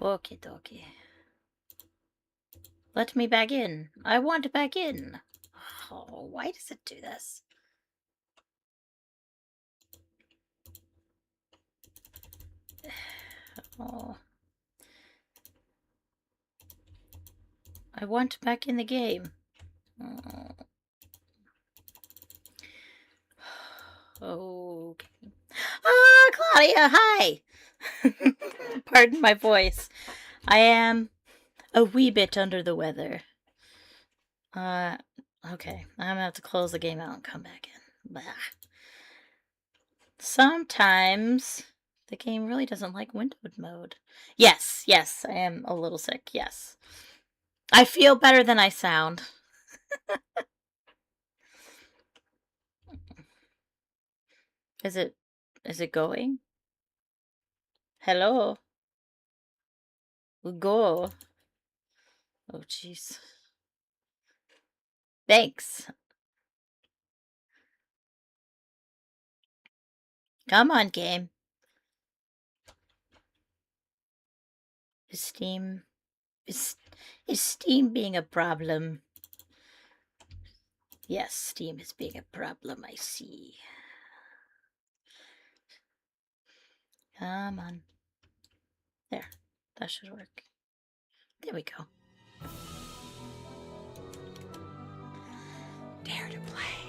Okie dokie. Let me back in. I want back in. Oh, why does it do this? Oh. I want back in the game. Oh. Okay. Ah, Claudia, hi! Pardon my voice. I am a wee bit under the weather. Okay. I'm gonna have to close the game out and come back in. Bah. Sometimes the game really doesn't like windowed mode. Yes, I am a little sick, yes. I feel better than I sound. Is it going? Hello? Go. Oh, jeez. Thanks. Come on, game. Is Steam... Is Steam being a problem? Yes, Steam is being a problem, I see. Come on. There. That should work. There we go. Dare to play.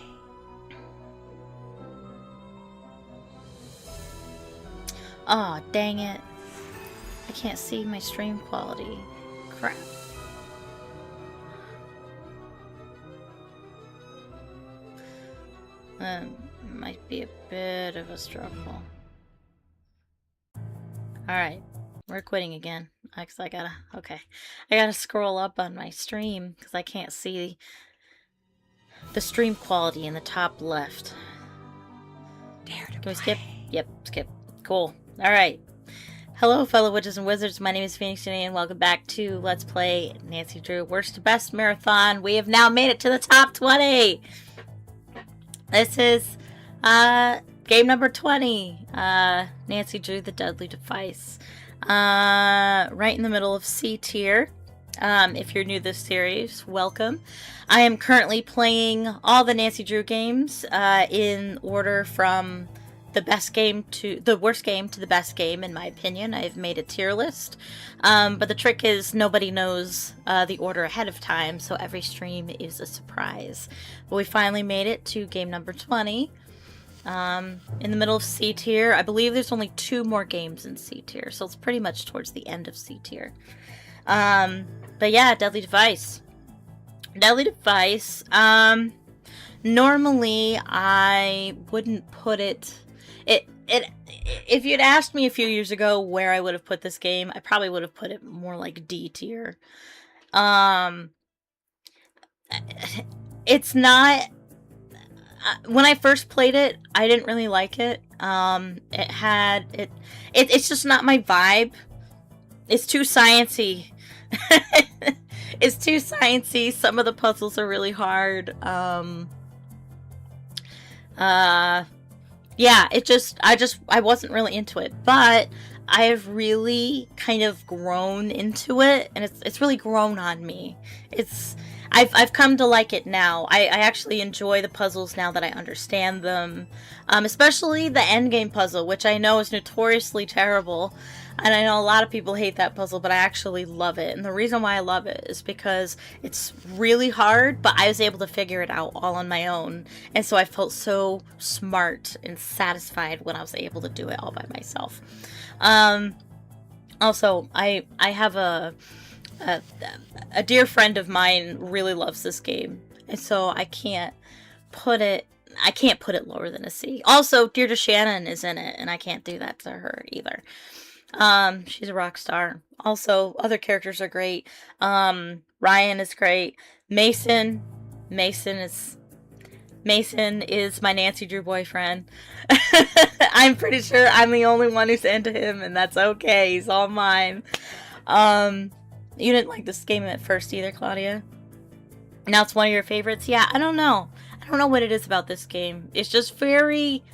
Aw, oh, dang it. I can't see my stream quality. Crap. Might be a bit of a struggle. Alright, we're quitting again. Cause I gotta scroll up on my stream because I can't see the stream quality in the top left. Can we skip? Yep, skip. Cool. Alright. Hello, fellow witches and wizards. My name is Phoenix Jenny, and welcome back to Let's Play Nancy Drew Worst to Best Marathon. We have now made it to the top 20! This is game number 20. Nancy Drew the Deadly Device. Right in the middle of C tier. If you're new to this series, welcome. I am currently playing all the Nancy Drew games in order from the best game to the worst game to the best game, in my opinion. I've made a tier list. But the trick is nobody knows the order ahead of time, so every stream is a surprise. But we finally made it to game number 20. In the middle of C tier. I believe there's only 2 more games in C tier, so it's pretty much towards the end of C tier. But yeah, Deadly Device. Deadly Device, normally I wouldn't put it... If you'd asked me a few years ago where I would have put this game, I probably would have put it more like D tier. It's not... when I first played it, I didn't really like it. It's just not my vibe. It's too sciencey. It's too sciencey. Some of the puzzles are really hard. Yeah, I wasn't really into it, but I have really kind of grown into it, and it's really grown on me. I've come to like it now. I actually enjoy the puzzles now that I understand them. Especially the endgame puzzle, which I know is notoriously terrible. And I know a lot of people hate that puzzle, but I actually love it. And the reason why I love it is because it's really hard, but I was able to figure it out all on my own. And so I felt so smart and satisfied when I was able to do it all by myself. Also, I have a dear friend of mine really loves this game, and so I can't put it lower than a C. Also, Deirdre Shannon is in it, and I can't do that to her either. She's a rock star. Also, other characters are great. Ryan is great. Mason is my Nancy Drew boyfriend. I'm pretty sure I'm the only one who's into him, and that's okay. He's all mine. You didn't like this game at first either, Claudia? Now it's one of your favorites? Yeah, I don't know. I don't know what it is about this game. It's just very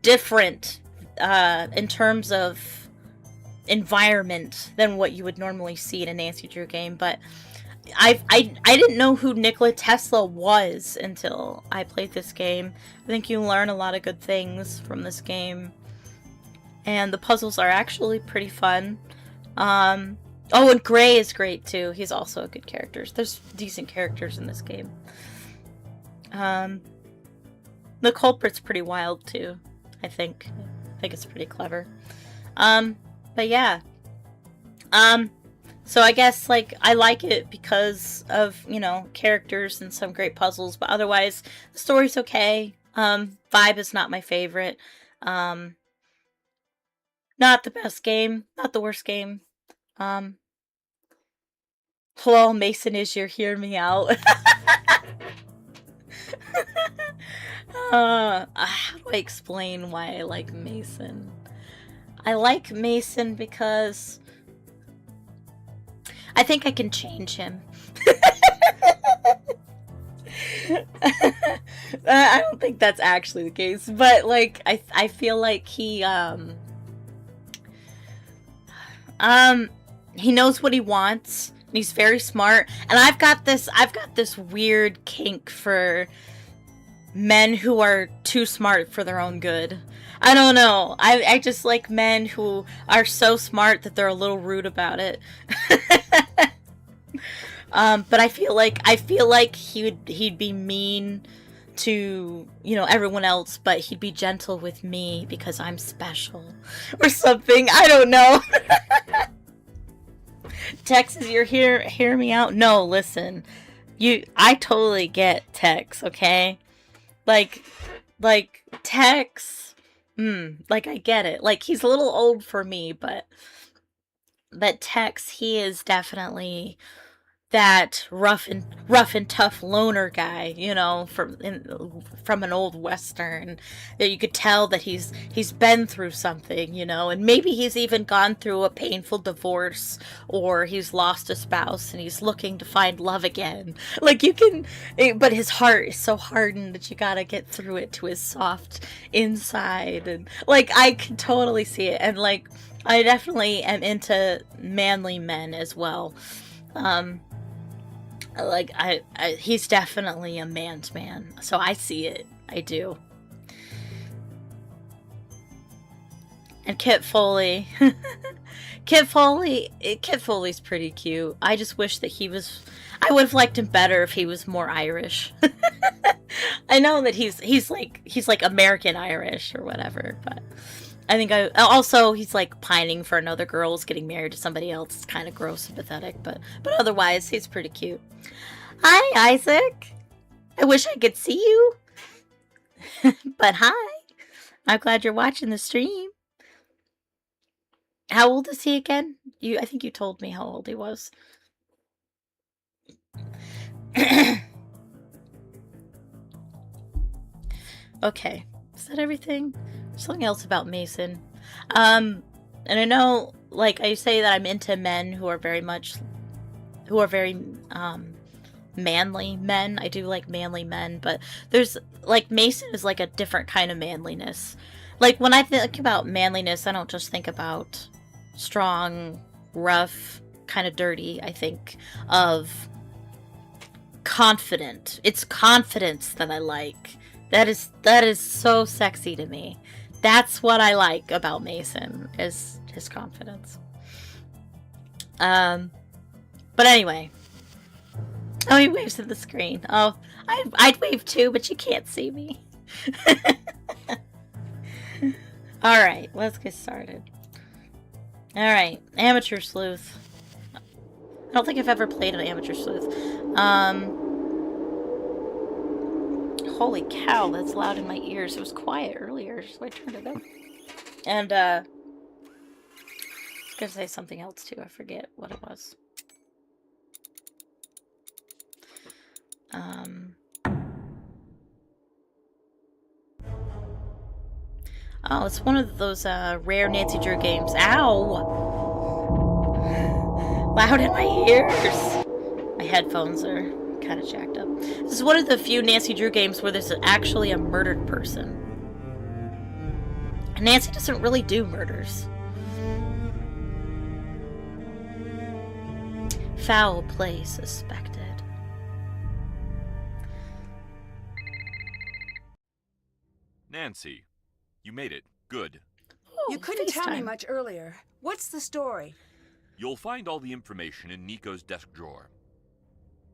different in terms of environment than what you would normally see in a Nancy Drew game, but I didn't know who Nikola Tesla was until I played this game. I think you learn a lot of good things from this game, and the puzzles are actually pretty fun. Oh, and Gray is great too. He's also a good character. There's decent characters in this game. The culprit's pretty wild too, I think. I think it's pretty clever. But yeah. So I guess, like, I like it because of, you know, characters and some great puzzles, but otherwise, the story's okay. Vibe is not my favorite. Not the best game, not the worst game. Hello, Mason is your hear me out. How do I explain why I like Mason? I like Mason because I think I can change him. I don't think that's actually the case, but like I feel like he knows what he wants, and he's very smart. And I've got this weird kink for men who are too smart for their own good. I don't know. I just like men who are so smart that they're a little rude about it. But I feel like he'd be mean to, you know, everyone else, but he'd be gentle with me because I'm special or something. I don't know. Texas, you're here. Hear me out. No, listen. I totally get Tex, okay? Like Tex. Like, I get it. Like, he's a little old for me, but Tex, he is definitely that rough and tough loner guy, you know, from an old western, that you could tell that he's been through something, you know, and maybe he's even gone through a painful divorce, or he's lost a spouse and he's looking to find love again. Like, but his heart is so hardened that you gotta get through it to his soft inside, and like, I can totally see it. And like, I definitely am into manly men as well. Like, he's definitely a man's man, so I see it. I do. And Kit Foley. Kit Foley's pretty cute. I just wish that I would have liked him better if he was more Irish. I know that he's like American Irish or whatever, but I think also he's like pining for another girl who's getting married to somebody else. It's kind of gross and pathetic, but otherwise he's pretty cute. Hi, Isaac. I wish I could see you. But hi. I'm glad you're watching the stream. How old is he again? I think you told me how old he was. Okay. Is that everything? Something else about Mason. And I know, like, I say that I'm into men who are very manly men. I do like manly men, but there's, like, Mason is like a different kind of manliness. Like, when I think about manliness, I don't just think about strong, rough, kind of dirty. I think of confident. It's confidence that I like. That is so sexy to me. That's what I like about Mason, is his confidence. But anyway. Oh, he waves at the screen. Oh, I'd wave too, but you can't see me. Alright, let's get started. Alright, Amateur Sleuth. I don't think I've ever played an Amateur Sleuth. Holy cow, that's loud in my ears. It was quiet earlier, so I turned it up. And, I was gonna say something else too. I forget what it was. Oh, it's one of those, rare Nancy Drew games. Ow! Loud in my ears! My headphones are kind of jacked up. This is one of the few Nancy Drew games where there's actually a murdered person. And Nancy doesn't really do murders. Foul play suspected. Nancy, you made it. Good. Oh, You couldn't tell me FaceTime. much earlier. What's the story? You'll find all the information in Nico's desk drawer.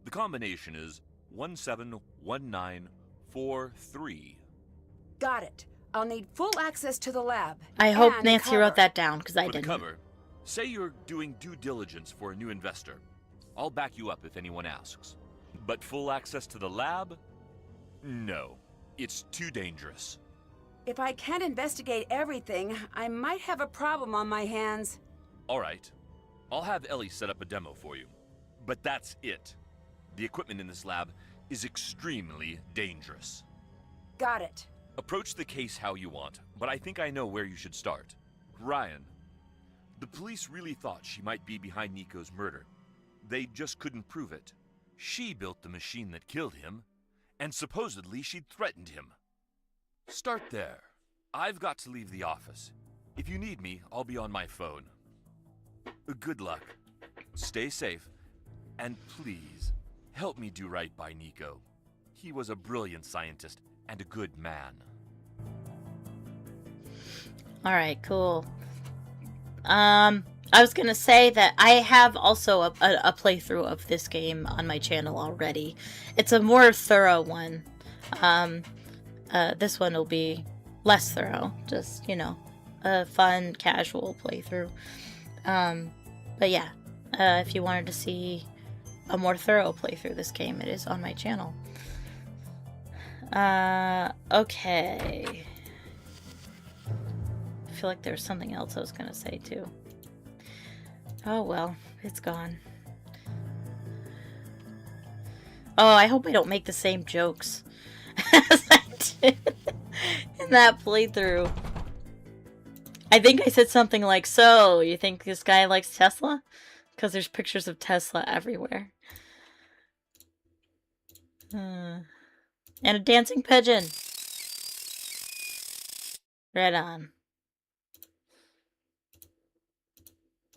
The combination is 171943. Got it. I'll need full access to the lab. I hope and Nancy cover. wrote that down, because I For the didn't. cover, say you're doing due diligence for a new investor. I'll back you up if anyone asks. But full access to the lab? No. It's too dangerous. If I can't investigate everything, I might have a problem on my hands. All right. I'll have Ellie set up a demo for you. But that's it. The equipment in this lab is extremely dangerous. Got it. Approach the case how you want, but I think I know where you should start. Ryan. The police really thought she might be behind Nico's murder. They just couldn't prove it. She built the machine that killed him, and supposedly she'd threatened him. Start there. I've got to leave the office. If you need me, I'll be on my phone. Good luck. Stay safe, and please, help me do right by Nico. He was a brilliant scientist and a good man. Alright, cool. I was gonna say that I have also a playthrough of this game on my channel already. It's a more thorough one. This one will be less thorough. Just, you know, a fun, casual playthrough. But yeah, if you wanted to see a more thorough playthrough of this game, it is on my channel. Okay. I feel like there was something else I was gonna say too. Oh well, it's gone. Oh, I hope I don't make the same jokes as I did in that playthrough. I think I said something like, so, you think this guy likes Tesla? Because there's pictures of Tesla everywhere. And a dancing pigeon. Right on.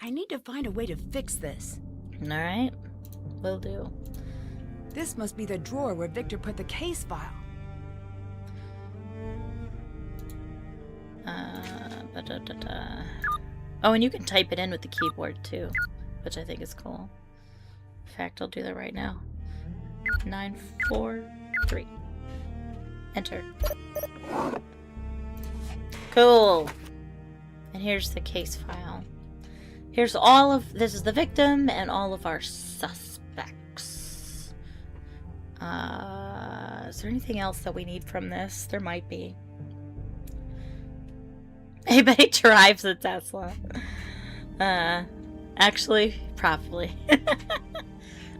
I need to find a way to fix this. Alright. Will do. This must be the drawer where Victor put the case file. Ba-da-da-da. Oh, and you can type it in with the keyboard too, which I think is cool. In fact, I'll do that right now. 943. Enter. Cool. And here's the case file. Here's all of, this is the victim and all of our suspects. Is there anything else that we need from this? There might be. Anybody drives a Tesla? Actually, probably.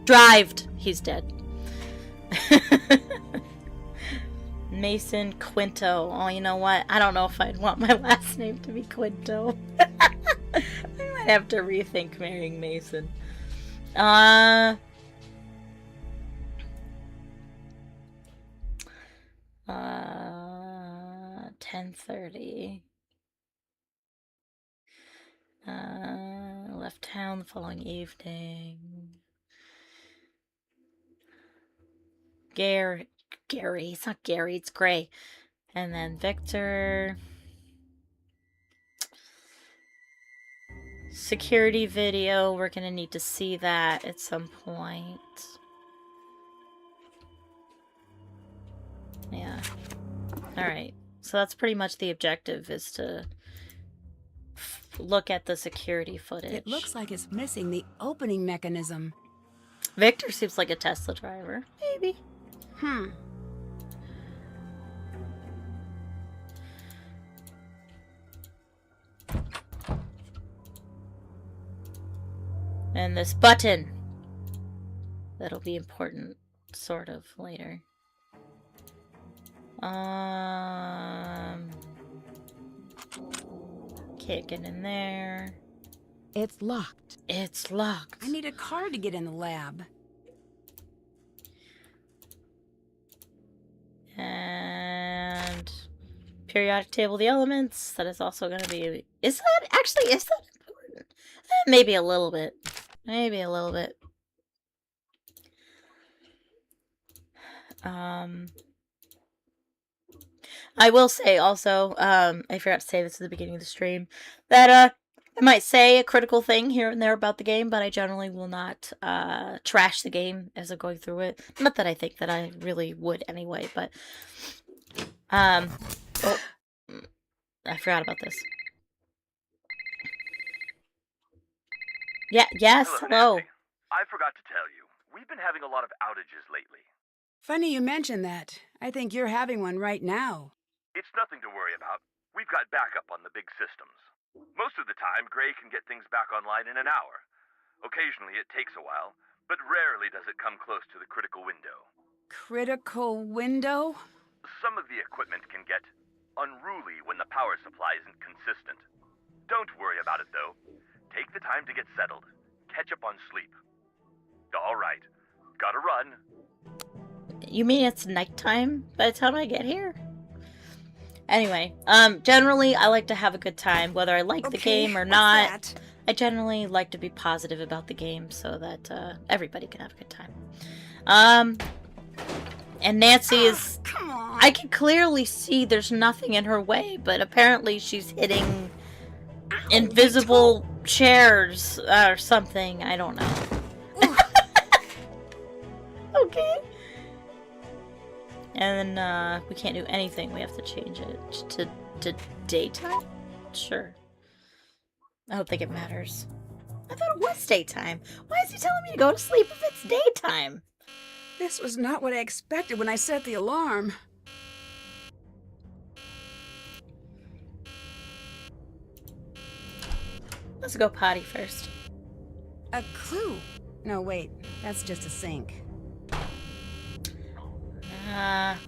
Drived. He's dead. Mason Quinto. Oh, you know what? I don't know if I'd want my last name to be Quinto. I might have to rethink marrying Mason. 10:30. Left town the following evening. Gary, it's not Gary, it's Gray. And then Victor. Security video, we're gonna need to see that at some point. Yeah. Alright, so that's pretty much the objective, is to look at the security footage. It looks like it's missing the opening mechanism. Victor seems like a Tesla driver. Maybe. And this button. That'll be important, sort of, later. Can't get in there. It's locked. It's locked. I need a card to get in the lab. And periodic table of the elements. That is also going to be... Is that important? Maybe a little bit. Maybe a little bit. I will say also, I forgot to say this at the beginning of the stream, that I might say a critical thing here and there about the game, but I generally will not trash the game as I'm going through it. Not that I think that I really would anyway, but oh, I forgot about this. Yeah, yes, hello. Nancy. I forgot to tell you, we've been having a lot of outages lately. Funny you mention that. I think you're having one right now. It's nothing to worry about. We've got backup on the big systems. Most of the time, Gray can get things back online in an hour. Occasionally it takes a while, but rarely does it come close to the critical window. Critical window? Some of the equipment can get unruly when the power supply isn't consistent. Don't worry about it, though. Take the time to get settled. Catch up on sleep. All right. Gotta run. You mean it's nighttime by the time I get here? Anyway, generally I like to have a good time, whether I like the game or what's not. that? I generally like to be positive about the game so that everybody can have a good time. And Nancy is... Come on. I can clearly see there's nothing in her way, but apparently she's hitting invisible chairs or something. I don't know. Okay. And then we can't do anything. We have to change it to daytime? Sure. I don't think it matters. I thought it was daytime. Why is he telling me to go to sleep if it's daytime? This was not what I expected when I set the alarm. Let's go potty first. A clue. No, wait. That's just a sink.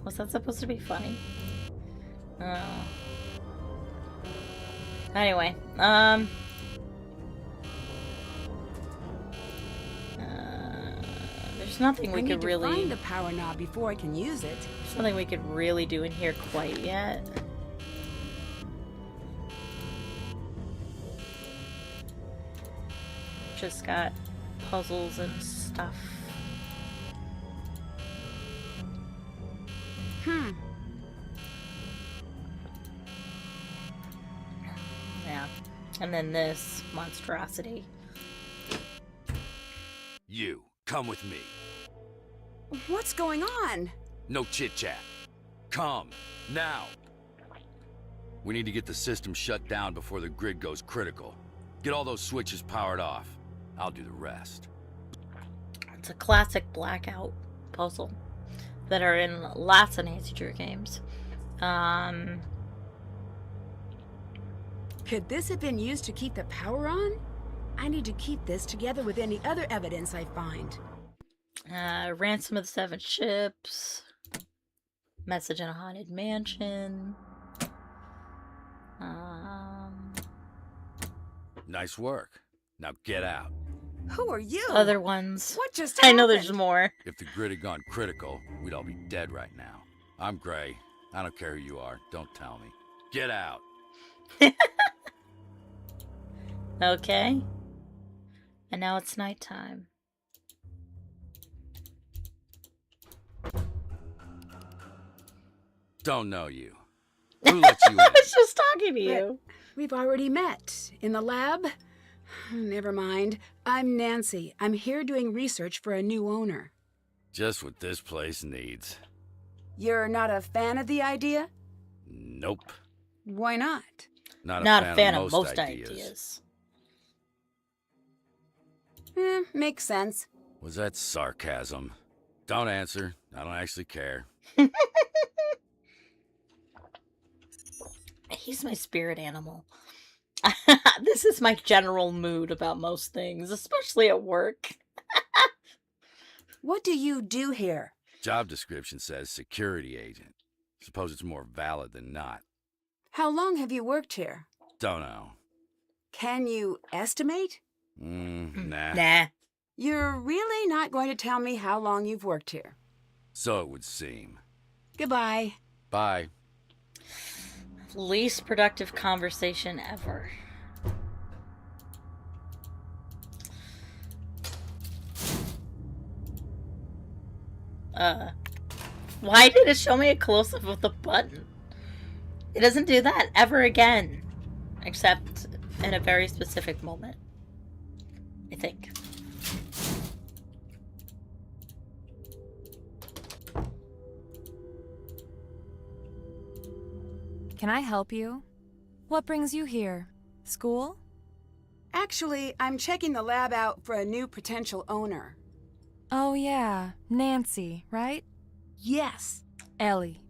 Was that supposed to be funny? Oh. Anyway, there's nothing we I could need to really... find the power knob before I can use it. There's nothing we could really do in here quite yet. Just got puzzles and stuff. Yeah. And then this monstrosity. You, come with me. What's going on? No chit-chat. Come, now. We need to get the system shut down before the grid goes critical. Get all those switches powered off. I'll do the rest. It's a classic Blackout puzzle that are in lots of Nancy Drew games. Could this have been used to keep the power on? I need to keep this together with any other evidence I find. Ransom of the Seven Ships. Message in a Haunted Mansion. Nice work. Now get out. Who are you? Other ones. What just I happened? know there's more. If the grid had gone critical, we'd all be dead right now. I'm Gray. I don't care who you are. Don't tell me. Get out. Okay. And now it's nighttime. Don't know you. Who let you in? I was just talking to you. We've already met. In the lab? Never mind. I'm Nancy. I'm here doing research for a new owner. Just what this place needs. You're not a fan of the idea? Nope. Why not? Not Not a fan of most ideas. ideas. Makes sense. Was that sarcasm? Don't answer. I don't actually care. He's my spirit animal. This is my general mood about most things, especially at work. What do you do here? Job description says security agent. Suppose it's more valid than not. How long have you worked here? Don't know. Can you estimate? Nah. Nah. You're really not going to tell me how long you've worked here. So it would seem. Goodbye. Bye. Least productive conversation ever. Why did it show me a close-up of the button? It doesn't do that ever again. Except in a very specific moment. I think. Can I help you? What brings you here? School? Actually, I'm checking the lab out for a new potential owner. Oh yeah, Nancy, right? Yes. Ellie.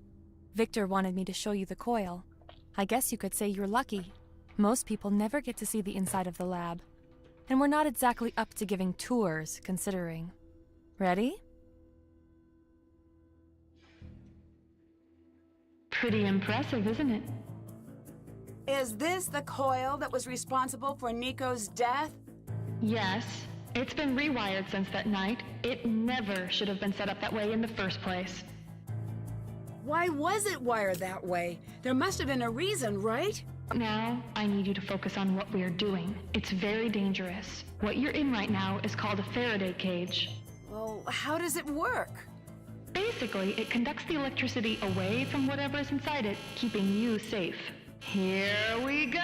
Victor wanted me to show you the coil. I guess you could say you're lucky. Most people never get to see the inside of the lab. And we're not exactly up to giving tours, considering. Ready? Pretty impressive, isn't it? Is this the coil that was responsible for Nico's death? Yes. It's been rewired since that night. It never should have been set up that way in the first place. Why was it wired that way? There must have been a reason, right? Now, I need you to focus on what we're doing. It's very dangerous. What you're in right now is called a Faraday cage. Well, how does it work? Basically, it conducts the electricity away from whatever is inside it, keeping you safe. Here we go!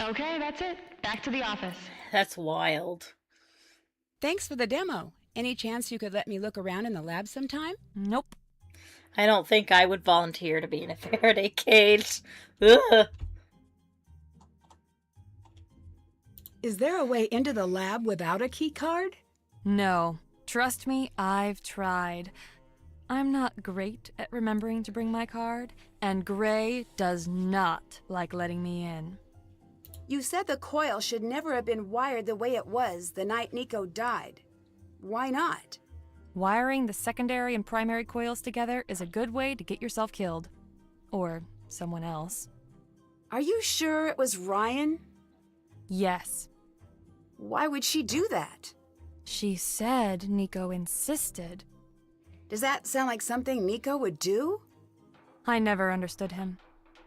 Okay, that's it. Back to the office. That's wild. Thanks for the demo. Any chance you could let me look around in the lab sometime? Nope. I don't think I would volunteer to be in a Faraday cage. Ugh. Is there a way into the lab without a key card? No. Trust me, I've tried. I'm not great at remembering to bring my card, and Gray does not like letting me in. You said the coil should never have been wired the way it was the night Nico died. Why not? Wiring the secondary and primary coils together is a good way to get yourself killed. Or someone else. Are you sure it was Ryan? Yes. Why would she do that? She said Nico insisted. Does that sound like something Nico would do? I never understood him.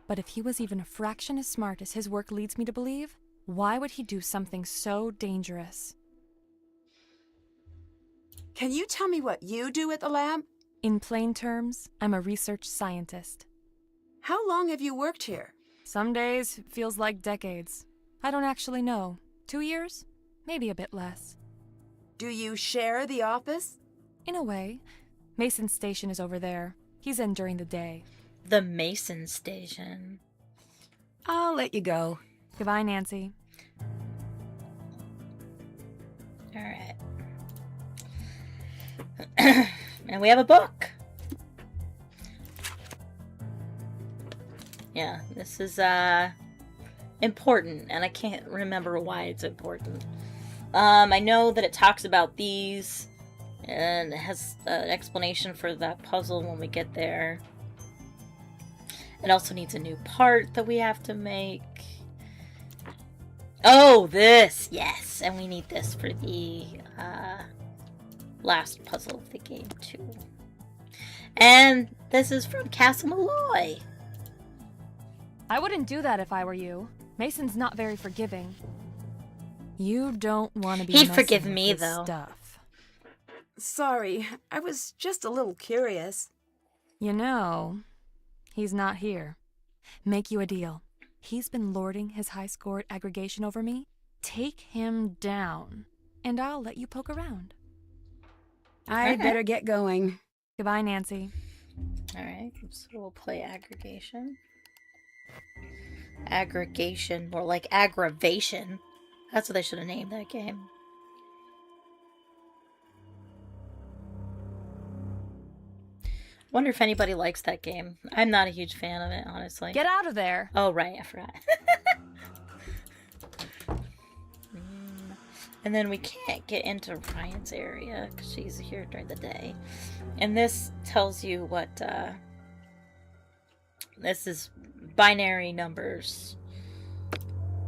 But if he was even a fraction as smart as his work leads me to believe, why would he do something so dangerous? Can you tell me what you do at the lab? In plain terms, I'm a research scientist. How long have you worked here? Some days it feels like decades. I don't actually know. 2 years? Maybe a bit less. Do you share the office? In a way. Mason's station is over there. He's in during the day. The Mason Station. I'll let you go. Goodbye, Nancy. Alright. And we have a book. Yeah, this is important, and I can't remember why it's important. I know that it talks about these, and it has an explanation for that puzzle when we get there. It also needs a new part that we have to make. Oh, this! Yes! And we need this for the last puzzle of the game, too. And this is from Castle Malloy. I wouldn't do that if I were you. Mason's not very forgiving. You don't want to be He'd messing forgive with me, his though. Stuff. Sorry, I was just a little curious. You know, he's not here. Make you a deal. He's been lording his high-scored aggregation over me. Take him down, and I'll let you poke around. I'd Okay. better get going. Goodbye, Nancy. Alright, so we'll play aggregation. Aggregation, more like aggravation. That's what they should have named that game. Wonder if anybody likes that game. I'm not a huge fan of it, honestly. Get out of there! Oh, right, I forgot. And then we can't get into Ryan's area because she's here during the day. And this tells you what, this is binary numbers.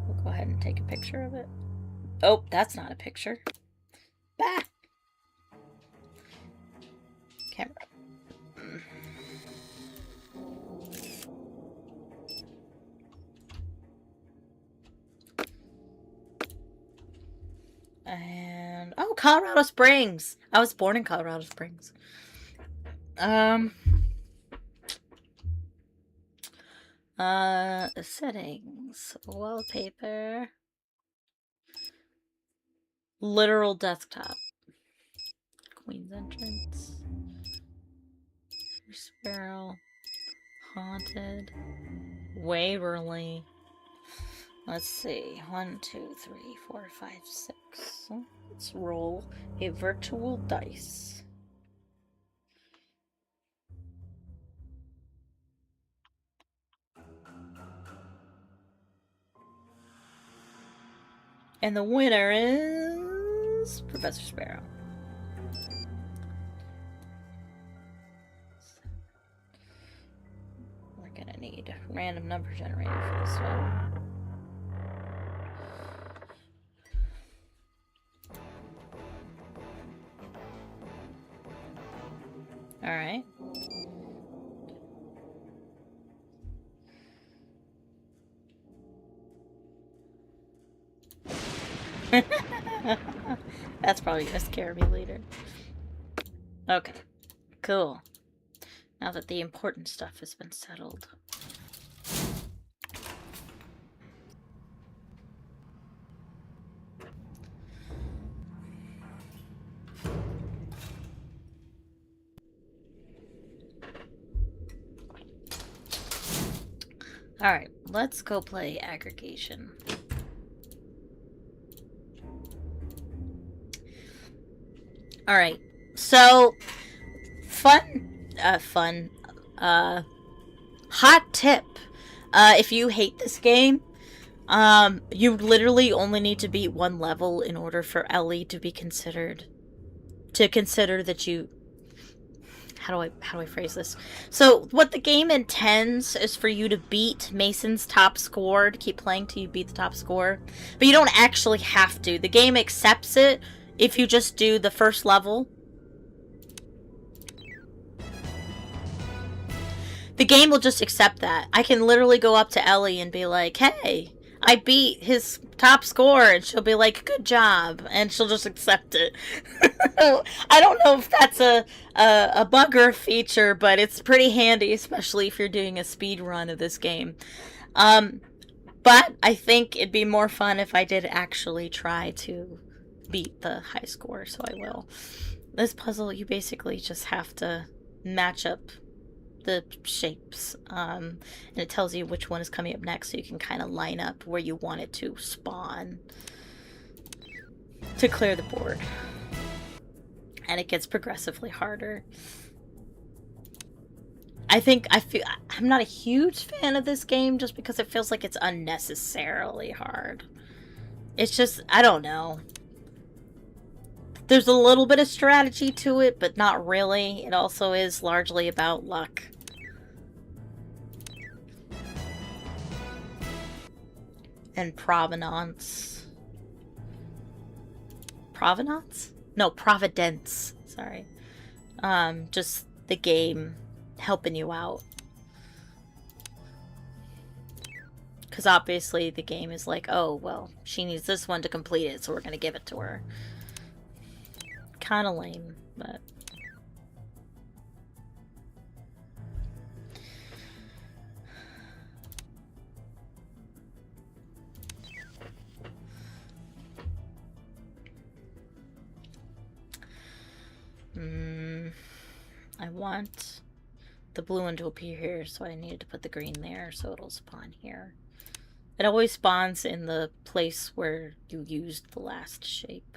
We'll go ahead and take a picture of it. Oh, that's not a picture. Bah! Camera. And oh, Colorado Springs. I was born in Colorado Springs. Settings, wallpaper, literal desktop, Queen's Entrance, Sparrow, Haunted, Waverly. Let's see, 1, 2, 3, 4, 5, 6. Let's roll a virtual dice. And the winner is Professor Sparrow. We're gonna need random number generator for this one. Alright. That's probably gonna scare me later. Okay, cool. Now that the important stuff has been settled. Alright, let's go play aggregation. Alright, so hot tip. If you hate this game, you literally only need to beat one level in order for Ellie to be consider that you... How do I phrase this? So, what the game intends is for you to beat Mason's top score, to keep playing till you beat the top score. But you don't actually have to. The game accepts it if you just do the first level. The game will just accept that. I can literally go up to Ellie and be like, hey, I beat his top score, and she'll be like, good job, and she'll just accept it. I don't know if that's a bugger feature, but it's pretty handy, especially if you're doing a speed run of this game. But I think it'd be more fun if I did actually try to beat the high score, so I will. This puzzle, you basically just have to match up the shapes, and it tells you which one is coming up next, so you can kind of line up where you want it to spawn to clear the board. And it gets progressively harder. I'm not a huge fan of this game just because it feels like it's unnecessarily hard. It's just, I don't know. There's a little bit of strategy to it, but not really. It also is largely about luck. And provenance. Provenance? No, providence. Sorry. Just the game helping you out. Because obviously the game is like, oh, well, she needs this one to complete it, so we're going to give it to her. Kind of lame, but... I want the blue one to appear here, so I needed to put the green there, so it'll spawn here. It always spawns in the place where you used the last shape.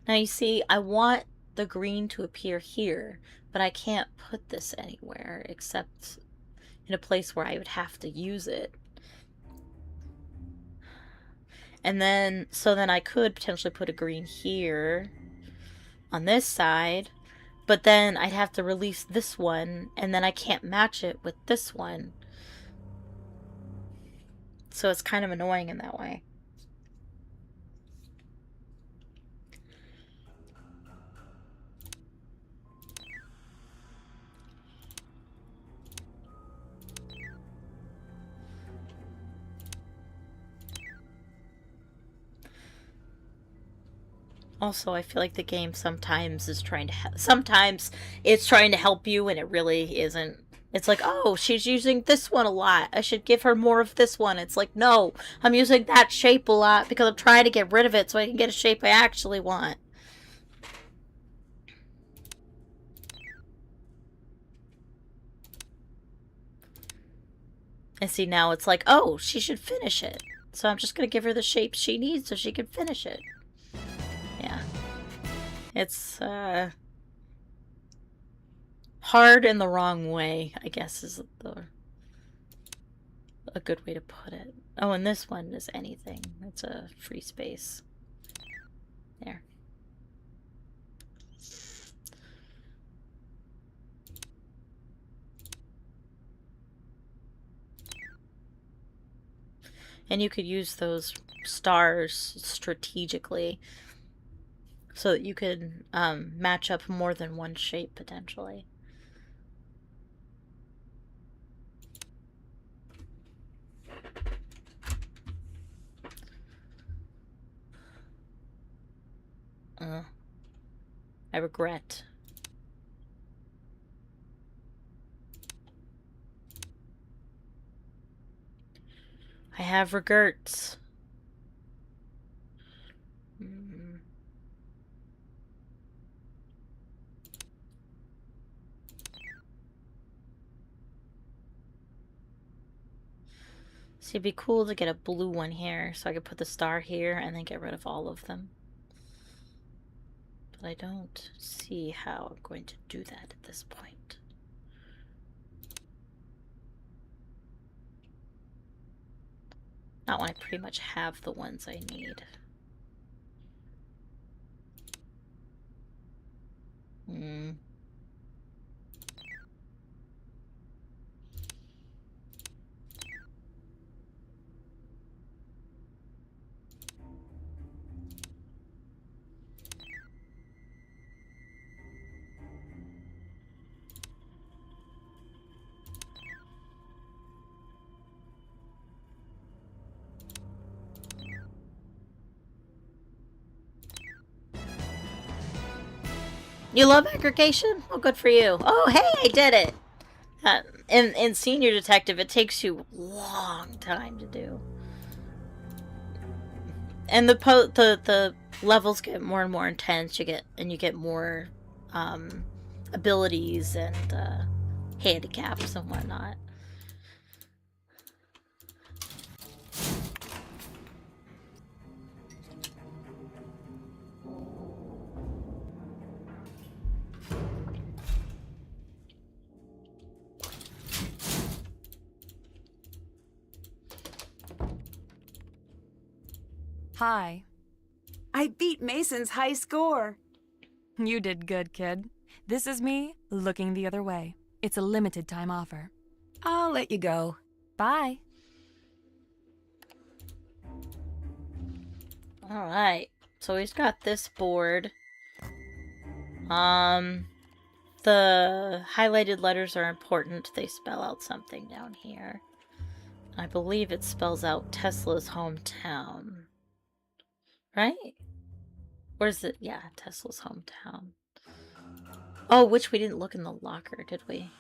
Now you see, I want the green to appear here, but I can't put this anywhere except in a place where I would have to use it. And then, so then I could potentially put a green here on this side, but then I'd have to release this one, and then I can't match it with this one. So it's kind of annoying in that way. Also, I feel like the game sometimes is trying to sometimes it's trying to help you and it really isn't. It's like, oh, she's using this one a lot. I should give her more of this one. It's like, no, I'm using that shape a lot because I'm trying to get rid of it so I can get a shape I actually want. And see, now it's like, oh, she should finish it. So I'm just going to give her the shape she needs so she can finish it. Yeah. It's, hard in the wrong way, I guess is a good way to put it. Oh, and this one is anything. It's a free space. There. And you could use those stars strategically so that you could match up more than one shape potentially. I regret. I have regrets. So it'd be cool to get a blue one here so I could put the star here and then get rid of all of them. But I don't see how I'm going to do that at this point. Not when I pretty much have the ones I need. You love aggregation? Well, good for you. Oh, hey, I did it! In Senior Detective, it takes you a long time to do. And the levels get more and more intense. You get more abilities and handicaps and whatnot. Hi. I beat Mason's high score. You did good, kid. This is me looking the other way. It's a limited time offer. I'll let you go. Bye. Alright. So he's got this board. The highlighted letters are important. They spell out something down here. I believe it spells out Tesla's hometown. Right? Where is it? Yeah, Tesla's hometown. Oh, which we didn't look in the locker, did we?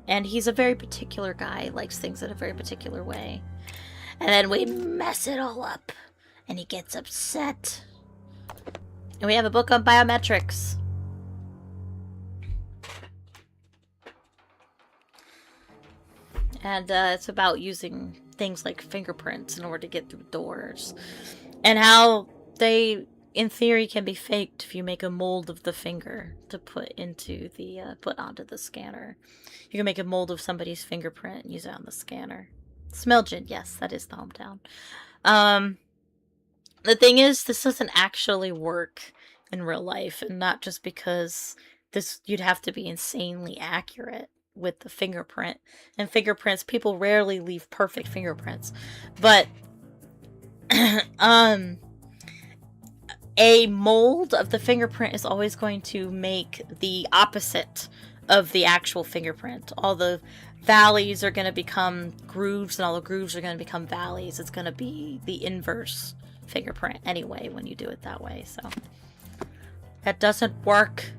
And he's a very particular guy, likes things in a very particular way. And then we mess it all up. And he gets upset. And we have a book on biometrics. And it's about using things like fingerprints in order to get through doors. And how they, in theory, can be faked if you make a mold of the finger to put into the, put onto the scanner. You can make a mold of somebody's fingerprint and use it on the scanner. Smelgen, yes, that is the hometown. The thing is, this doesn't actually work in real life, and not just because you'd have to be insanely accurate with the fingerprint. And fingerprints, people rarely leave perfect fingerprints. But a mold of the fingerprint is always going to make the opposite of the actual fingerprint. All the valleys are going to become grooves, and all the grooves are going to become valleys. It's going to be the inverse fingerprint anyway when you do it that way, so that doesn't work.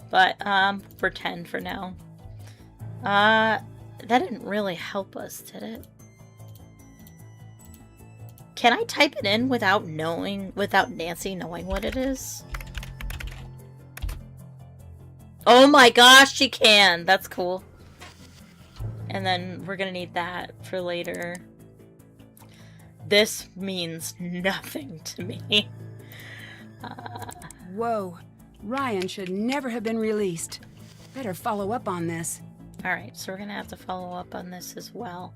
But pretend for now. That didn't really help us, did it? Can I type it in without Nancy knowing what it is? Oh my gosh, she can! That's cool. And then we're gonna need that for later. This means nothing to me. Whoa. Ryan should never have been released. Better follow up on this. Alright, so we're gonna have to follow up on this as well.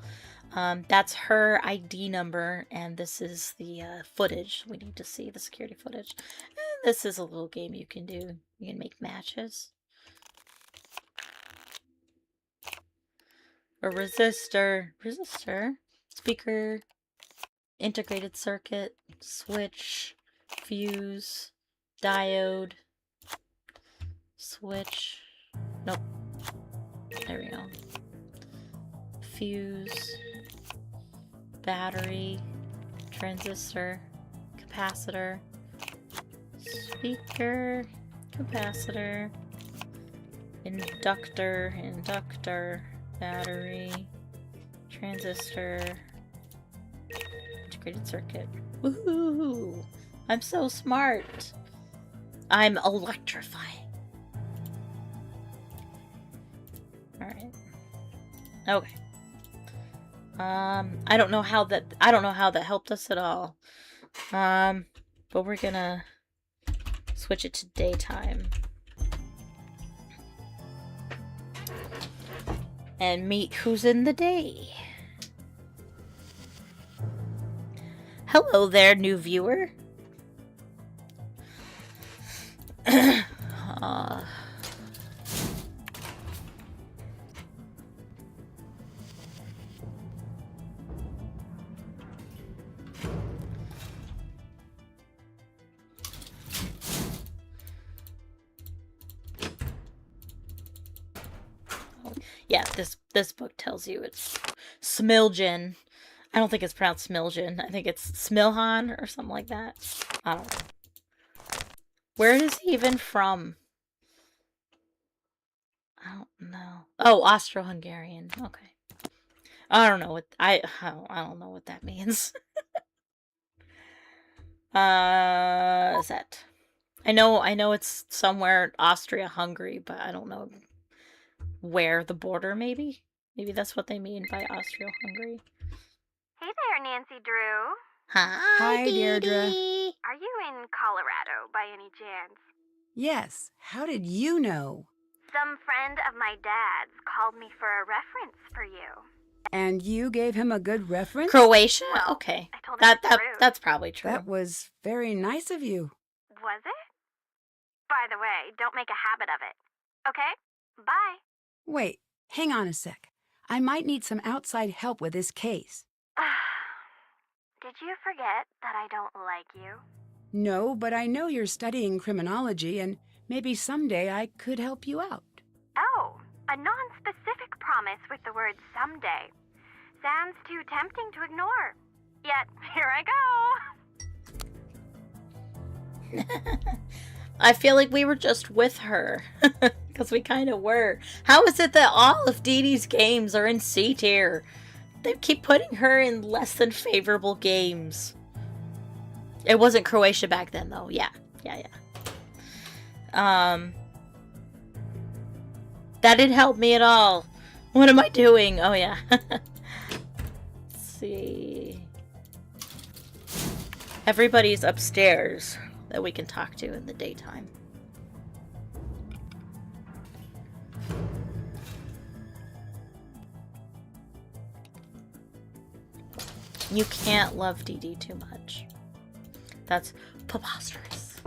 That's her ID number, and this is the footage. We need to see the security footage. And this is a little game you can do. You can make matches. A resistor, speaker, integrated circuit, switch, fuse, diode, switch, nope, there we go, fuse, battery, transistor, capacitor, speaker, capacitor, inductor, battery, transistor, integrated circuit. Woohoo! I'm so smart. I'm electrifying. Alright. Okay. I don't know how that helped us at all. But we're gonna switch it to daytime. And meet who's in the day. Hello there, new viewer. Yeah, this book tells you it's Smiljan. I don't think it's pronounced Smiljan. I think it's Smilhan or something like that. I don't know. Where is he even from? I don't know. Oh, Austro-Hungarian. Okay. I don't know what I don't know what that means. Is that? I know it's somewhere Austria-Hungary, but I don't know where the border. Maybe that's what they mean by Austria-Hungary. Hey there, Nancy Drew. Hi, Deirdre. Are you in Colorado by any chance? Yes. How did you know? Some friend of my dad's called me for a reference for you. And you gave him a good reference? Croatia? Well, Okay. I told him it's true. That's probably true. That was very nice of you. Was it? By the way, don't make a habit of it. Okay? Bye. Wait, hang on a sec. I might need some outside help with this case. Did you forget that I don't like you? No, but I know you're studying criminology, and maybe someday I could help you out. Oh, a non-specific promise with the word someday. Sounds too tempting to ignore. Yet, here I go. I feel like we were just with her. Because we kind of were. How is it that all of Dee Dee's games are in C tier? They keep putting her in less than favorable games. It wasn't Croatia back then, though. Yeah. That didn't help me at all. What am I doing? Oh, yeah. Let's see. Everybody's upstairs that we can talk to in the daytime. You can't love Dee Dee too much. That's preposterous.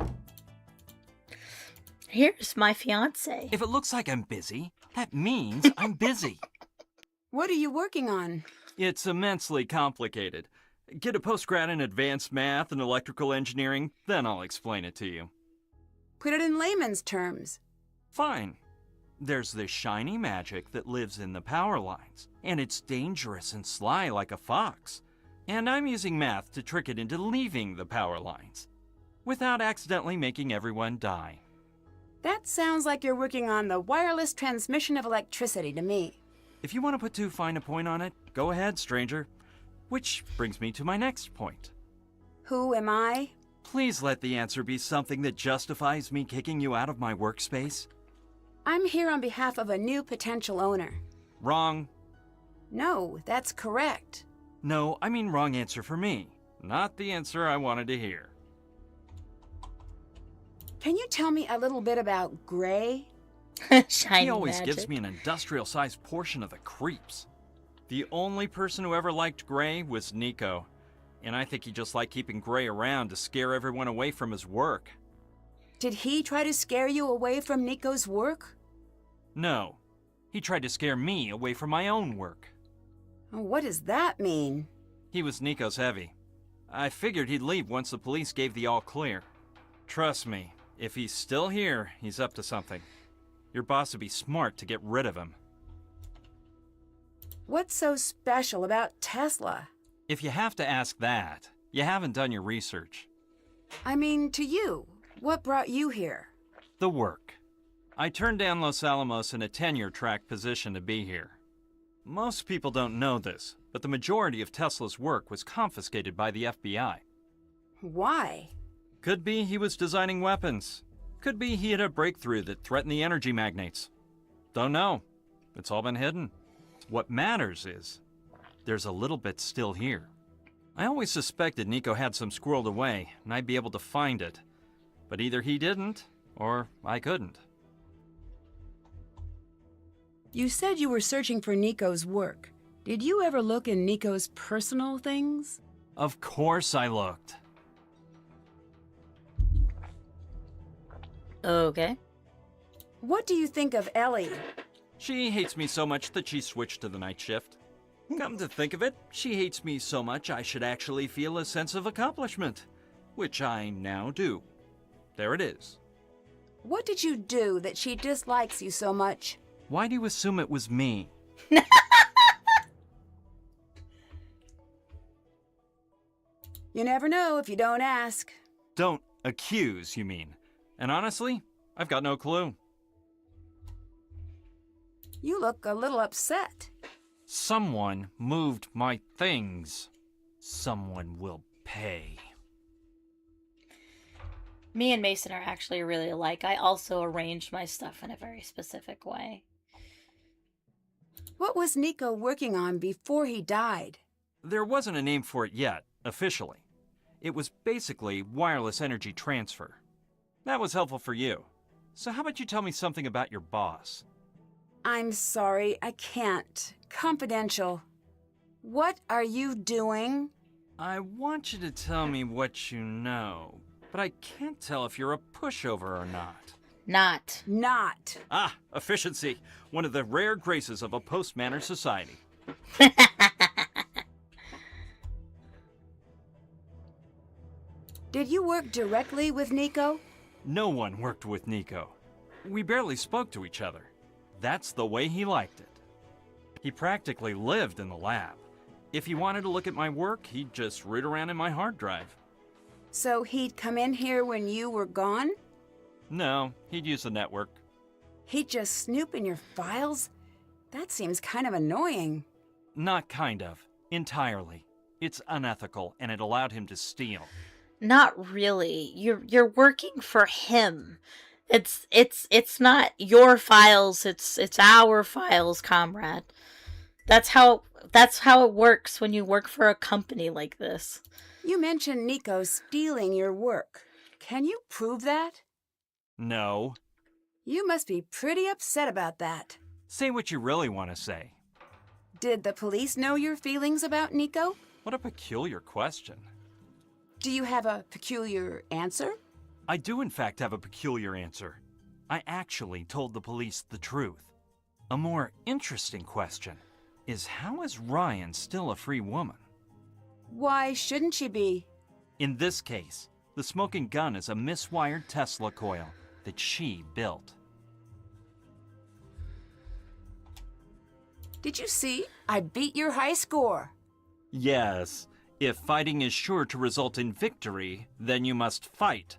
Here's my fiance. If it looks like I'm busy, that means I'm busy. What are you working on? It's immensely complicated. Get a postgrad in advanced math and electrical engineering, then I'll explain it to you. Put it in layman's terms. Fine. There's this shiny magic that lives in the power lines, and it's dangerous and sly like a fox. And I'm using math to trick it into leaving the power lines, without accidentally making everyone die. That sounds like you're working on the wireless transmission of electricity to me. If you want to put too fine a point on it, go ahead, stranger. Which brings me to my next point. Who am I? Please let the answer be something that justifies me kicking you out of my workspace. I'm here on behalf of a new potential owner. Wrong. No, that's correct. No, I mean wrong answer for me. Not the answer I wanted to hear. Can you tell me a little bit about Gray? Shiny He always magic. gives me an industrial-sized portion of the creeps. The only person who ever liked Gray was Nico. And I think he just liked keeping Gray around to scare everyone away from his work. Did he try to scare you away from Nico's work? No. He tried to scare me away from my own work. Oh, what does that mean? He was Nico's heavy. I figured he'd leave once the police gave the all clear. Trust me, if he's still here, he's up to something. Your boss would be smart to get rid of him. What's so special about Tesla? If you have to ask that, you haven't done your research. I mean, to you. What brought you here? The work. I turned down Los Alamos in a tenure-track position to be here. Most people don't know this, but the majority of Tesla's work was confiscated by the FBI. Why? Could be he was designing weapons. Could be he had a breakthrough that threatened the energy magnates. Don't know. It's all been hidden. What matters is, there's a little bit still here. I always suspected Nico had some squirreled away, and I'd be able to find it. But either he didn't, or I couldn't. You said you were searching for Nico's work. Did you ever look in Nico's personal things? Of course I looked. Okay. What do you think of Ellie? She hates me so much that she switched to the night shift. Come to think of it, she hates me so much I should actually feel a sense of accomplishment, which I now do. There it is. What did you do that she dislikes you so much? Why do you assume it was me? You never know if you don't ask. Don't accuse, you mean. And honestly, I've got no clue. You look a little upset. Someone moved my things. Someone will pay. Me and Mason are actually really alike. I also arranged my stuff in a very specific way. What was Nico working on before he died? There wasn't a name for it yet, officially. It was basically wireless energy transfer. That was helpful for you. So how about you tell me something about your boss? I'm sorry, I can't. Confidential. What are you doing? I want you to tell me what you know, but I can't tell if you're a pushover or not. Not. Not. Ah, efficiency. One of the rare graces of a post-manner society. Did you work directly with Nico? No one worked with Nico. We barely spoke to each other. That's the way he liked it. He practically lived in the lab. If he wanted to look at my work, he'd just root around in my hard drive. So he'd come in here when you were gone? No, he'd use the network. He'd just snoop in your files? That seems kind of annoying. Not kind of. Entirely. It's unethical, and it allowed him to steal. Not really. You're working for him. It's not your files, it's our files, comrade. That's how it works when you work for a company like this. You mentioned Nico stealing your work. Can you prove that? No. You must be pretty upset about that. Say what you really want to say. Did the police know your feelings about Nico? What a peculiar question. Do you have a peculiar answer? I do in fact have a peculiar answer. I actually told the police the truth. A more interesting question is, how is Ryan still a free woman? Why shouldn't she be? In this case, the smoking gun is a miswired Tesla coil that she built. Did you see? I beat your high score. Yes, If fighting is sure to result in victory, then you must fight.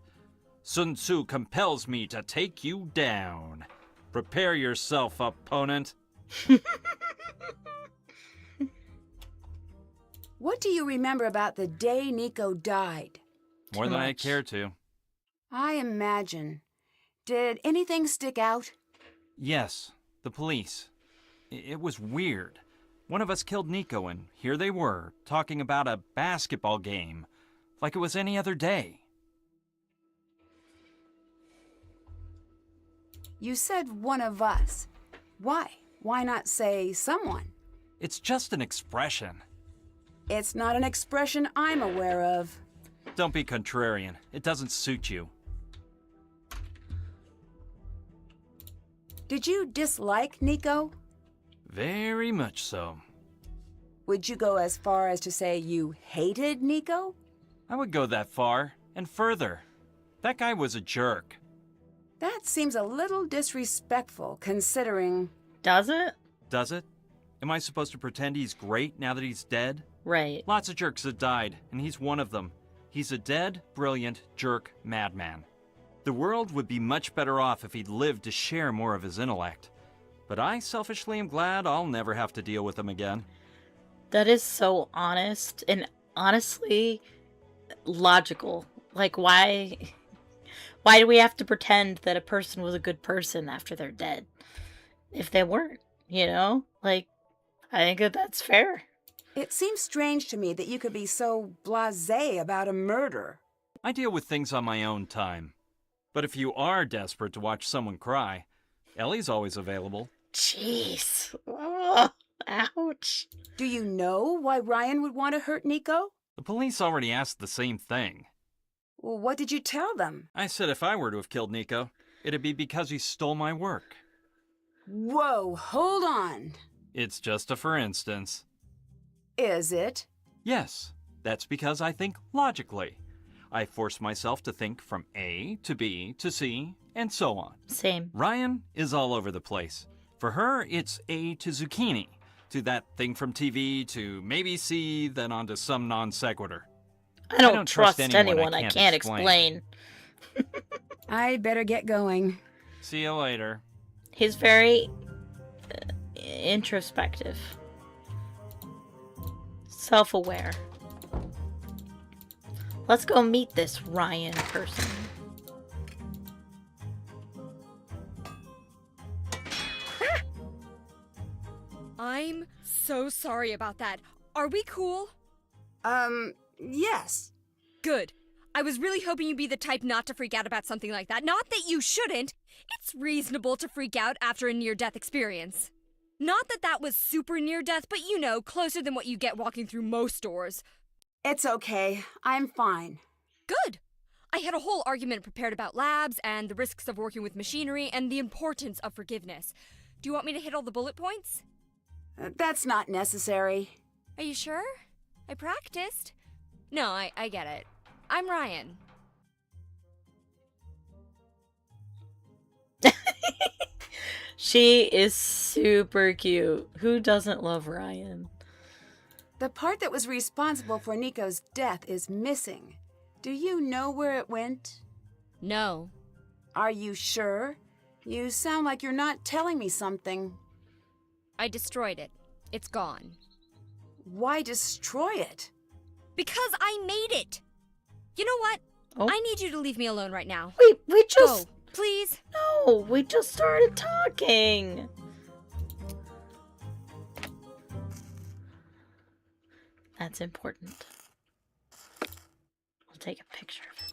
Sun Tzu compels me to take you down. Prepare yourself, opponent. What do you remember about the day Nico died? More Too than I much. care to. I imagine. Did anything stick out? Yes, the police. It was weird. One of us killed Nico, and here they were, talking about a basketball game, like it was any other day. You said one of us. Why? Why not say someone? It's just an expression. It's not an expression I'm aware of. Don't be contrarian. It doesn't suit you. Did you dislike Nico? Very much so. Would you go as far as to say you hated Nico? I would go that far, and further. That guy was a jerk. That seems a little disrespectful, considering... Does it? Does it? Am I supposed to pretend he's great now that he's dead? Right. Lots of jerks have died, and he's one of them. He's a dead, brilliant, jerk madman. The world would be much better off if he'd lived to share more of his intellect. But I selfishly am glad I'll never have to deal with him again. That is so honest and honestly logical. Like, why do we have to pretend that a person was a good person after they're dead? If they weren't, you know? Like, I think that that's fair. It seems strange to me that you could be so blasé about a murder. I deal with things on my own time. But if you are desperate to watch someone cry, Ellie's always available. Jeez. Oh, ouch. Do you know why Ryan would want to hurt Nico? The police already asked the same thing. Well, what did you tell them? I said if I were to have killed Nico, it'd be because he stole my work. Whoa, hold on. It's just a for instance. Is it? Yes, that's because I think logically. I force myself to think from A to B to C, and so on. Same. Ryan is all over the place. For her, it's A to zucchini, to that thing from TV, to maybe C, then on to some non sequitur. I don't trust anyone I can't explain. I'd better get going. See you later. He's very introspective. Self-aware. Let's go meet this Ryan person. I'm so sorry about that. Are we cool? Yes. Good. I was really hoping you'd be the type not to freak out about something like that. Not that you shouldn't. It's reasonable to freak out after a near-death experience. Not that that was super near-death, but you know, closer than what you get walking through most stores. It's okay. I'm fine. Good. I had a whole argument prepared about labs and the risks of working with machinery and the importance of forgiveness. Do you want me to hit all the bullet points? That's not necessary. Are you sure? I practiced. No, I get it. I'm Ryan. She is super cute. Who doesn't love Ryan? The part that was responsible for Nico's death is missing. Do you know where it went? No. Are you sure? You sound like you're not telling me something. I destroyed it. It's gone. Why destroy it? Because I made it! You know what? Oh. I need you to leave me alone right now. We just... Go, please. No, we just started talking. That's important. I'll take a picture of it.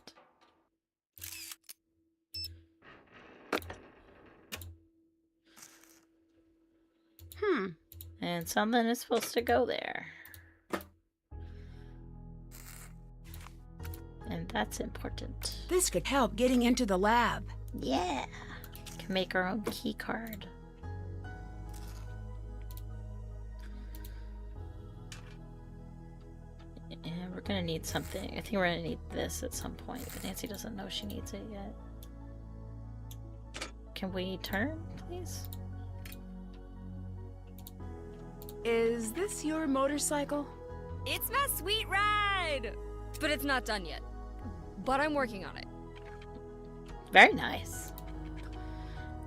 And something is supposed to go there. And that's important. This could help getting into the lab. Yeah. Can make our own key card. And we're gonna need something. I think we're gonna need this at some point, but Nancy doesn't know she needs it yet. Can we turn, please? Is this your motorcycle? It's my sweet ride! But it's not done yet. But I'm working on it. Very nice.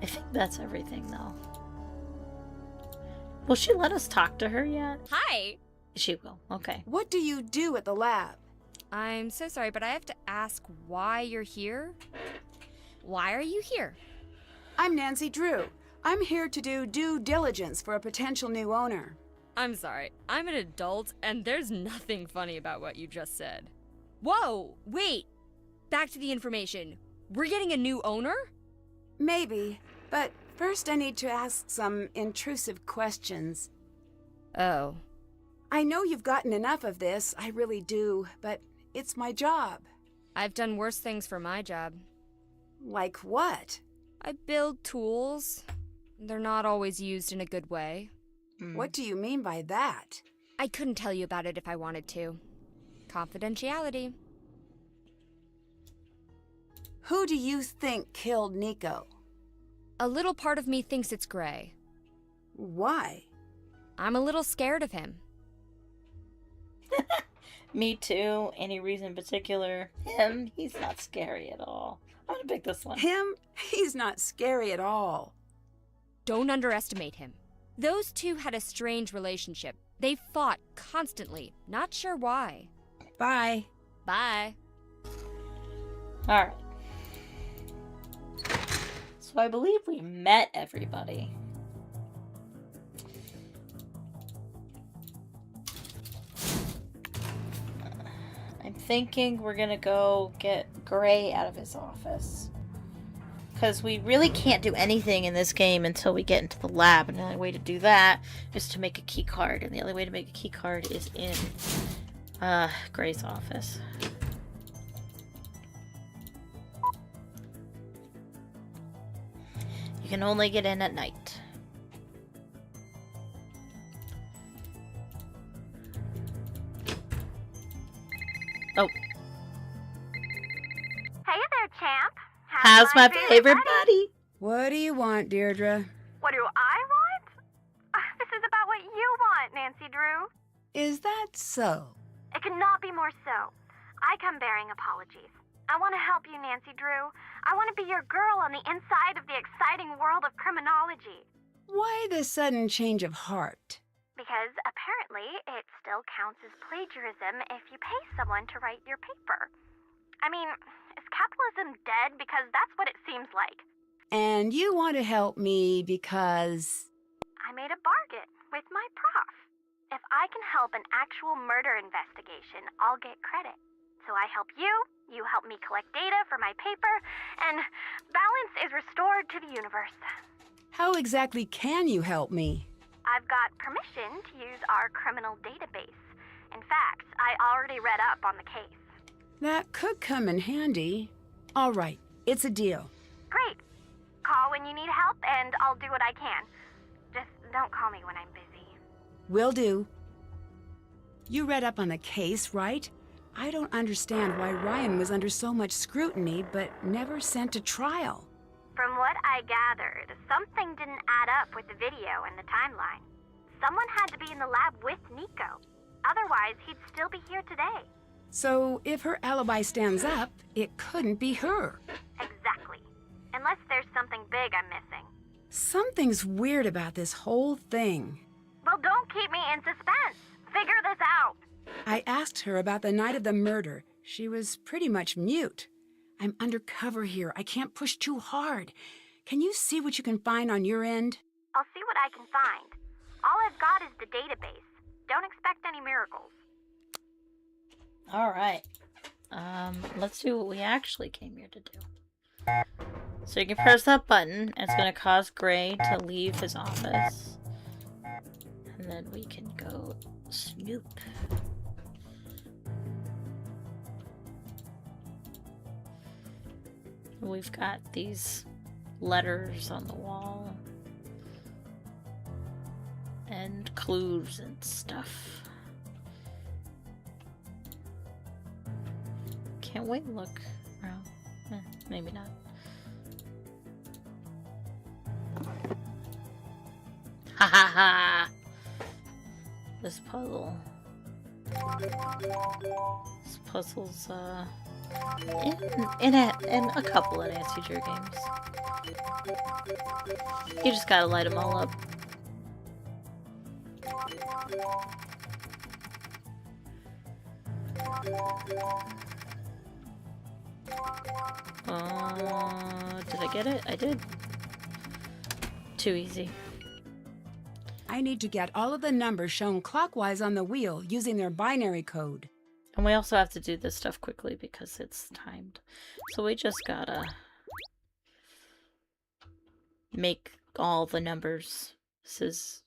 I think that's everything, though. Will she let us talk to her yet? Hi! She will. Okay. What do you do at the lab? I'm so sorry, but I have to ask why you're here. Why are you here? I'm Nancy Drew. I'm here to do due diligence for a potential new owner. I'm sorry. I'm an adult, and there's nothing funny about what you just said. Whoa! Wait! Back to the information. We're getting a new owner? Maybe, but first I need to ask some intrusive questions. Oh. I know you've gotten enough of this, I really do, but it's my job. I've done worse things for my job. Like what? I build tools. They're not always used in a good way. What do you mean by that? I couldn't tell you about it if I wanted to. Confidentiality. Who do you think killed Nico? A little part of me thinks it's Gray. Why? I'm a little scared of him. Me too. Any reason in particular? Him? He's not scary at all. I'm gonna pick this one. Him? He's not scary at all. Don't underestimate him. Those two had a strange relationship. They fought constantly, not sure why. Bye. Bye. Alright. So I believe we met everybody. I'm thinking we're gonna go get Gray out of his office. Because we really can't do anything in this game until we get into the lab. And the only way to do that is to make a key card. And the only way to make a key card is in Gray's office. You can only get in at night. Oh. Hey there, champ. How's my favorite buddy? What do you want, Deirdre? What do I want? This is about what you want, Nancy Drew. Is that so? It could not be more so. I come bearing apologies. I want to help you, Nancy Drew. I want to be your girl on the inside of the exciting world of criminology. Why the sudden change of heart? Because apparently it still counts as plagiarism if you pay someone to write your paper. I mean, is capitalism dead? Because that's what it seems like. And you want to help me because... I made a bargain with my prof. If I can help an actual murder investigation, I'll get credit. So I help you, you help me collect data for my paper, and balance is restored to the universe. How exactly can you help me? I've got permission to use our criminal database. In fact, I already read up on the case. That could come in handy. All right, it's a deal. Great. Call when you need help, and I'll do what I can. Just don't call me when I'm busy. Will do. You read up on the case, right? I don't understand why Ryan was under so much scrutiny, but never sent to trial. From what I gathered, something didn't add up with the video and the timeline. Someone had to be in the lab with Nico. Otherwise, he'd still be here today. So if her alibi stands up, it couldn't be her. Exactly. Unless there's something big I'm missing. Something's weird about this whole thing. Well, don't keep me in suspense. Figure this out. I asked her about the night of the murder. She was pretty much mute. I'm undercover here. I can't push too hard. Can you see what you can find on your end? I'll see what I can find. All I've got is the database. Don't expect any miracles. All right. Let's do what we actually came here to do. So you can press that button, and it's going to cause Gray to leave his office. And then we can go snoop. We've got these letters on the wall. And clues and stuff. Can't we look around? Maybe not. Ha ha ha! This puzzle. This puzzle's in a couple of Nancy Drew games. You just gotta light them all up. Did I get it? I did. Too easy. I need to get all of the numbers shown clockwise on the wheel using their binary code. And we also have to do this stuff quickly because it's timed. So we just gotta make all the numbers. This is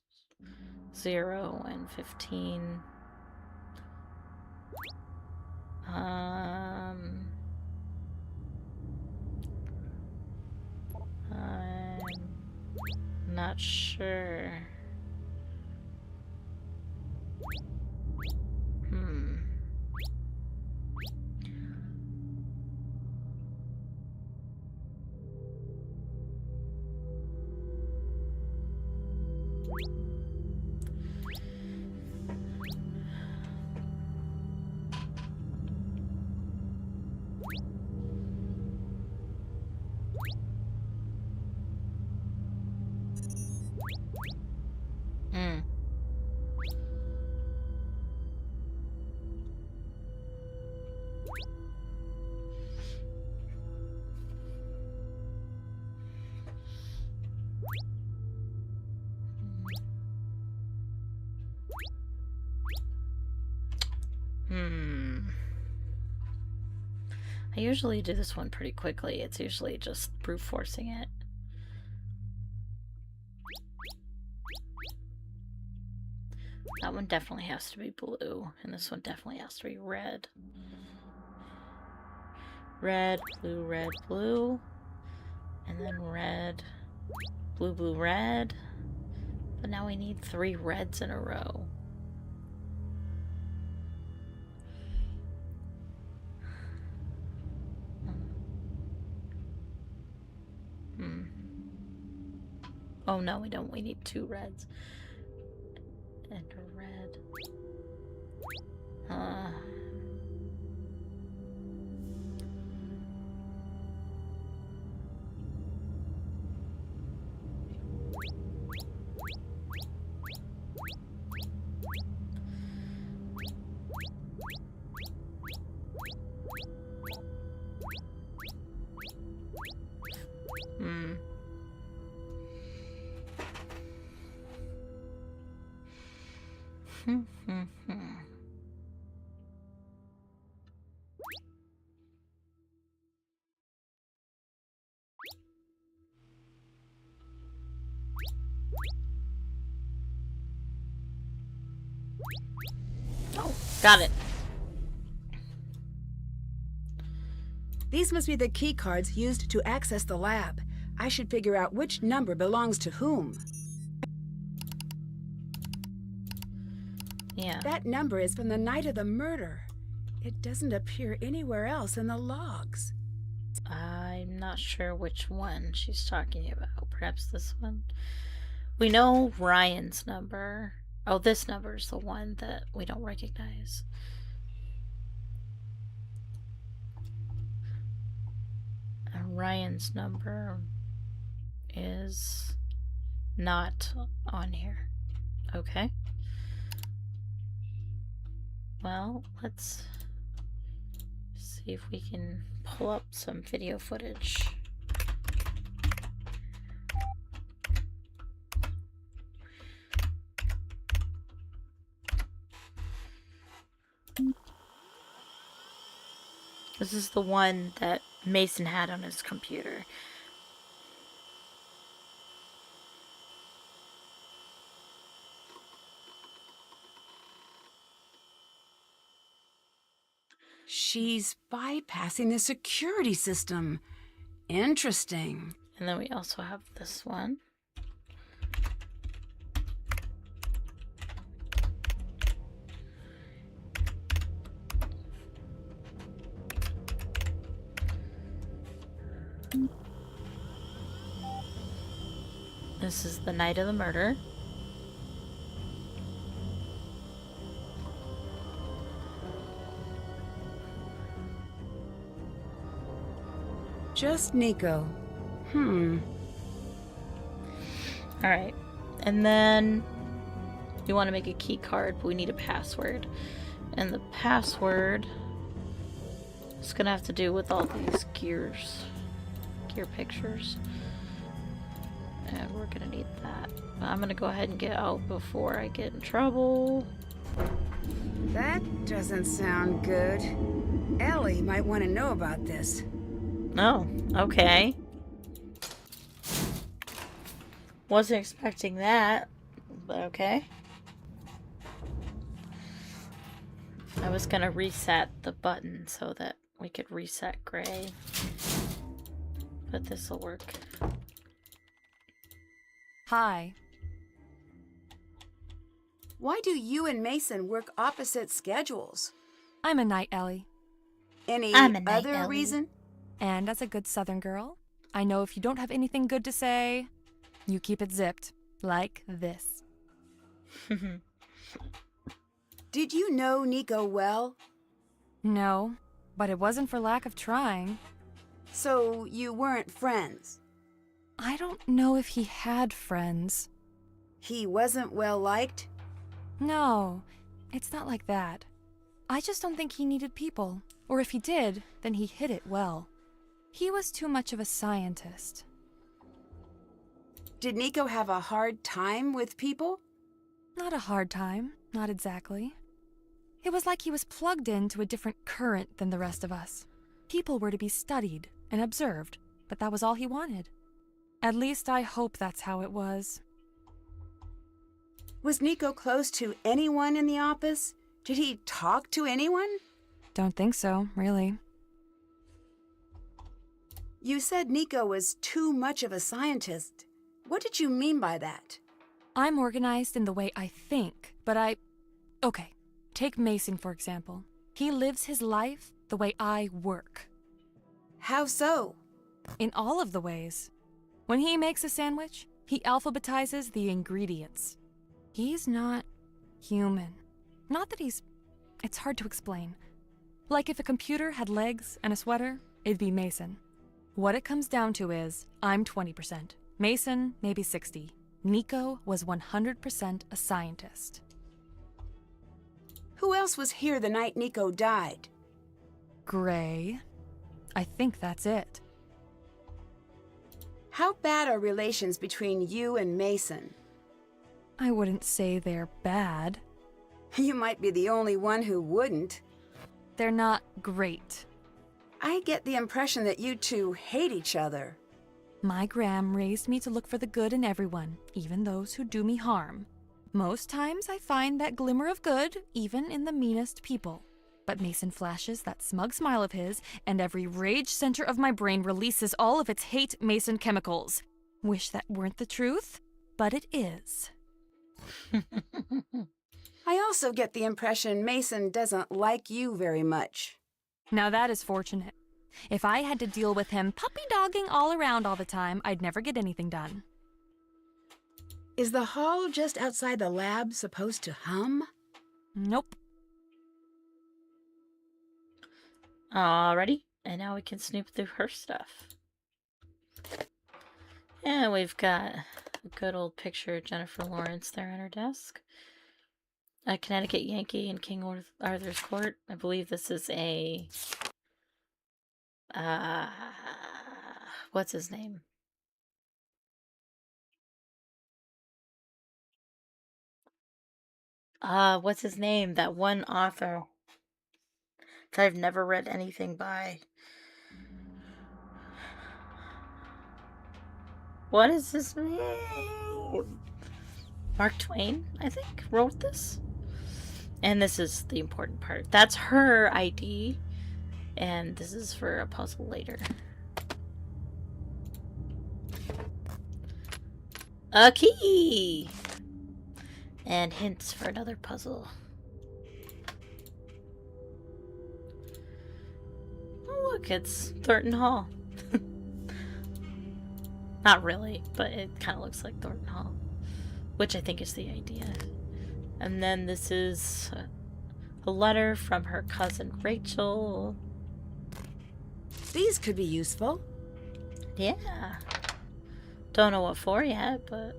0 and 15. I'm not sure. I usually do this one pretty quickly. It's usually just brute forcing it. That one definitely has to be blue, and this one definitely has to be red. Red, blue, and then red, blue, red. But now we need 3 reds in a row. Oh no, we don't. We need 2 reds. And a red. Oh, got it. These must be the key cards used to access the lab. I should figure out which number belongs to whom. Yeah. That number is from the night of the murder. It doesn't appear anywhere else in the logs. I'm not sure which one she's talking about. Perhaps this one? We know Ryan's number. Oh, this number is the one that we don't recognize. And Ryan's number is not on here. Okay. Well, let's see if we can pull up some video footage. This is the one that Mason had on his computer. She's bypassing the security system. Interesting. And then we also have this one. This is the night of the murder. Just Nico. Alright. And then you want to make a key card, but we need a password. And the password is going to have to do with all these gear pictures. And we're going to need that. But I'm going to go ahead and get out before I get in trouble. That doesn't sound good. Ellie might want to know about this. Oh, okay. Wasn't expecting that, but okay. I was gonna reset the button so that we could reset Gray. But this'll work. Hi. Why do you and Mason work opposite schedules? I'm a night Ellie. Any I'm a night other Ellie. reason? And as a good Southern girl, I know if you don't have anything good to say, you keep it zipped. Like this. Did you know Nico well? No, but it wasn't for lack of trying. So you weren't friends? I don't know if he had friends. He wasn't well liked? No, it's not like that. I just don't think he needed people. Or if he did, then he hid it well. He was too much of a scientist. Did Nico have a hard time with people? Not a hard time, not exactly. It was like he was plugged into a different current than the rest of us. People were to be studied and observed, but that was all he wanted. At least I hope that's how it was. Was Nico close to anyone in the office? Did he talk to anyone? Don't think so, really. You said Nico was too much of a scientist. What did you mean by that? I'm organized in the way I think, but Okay, take Mason, for example. He lives his life the way I work. How so? In all of the ways. When he makes a sandwich, he alphabetizes the ingredients. He's not human. Not that it's hard to explain. Like if a computer had legs and a sweater, it'd be Mason. What it comes down to is, I'm 20%. Mason, maybe 60. Nico was 100% a scientist. Who else was here the night Nico died? Gray. I think that's it. How bad are relations between you and Mason? I wouldn't say they're bad. You might be the only one who wouldn't. They're not great. I get the impression that you two hate each other. My Gram raised me to look for the good in everyone, even those who do me harm. Most times I find that glimmer of good, even in the meanest people. But Mason flashes that smug smile of his, and every rage center of my brain releases all of its hate Mason chemicals. Wish that weren't the truth, but it is. I also get the impression Mason doesn't like you very much. Now that is fortunate. If I had to deal with him puppy-dogging all around all the time, I'd never get anything done. Is the hall just outside the lab supposed to hum? Nope. Alrighty, and now we can snoop through her stuff. And we've got a good old picture of Jennifer Lawrence there on her desk. A Connecticut Yankee in King Arthur's Court. I believe this is a... what's his name? What's his name? That one author that I've never read anything by. What is his name? Mark Twain, I think, wrote this. And this is the important part. That's her ID. And this is for a puzzle later. A key! And hints for another puzzle. Oh look, it's Thornton Hall. Not really, but it kind of looks like Thornton Hall. Which I think is the idea. And then this is a letter from her cousin Rachel. These could be useful. Yeah. Don't know what for yet, but...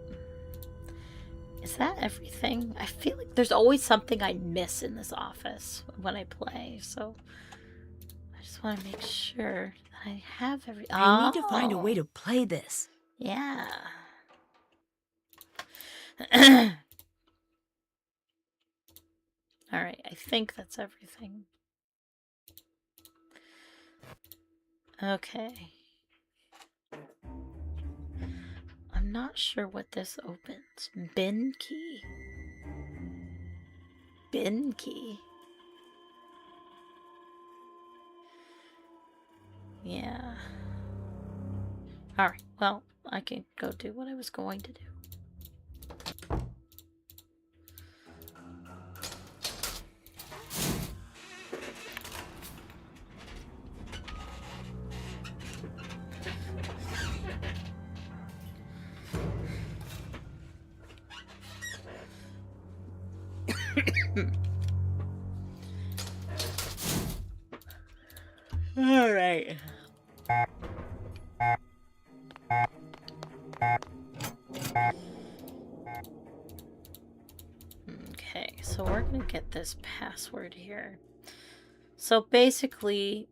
Is that everything? I feel like there's always something I miss in this office when I play, so... I just want to make sure that I have I need to find a way to play this. Yeah. Alright, I think that's everything. Okay. I'm not sure what this opens. Bin key. Bin key. Yeah. Alright, well, I can go do what I was going to do. All right. Okay, so we're gonna get this password here. So basically,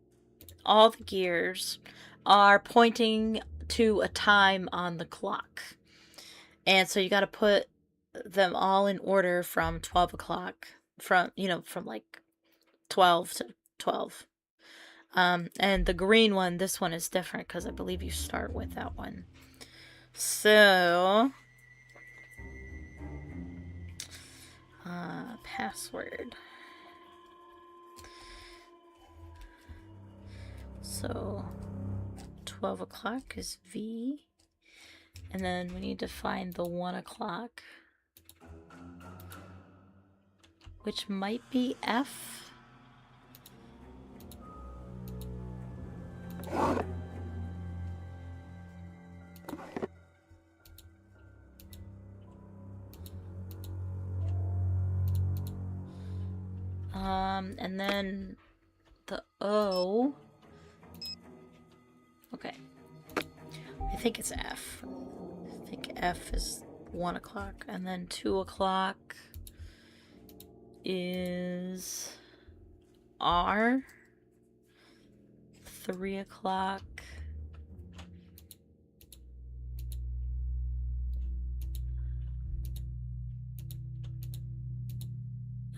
all the gears are pointing to a time on the clock. And so you gotta put them all in order from 12 o'clock, from like 12 to 12. And the green one, this one is different because I believe you start with that one. So, password. So, 12 o'clock is V. And then we need to find the 1 o'clock, which might be F. And then the O. Okay. I think it's F. I think F is 1 o'clock. And then 2 o'clock is R. 3 o'clock.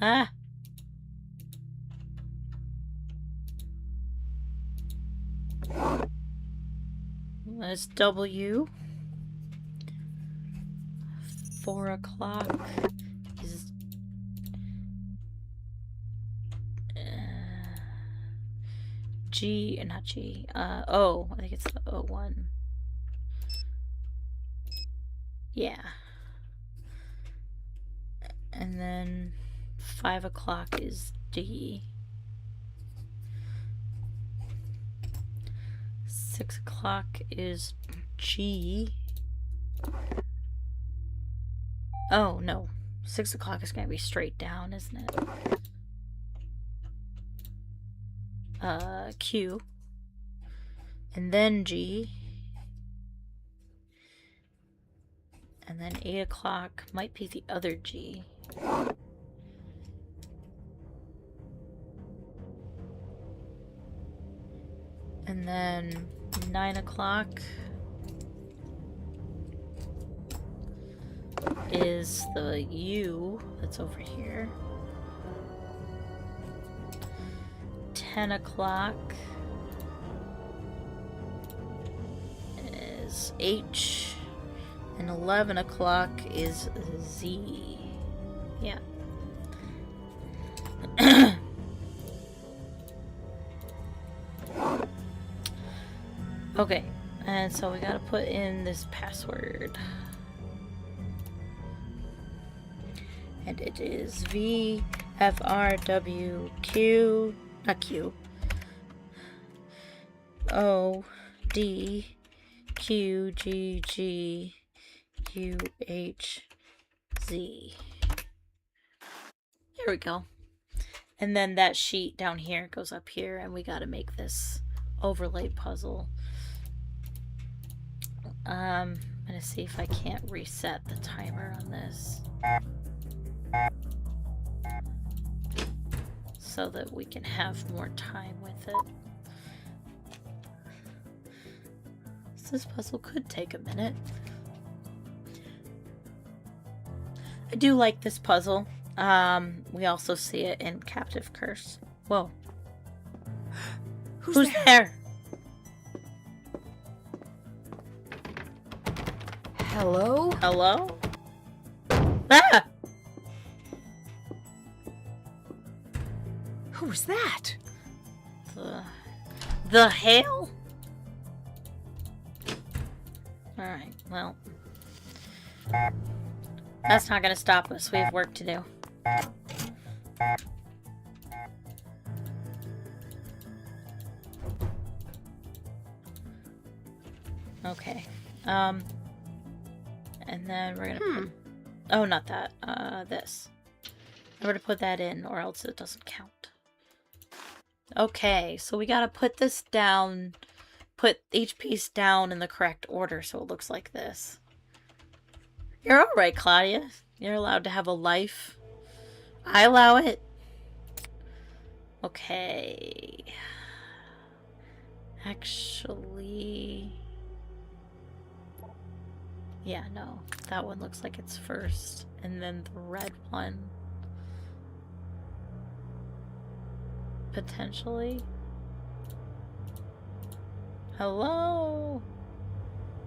Ah! That's W. 4 o'clock is G, not G, O. I think it's the O1. Yeah. And then 5 o'clock is D. 6 o'clock is G. Oh, no. 6 o'clock is going to be straight down, isn't it? Q. And then G. And then 8 o'clock might be the other G. And then 9 o'clock is the U that's over here. 10 o'clock is H. And 11 o'clock is Z. Yeah. Okay, and so we gotta put in this password. And it is VFRWQ, not Q, ODQGGUHZ. There we go. And then that sheet down here goes up here, and we gotta make this overlay puzzle. I'm gonna see if I can't reset the timer on this. So that we can have more time with it. So this puzzle could take a minute. I do like this puzzle. We also see it in Captive Curse. Whoa. Who's there? Hello? Hello? Ah! Who was that? The hail? Alright, well. That's not gonna stop us. We have work to do. Okay. And then we're gonna put... Oh, not that. This. I'm gonna put that in, or else it doesn't count. Okay, so we gotta put this down, put each piece down in the correct order so it looks like this. You're alright, Claudia. You're allowed to have a life. I allow it. Okay. Actually... Yeah, no. That one looks like it's first. And then the red one. Potentially. Hello?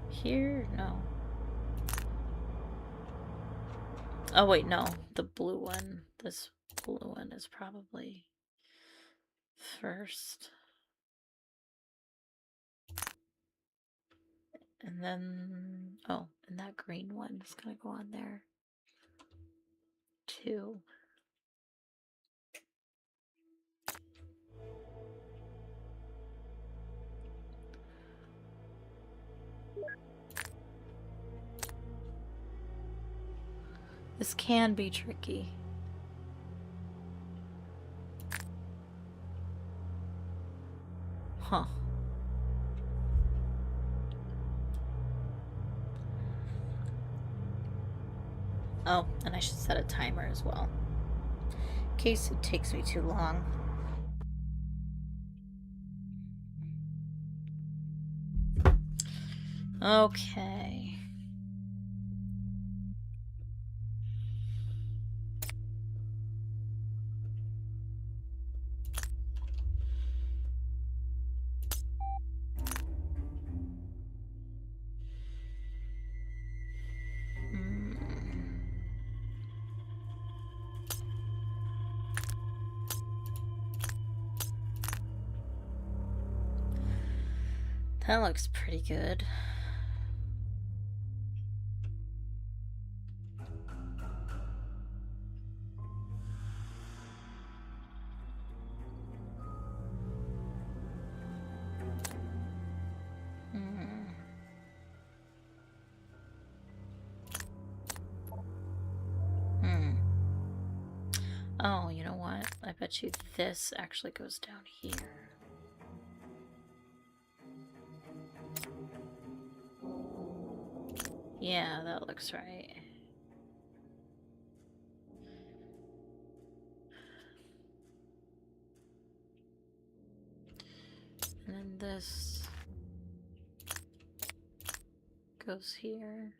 Here? No. Oh, wait, no. The blue one. This blue one is probably first. And then, oh, and that green one is gonna go on there too. This can be tricky. Huh. Oh, and I should set a timer as well, in case it takes me too long. Okay. That looks pretty good. Oh, you know what? I bet you this actually goes down here. Yeah, that looks right. And then this goes here.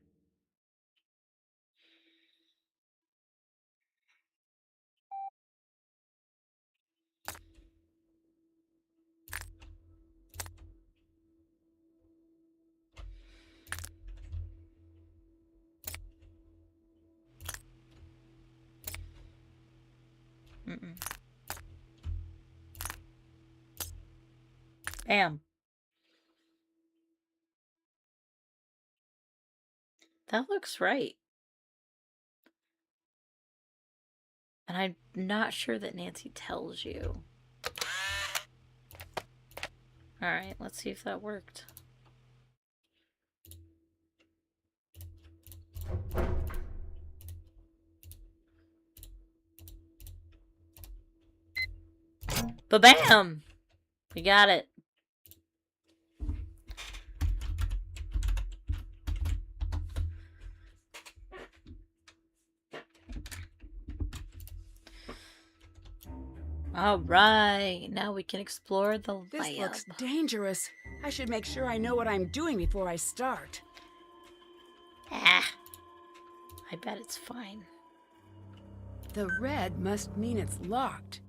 Bam. That looks right. And I'm not sure that Nancy tells you. Alright, let's see if that worked. Ba-bam! We got it. All right, now we can explore the This lab. looks dangerous. I should make sure I know what I'm doing before I start. Ah, I bet it's fine. The red must mean it's locked.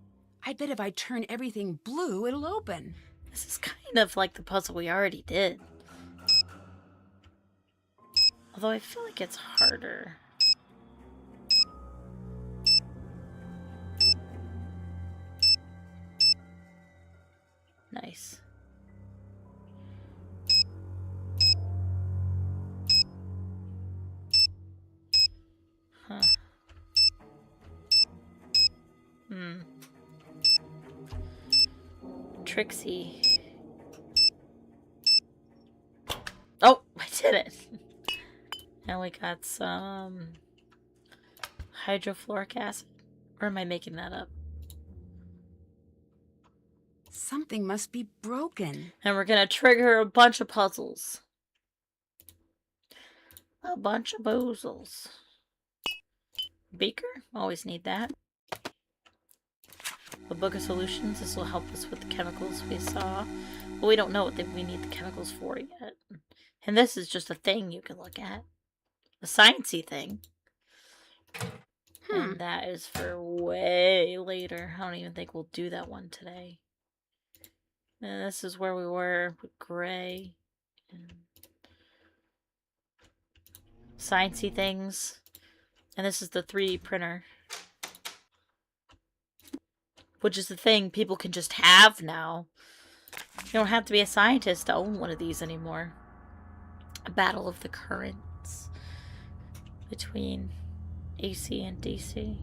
I bet if I turn everything blue, it'll open. This is kind of like the puzzle we already did. Although I feel like it's harder. Nice. Huh. Trixie. Oh, I did it. And we got some hydrofluoric acid. Or am I making that up? Something must be broken. And we're gonna trigger a bunch of puzzles. A bunch of boozles. Beaker, always need that. The Book of Solutions, this will help us with the chemicals we saw. But we don't know what we need the chemicals for yet. And this is just a thing you can look at. A sciencey thing. And that is for way later. I don't even think we'll do that one today. And this is where we were with Gray. And sciencey things. And this is the 3D printer. Which is the thing people can just have now. You don't have to be a scientist to own one of these anymore. A battle of the currents between AC and DC.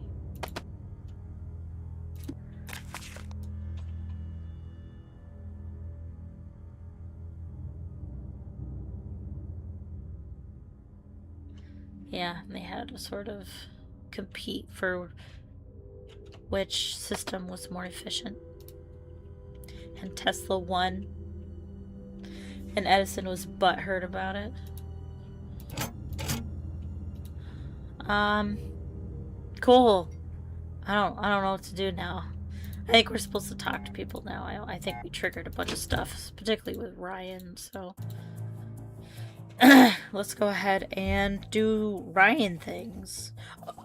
Yeah, and they had to sort of compete for which system was more efficient. And Tesla won. And Edison was butthurt about it. Cool. I don't know what to do now. I think we're supposed to talk to people now. I think we triggered a bunch of stuff, particularly with Ryan, so let's go ahead and do Ryan things.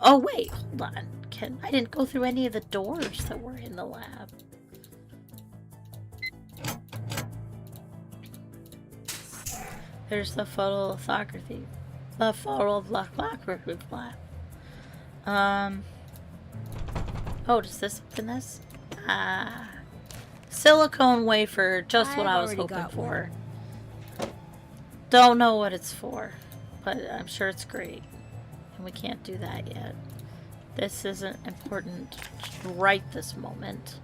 Oh wait, hold on. I didn't go through any of the doors that were in the lab. There's the photolithography. The photolithography lab. Oh, does this open this? Ah. Silicone wafer, just what I was hoping for. Don't know what it's for, but I'm sure it's great. And we can't do that yet. This isn't important right this moment.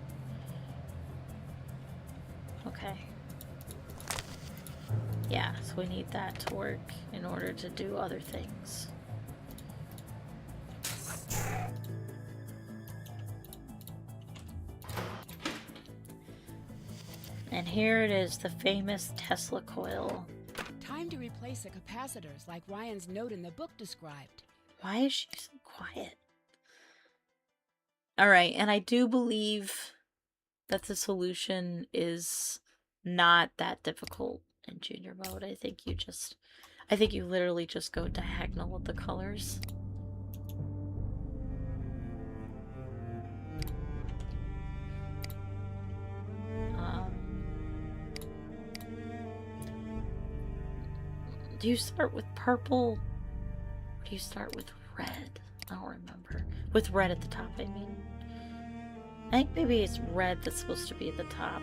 Okay. Yeah, so we need that to work in order to do other things. And here it is, the famous Tesla coil. Time to replace the capacitors like Ryan's note in the book described. Why is she so quiet? Alright, and I do believe that the solution is not that difficult in junior mode. I think you literally just go diagonal with the colors. Do you start with purple? Or do you start with red? I don't remember. With red at the top, I mean. I think maybe it's red that's supposed to be at the top.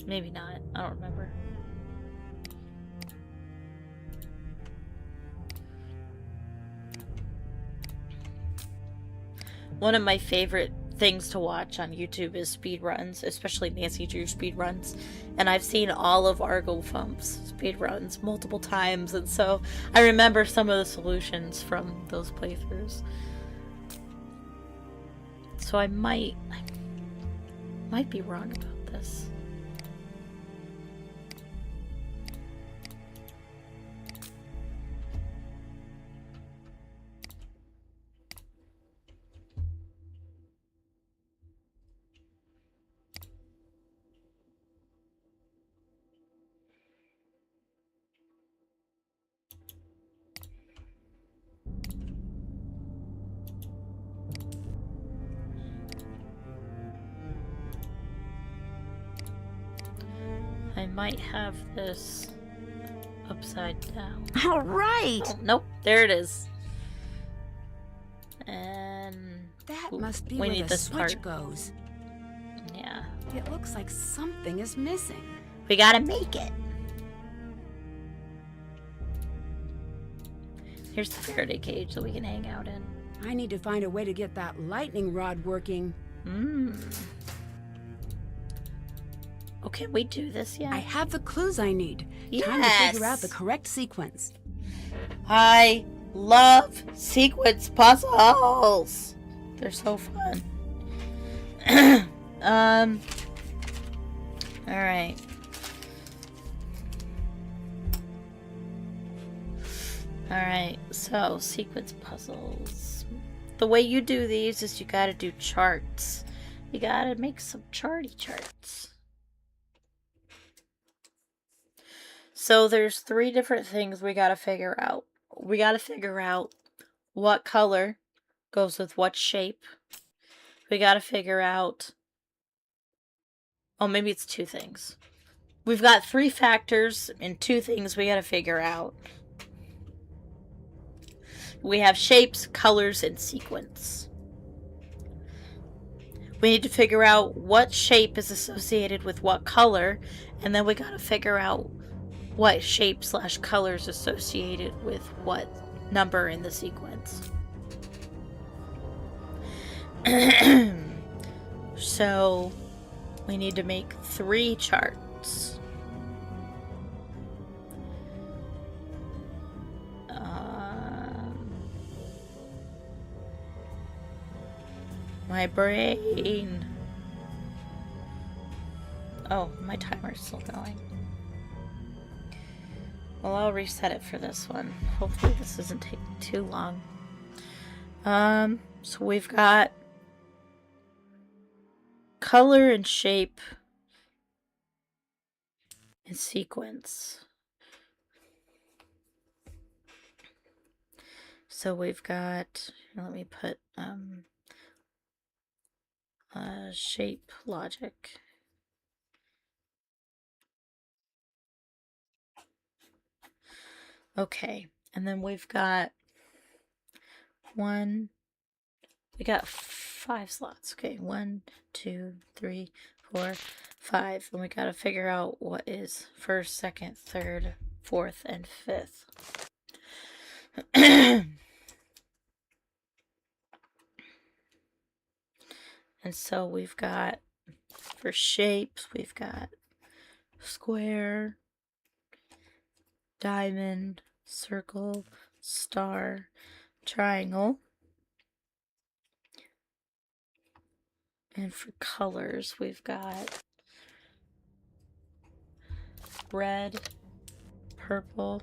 Maybe not. I don't remember. One of my favorite things to watch on YouTube is speedruns, especially Nancy Drew speedruns. And I've seen all of Argo Fump's speedruns multiple times, and so I remember some of the solutions from those playthroughs. So I might be wrong about this. might have this upside down. All right. Oh, nope, there it is. And That ooh, must be we where need the this switch part. goes. Yeah, It looks like something is missing. we gotta make it. Here's the Faraday cage that we can hang out in. I need to find a way to get that lightning rod working. Oh, can we do this yet? I have the clues I need. Time to figure out the correct sequence. I love sequence puzzles. They're so fun. All right. All right. So, sequence puzzles. The way you do these is you got to do charts. You got to make some charty charts. So there's 3 different things we got to figure out. We got to figure out what color goes with what shape. We got to figure out... Oh, maybe it's 2 things. We've got 3 factors and 2 things we got to figure out. We have shapes, colors, and sequence. We need to figure out what shape is associated with what color, and then we got to figure out what shape / colors associated with what number in the sequence. So we need to make 3 charts. My brain. Oh, my timer's still going. Well, I'll reset it for this one. Hopefully this doesn't take too long. So we've got color and shape and sequence. So we've got, let me put shape logic. Okay, and then we've got we got 5 slots. Okay, 1, 2, 3, 4, 5. And we gotta figure out what is first, second, third, fourth, and fifth. And so we've got, for shapes, we've got square, diamond, circle, star, triangle. And for colors, we've got red, purple,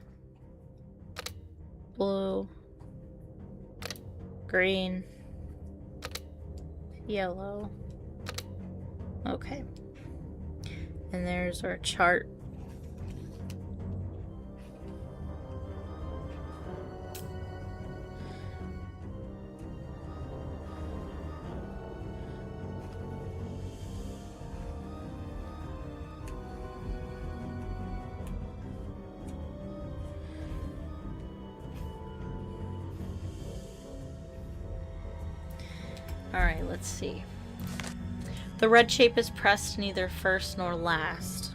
blue, green, yellow. Okay. And there's our chart. Alright, let's see. The red shape is pressed neither first nor last.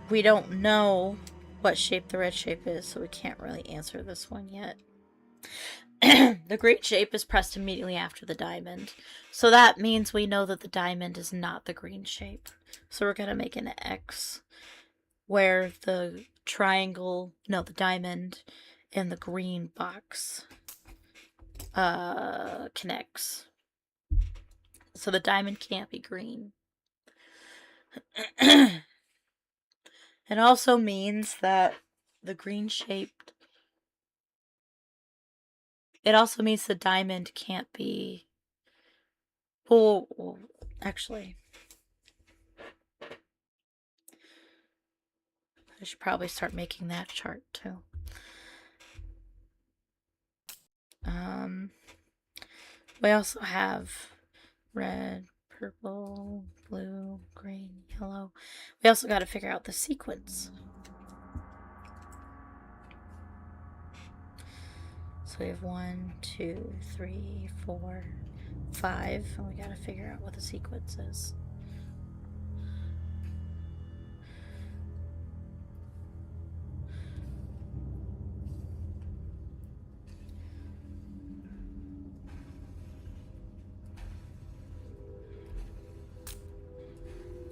We don't know what shape the red shape is, so we can't really answer this one yet. The green shape is pressed immediately after the diamond. So that means we know that the diamond is not the green shape. So we're going to make an X where the triangle, no, the diamond and the green box connects. So the diamond can't be green. It also means that the green shaped, it also means the diamond can't be, well actually, I should probably start making that chart too. We also have red, purple, blue, green, yellow. We also got to figure out the sequence. So we have 1, 2, 3, 4, 5, and we got to figure out what the sequence is.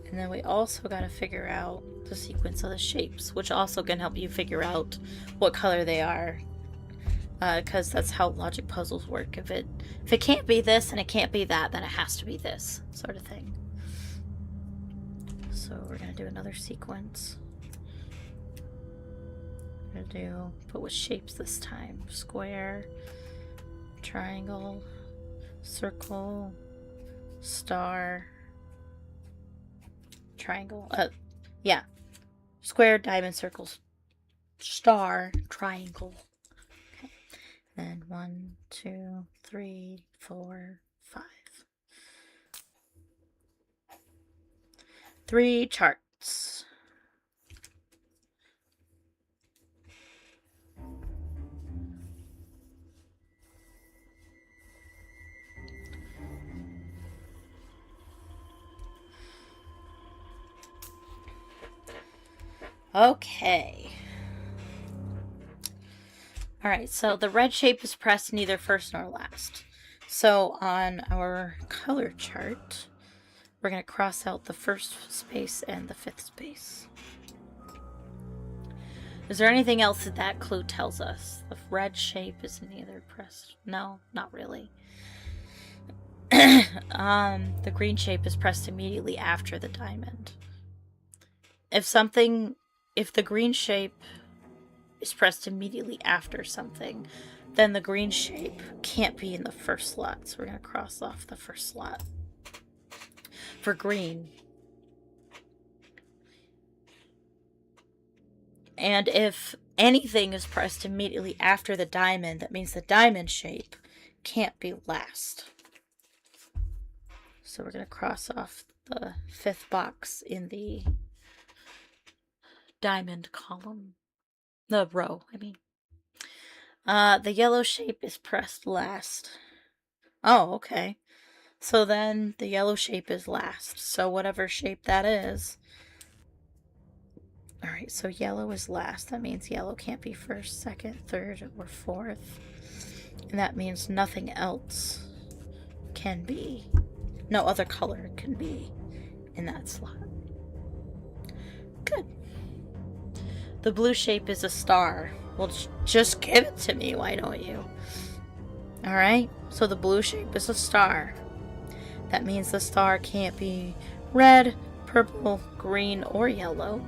And then we also got to figure out the sequence of the shapes, which also can help you figure out what color they are. Because that's how logic puzzles work. If it can't be this and it can't be that, then it has to be this sort of thing. So we're going to do another sequence. We're going to put with shapes this time. Square, triangle, circle, star, triangle. Yeah. Square, diamond, circles, star, triangle. Okay. Then 1, 2, 3, 4, 5. 3 charts. Okay. Alright, so the red shape is pressed neither first nor last. So on our color chart, we're going to cross out the first space and the fifth space. Is there anything else that clue tells us? The red shape is neither pressed. No, not really. The green shape is pressed immediately after the diamond. If the green shape is pressed immediately after something, then the green shape can't be in the first slot. So we're going to cross off the first slot for green. And if anything is pressed immediately after the diamond, that means the diamond shape can't be last. So we're going to cross off the fifth box in the diamond column. The row, I mean. The yellow shape is pressed last. Oh, okay. So then the yellow shape is last. So whatever shape that is. Alright, so yellow is last. That means yellow can't be first, second, third, or fourth. And that means nothing else can be. No other color can be in that slot. Good. The blue shape is a star. Well, just give it to me, why don't you? Alright, so the blue shape is a star. That means the star can't be red, purple, green, or yellow.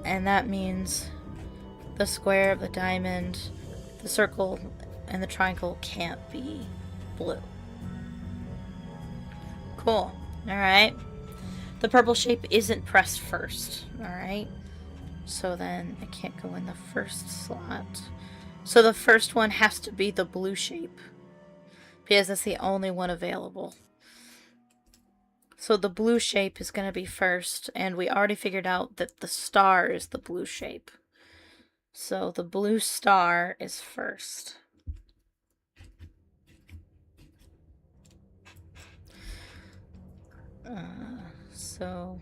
And that means the square, the diamond, the circle, and the triangle can't be blue. Cool. Alright. The purple shape isn't pressed first. Alright. So then it can't go in the first slot. So the first one has to be the blue shape, because that's the only one available. So the blue shape is going to be first, and we already figured out that the star is the blue shape. So the blue star is first. So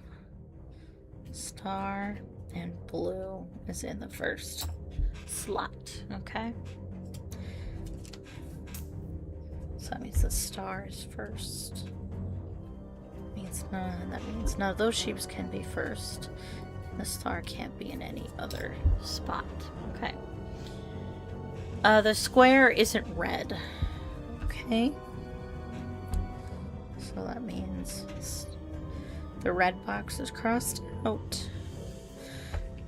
star and blue is in the first slot, okay? So that means the star is first. That means none of those shapes can be first. The star can't be in any other spot. Okay. The square isn't red. Okay. So that means the red box is crossed out.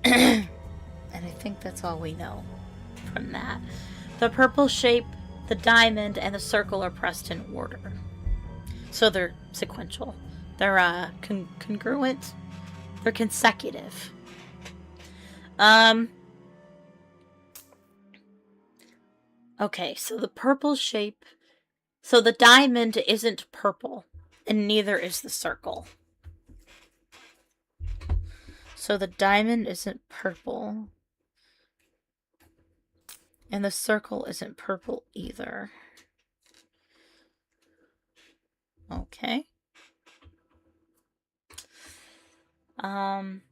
And I think that's all we know from that. The purple shape, the diamond, and the circle are pressed in order. So they're sequential. They're congruent. They're consecutive. Okay, so the purple shape So the diamond isn't purple, and neither is the circle. So the diamond isn't purple, and the circle isn't purple either. Okay. And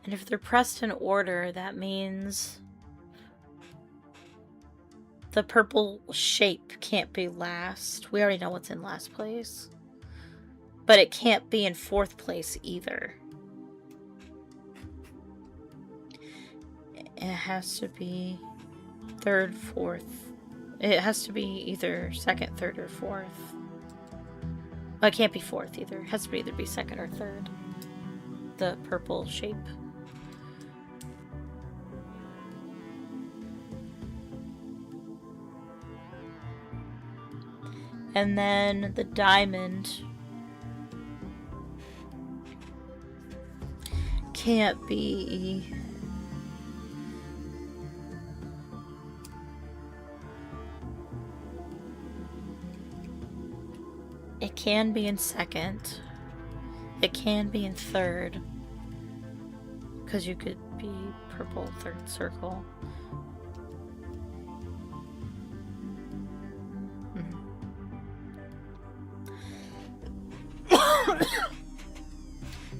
if they're pressed in order, that means the purple shape can't be last. We already know what's in last place. But it can't be in fourth place either. It has to be third, fourth. It has to be either second, third, or fourth. Well, it can't be fourth either. It has to either be second or third. The purple shape. And then the diamond can't be... It can be in second. It can be in third. Because you could be purple third circle.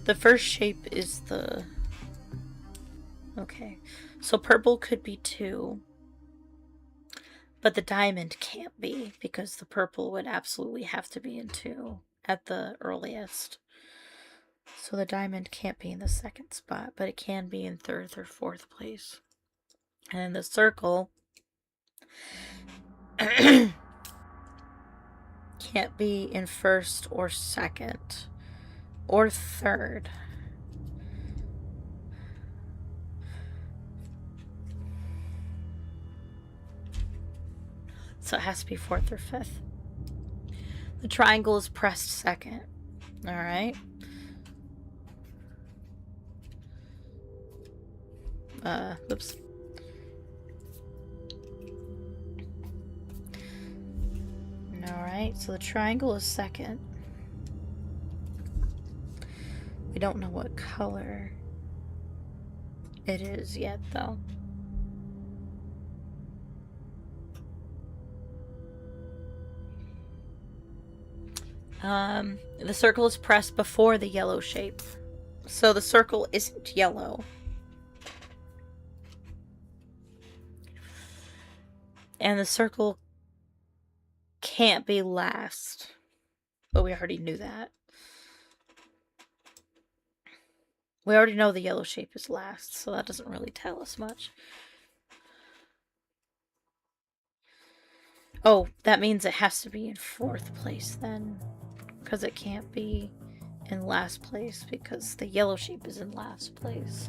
The first shape is the... Okay. So purple could be 2. But the diamond can't be, because the purple would absolutely have to be in 2 at the earliest. So the diamond can't be in the second spot, but it can be in third or fourth place. And then the circle can't be in first or second or third. So it has to be fourth or fifth. The triangle is pressed second. Alright. Oops. Alright, so the triangle is second. We don't know what color it is yet, though. The circle is pressed before the yellow shape. So the circle isn't yellow. And the circle can't be last. But we already knew that. We already know the yellow shape is last, so that doesn't really tell us much. Oh, that means it has to be in fourth place then. Because it can't be in last place because the yellow shape is in last place.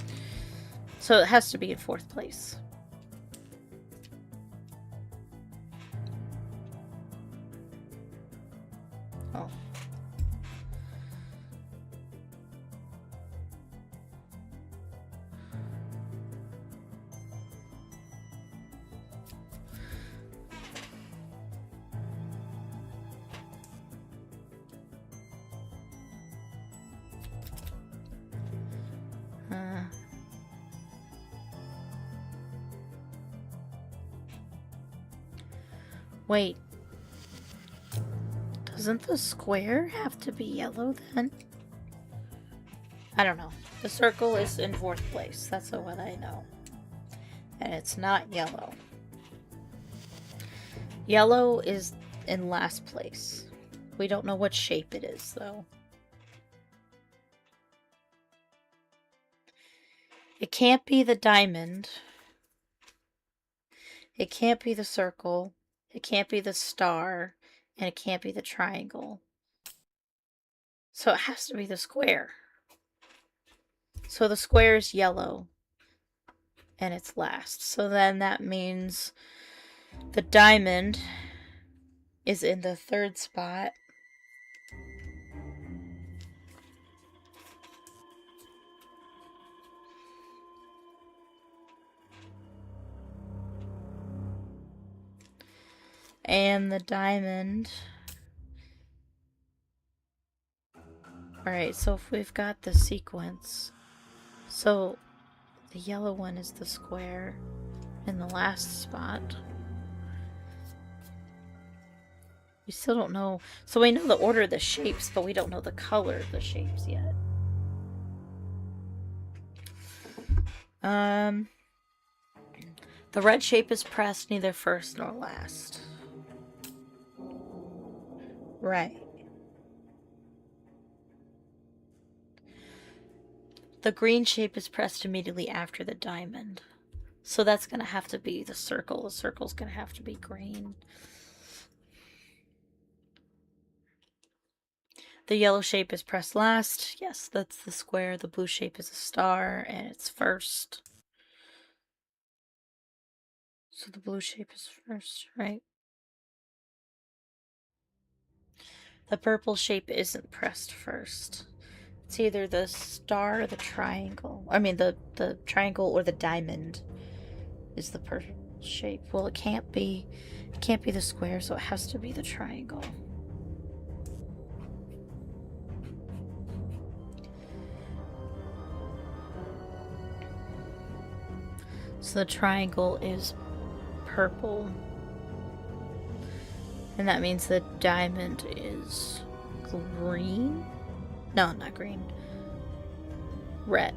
So it has to be in fourth place. Oh. Wait. Doesn't the square have to be yellow then? I don't know. The circle is in fourth place. That's what I know. And it's not yellow. Yellow is in last place. We don't know what shape it is, though. It can't be the diamond. It can't be the circle. It can't be the star. And it can't be the triangle. So it has to be the square. So the square is yellow. And it's last. So then that means the diamond is in the third spot. And the diamond. Alright, so if we've got the sequence. So the yellow one is the square in the last spot. We still don't know. So we know the order of the shapes, but we don't know the color of the shapes yet. The red shape is pressed neither first nor last. Right. The green shape is pressed immediately after the diamond. So that's going to have to be the circle. The circle's going to have to be green. The yellow shape is pressed last. Yes, that's the square. The blue shape is a star, and it's first. So the blue shape is first, right? The purple shape isn't pressed first. It's either the star or the triangle. I mean, the triangle or the diamond is the purple shape. Well, it can't be the square, so it has to be the triangle. So the triangle is purple. And that means the diamond is green? No, not green. Red.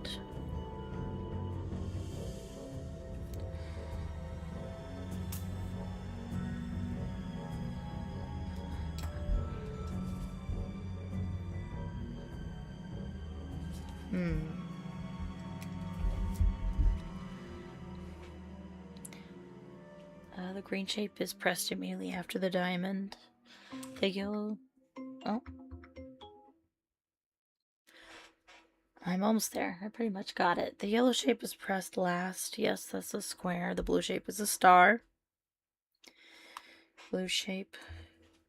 The green shape is pressed immediately after the diamond. The yellow... Oh. I'm almost there. I pretty much got it. The yellow shape is pressed last. Yes, that's a square. The blue shape is a star. Blue shape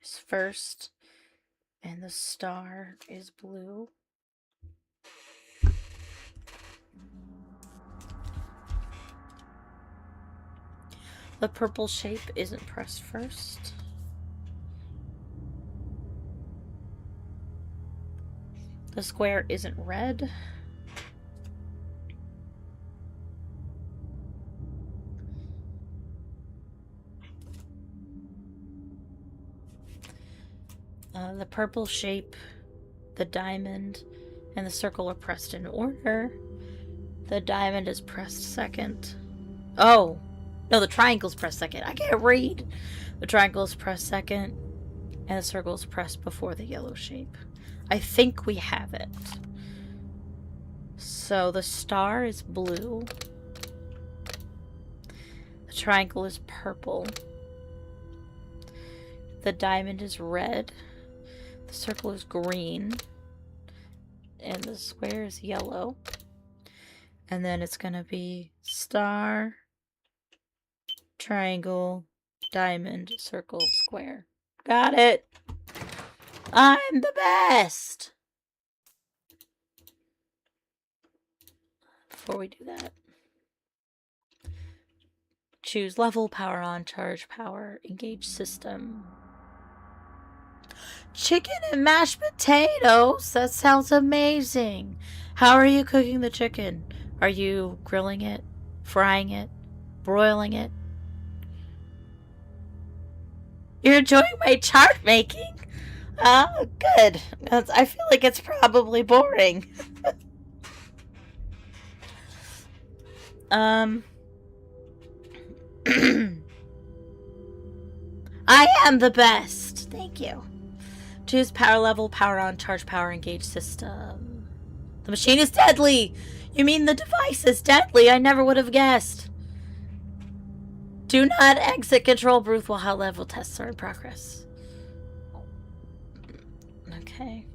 is first. And the star is blue. The purple shape isn't pressed first. The square isn't red. The purple shape, the diamond, and the circle are pressed in order. The diamond is pressed second. Oh! No, the triangle's pressed second. I can't read. The triangle is pressed second, and the circle is pressed before the yellow shape. I think we have it. So the star is blue. The triangle is purple. The diamond is red. The circle is green. And the square is yellow. And then it's going to be star, triangle, diamond, circle, square. Got it! I'm the best! Before we do that, choose level, power on, charge, power, engage system. Chicken and mashed potatoes? That sounds amazing. How are you cooking the chicken? Are you grilling it, frying it, broiling it? You're enjoying my chart making? Oh, good. I feel like it's probably boring. I am the best. Thank you. Choose power level, power on, charge, power, engage system. The machine is deadly. You mean the device is deadly? I never would have guessed. Do not exit control booth while high level tests are in progress. Okay.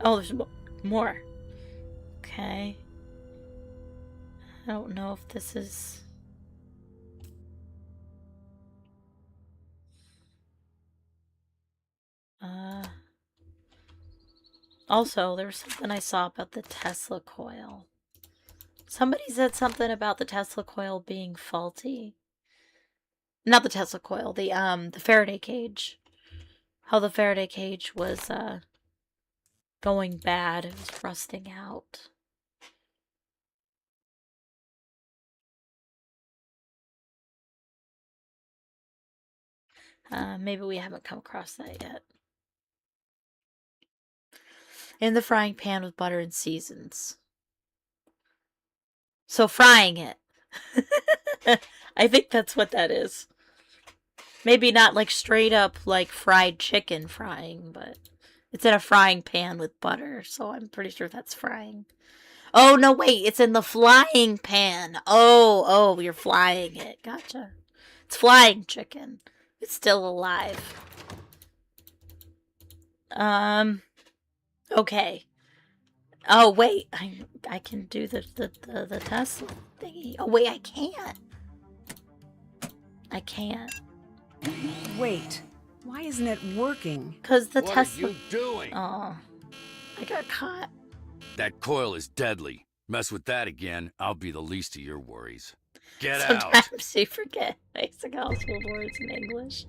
Oh, there's more. Okay. I don't know if this is... Also, there was something I saw about the Tesla coil. Somebody said something about the Tesla coil being faulty. Not the Tesla coil, the Faraday cage. How the Faraday cage was going bad. It was rusting out. Maybe we haven't come across that yet. In the frying pan with butter and seasons. So frying it. I think that's what that is. Maybe not like straight up like fried chicken frying, but it's in a frying pan with butter, so I'm pretty sure that's frying. Oh, no, wait, it's in the flying pan. Oh, you're flying it. Gotcha. It's flying chicken. It's still alive. Okay. Oh, wait, I can do the Tesla thingy. Oh, wait, I can't. I can't. Wait, why isn't it working? Because the What Tesla... are you doing? Oh, I got caught. That coil is deadly. Mess with that again, I'll be the least of your worries. Get out! Sometimes you forget basic household words in English.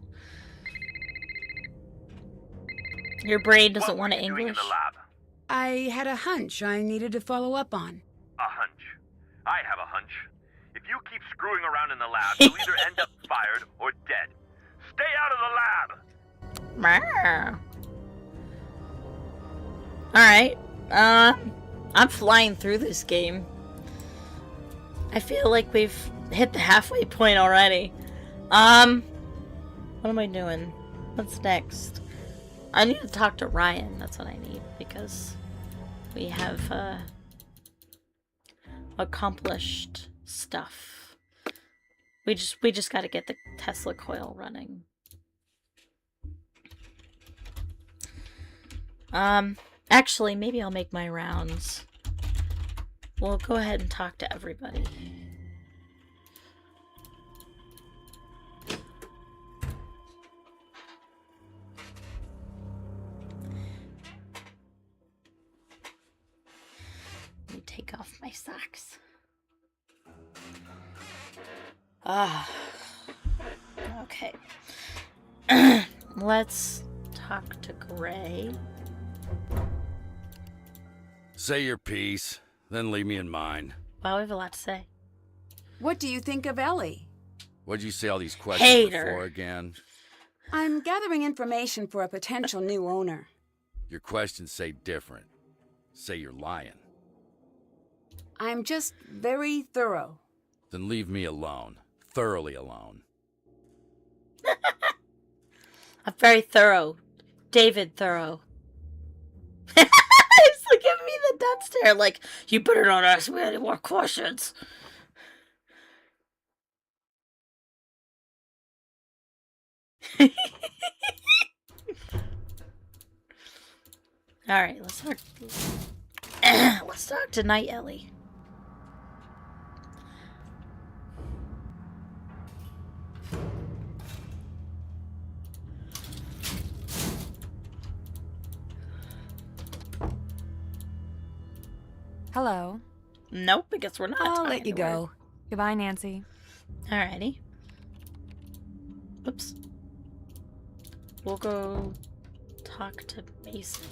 Your brain doesn't want to What were you doing in English. the lab? I had a hunch I needed to follow up on. A hunch. I have a hunch. If you keep screwing around in the lab, you'll either end up fired or dead. Stay out of the lab! Alright. I'm flying through this game. I feel like we've hit the halfway point already. What am I doing? What's next? I need to talk to Ryan. That's what I need, because we have, accomplished stuff. We just gotta get the Tesla coil running. Actually, maybe I'll make my rounds. We'll go ahead and talk to everybody. Let me take off my socks. Okay. Let's talk to Gray. Say your piece, then leave me in mine. Wow, we have a lot to say. What do you think of Ellie? What'd you say all these questions Hater. before again? I'm gathering information for a potential new owner. Your questions say different. Say you're lying. I'm just very thorough. Then leave me alone. Thoroughly alone. I'm very thorough. David Thorough. He's like giving me the death stare, like, you better not ask me any more questions. Alright, let's talk. Let's talk to Night Ellie. Hello. Nope, I guess we're not. I'll talking let you to her. go. Goodbye, Nancy. Alrighty. Oops. We'll go talk to Mason.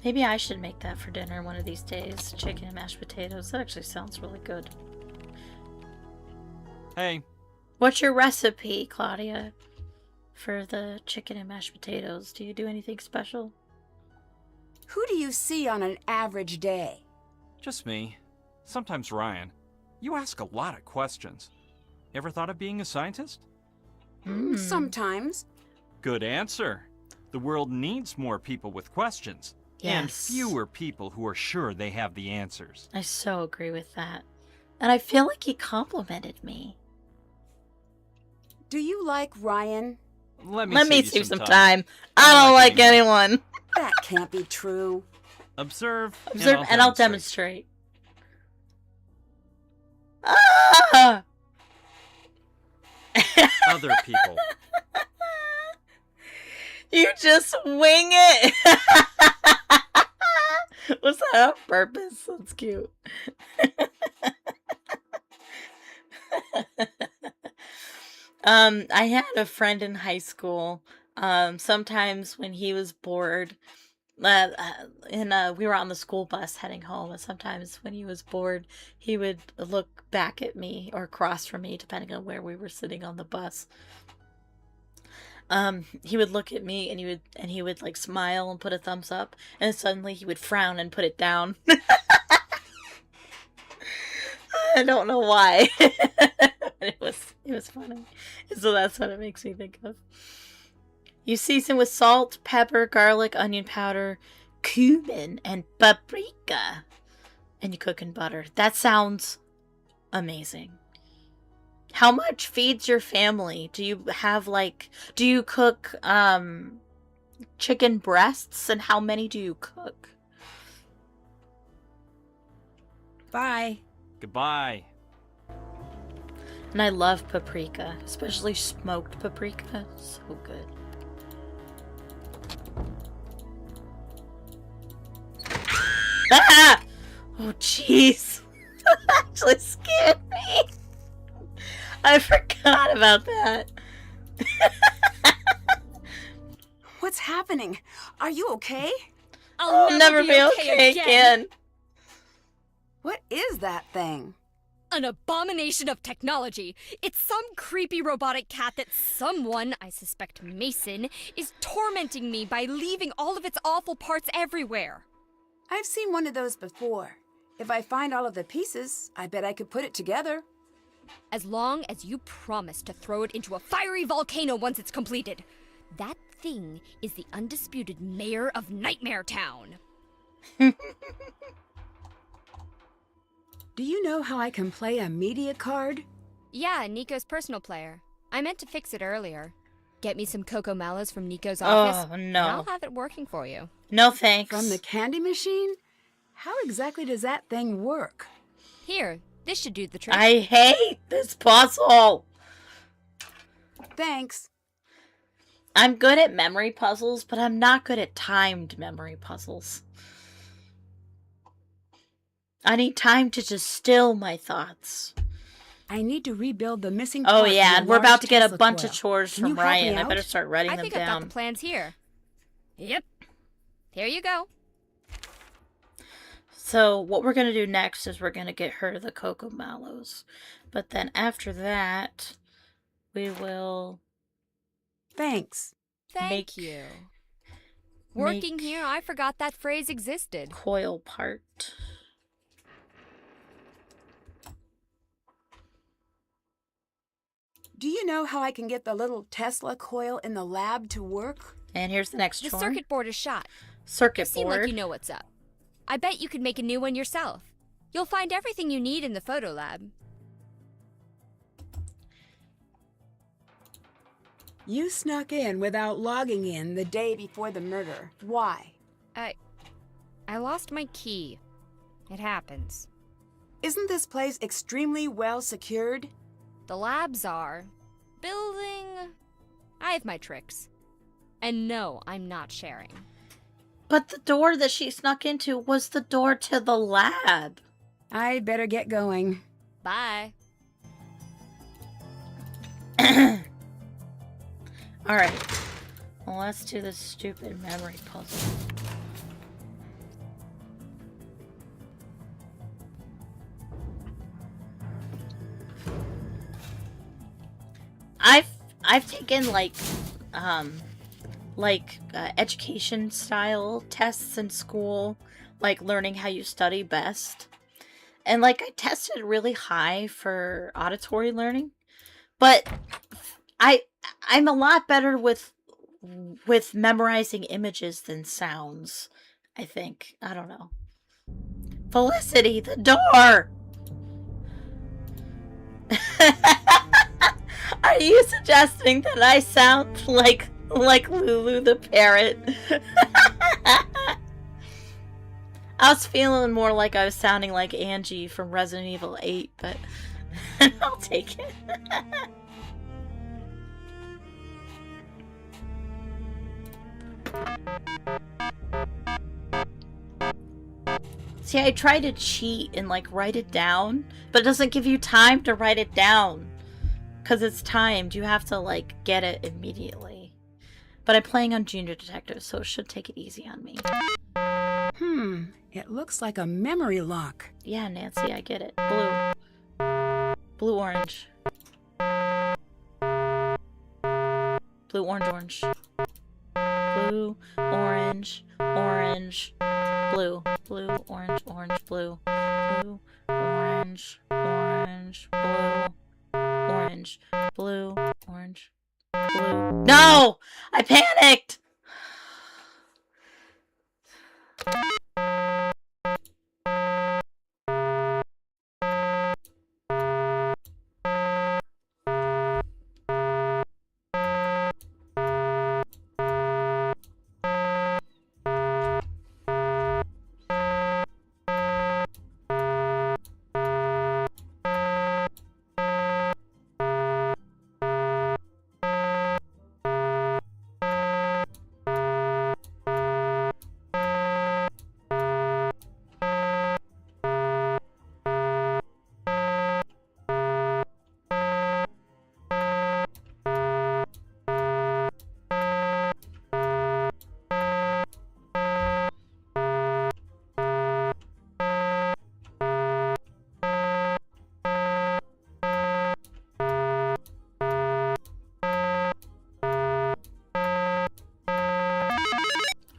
Maybe I should make that for dinner one of these days. Chicken and mashed potatoes. That actually sounds really good. Hey, What's your recipe, Claudia, for the chicken and mashed potatoes? Do you do anything special? Who do you see on an average day? just me. Sometimes Ryan. You ask a lot of questions. Ever thought of being a scientist? Sometimes. Good answer. The world needs more people with questions. And Yes. fewer people who are sure they have the answers. I so agree with that. And I feel like he complimented me. Do you like Ryan? Let me save you some time. I don't like anyone. That can't be true. Observe, Observe and I'll demonstrate. Ah! Other people. You just wing it. Was that on purpose? That's cute. I had a friend in high school. Sometimes when he was bored, we were on the school bus heading home, and sometimes when he was bored, he would look back at me or across from me, depending on where we were sitting on the bus. He would look at me and he would like smile and put a thumbs up, and suddenly he would frown and put it down. I don't know why. It was funny. So that's what it makes me think of. You season with salt, pepper, garlic, onion powder, cumin, and paprika. And you cook in butter. That sounds amazing. How much feeds your family? Do you have do you cook chicken breasts, and how many do you cook? Bye. Goodbye. And I love paprika, especially smoked paprika. So good. Ah! Oh, jeez. That actually scared me. I forgot about that. What's happening? Are you okay? I'll never be okay again. What is that thing? An abomination of technology. It's some creepy robotic cat that someone, I suspect Mason, is tormenting me by leaving all of its awful parts everywhere. I've seen one of those before. If I find all of the pieces, I bet I could put it together. As long as you promise to throw it into a fiery volcano once it's completed. That thing is the undisputed mayor of Nightmare Town. Do you know how I can play a media card? Yeah, Nico's personal player. I meant to fix it earlier. Get me some Coco Mallows from Nico's office. Oh, And no. I'll have it working for you. No thanks. From the candy machine? How exactly does that thing work? Here, this should do the trick. I hate this puzzle. Thanks. I'm good at memory puzzles, but I'm not good at timed memory puzzles. I need time to distill my thoughts. I need to rebuild the missing Oh part yeah, in and the we're about large to get a Tesla bunch coil. of chores Can from you help me Ryan. I out? better start writing I them think I've got the down. plans here. Yep. Here you go. So what we're gonna do next is we're gonna get her the Coco Mallows, but then after that, we will. Thanks. Thank you. Working make here, I forgot that phrase existed. Coil part. Do you know how I can get the little Tesla coil in the lab to work? And here's the next The chore. circuit board is shot. Circuit You seem board. like you know what's up. I bet you could make a new one yourself. You'll find everything you need in the photo lab. You snuck in without logging in the day before the murder. Why? I lost my key. It happens. Isn't this place extremely well secured? The labs are. Building. I have my tricks. And no, I'm not sharing. But the door that she snuck into was the door to the lab. I'd better get going. Bye. Alright. Well, let's do this stupid memory puzzle. I've taken education style tests in school, like learning how you study best. And I tested really high for auditory learning, but I'm a lot better with with memorizing images than sounds, I think. I don't know. Felicity, the door! Are you suggesting that I sound like Lulu the parrot? I was feeling more like I was sounding like Angie from Resident Evil 8, but I'll take it. See, I try to cheat and like write it down, but it doesn't give you time to write it down. Because it's timed. You have to like get it immediately. But I'm playing on Junior Detective, so it should take it easy on me. It looks like a memory lock. Yeah, Nancy, I get it. Blue. Blue, orange. Blue, orange, orange. Blue, orange, orange, blue. Blue, orange, orange, blue. Blue, orange, orange, blue. Orange, blue, orange, blue. No! I panicked!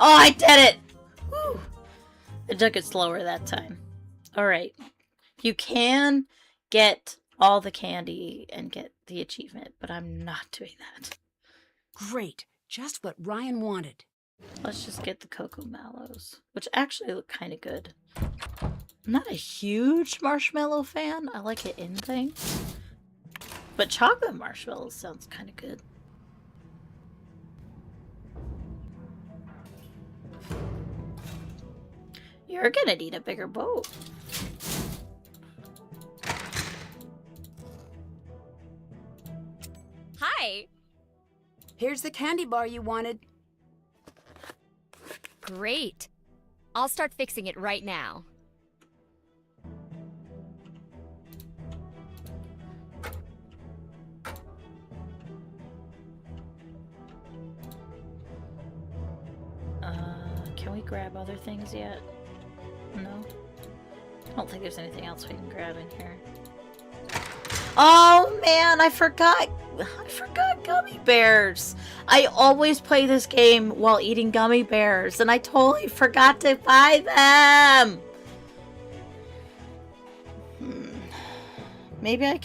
Oh, I did it! Whew. It took it slower that time. Alright. You can get all the candy and get the achievement, but I'm not doing that. Great. Just what Ryan wanted. Let's just get the Cocoa Mallows, which actually look kind of good. I'm not a huge marshmallow fan. I like it in things. But chocolate marshmallows sounds kind of good. You're gonna need a bigger boat. Hi. Here's the candy bar you wanted. Great. I'll start fixing it right now. Can we grab other things yet? No? I don't think there's anything else we can grab in here. Oh man, I forgot gummy bears. I always play this game while eating gummy bears, and I totally forgot to buy them. Maybe I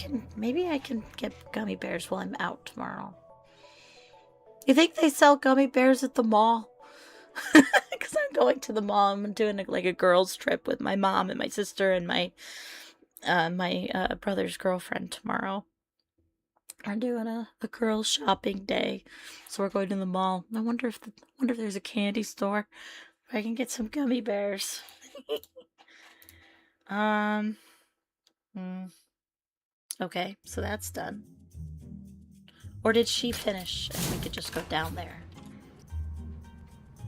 can get gummy bears while I'm out tomorrow. You think they sell gummy bears at the mall? Because I'm going to the mall. I'm doing like a girls' trip with my mom and my sister and my brother's girlfriend tomorrow. We're doing a girls' shopping day, so we're going to the mall. I wonder if there's a candy store where I can get some gummy bears. Okay, so that's done. Or did she finish and we could just go down there?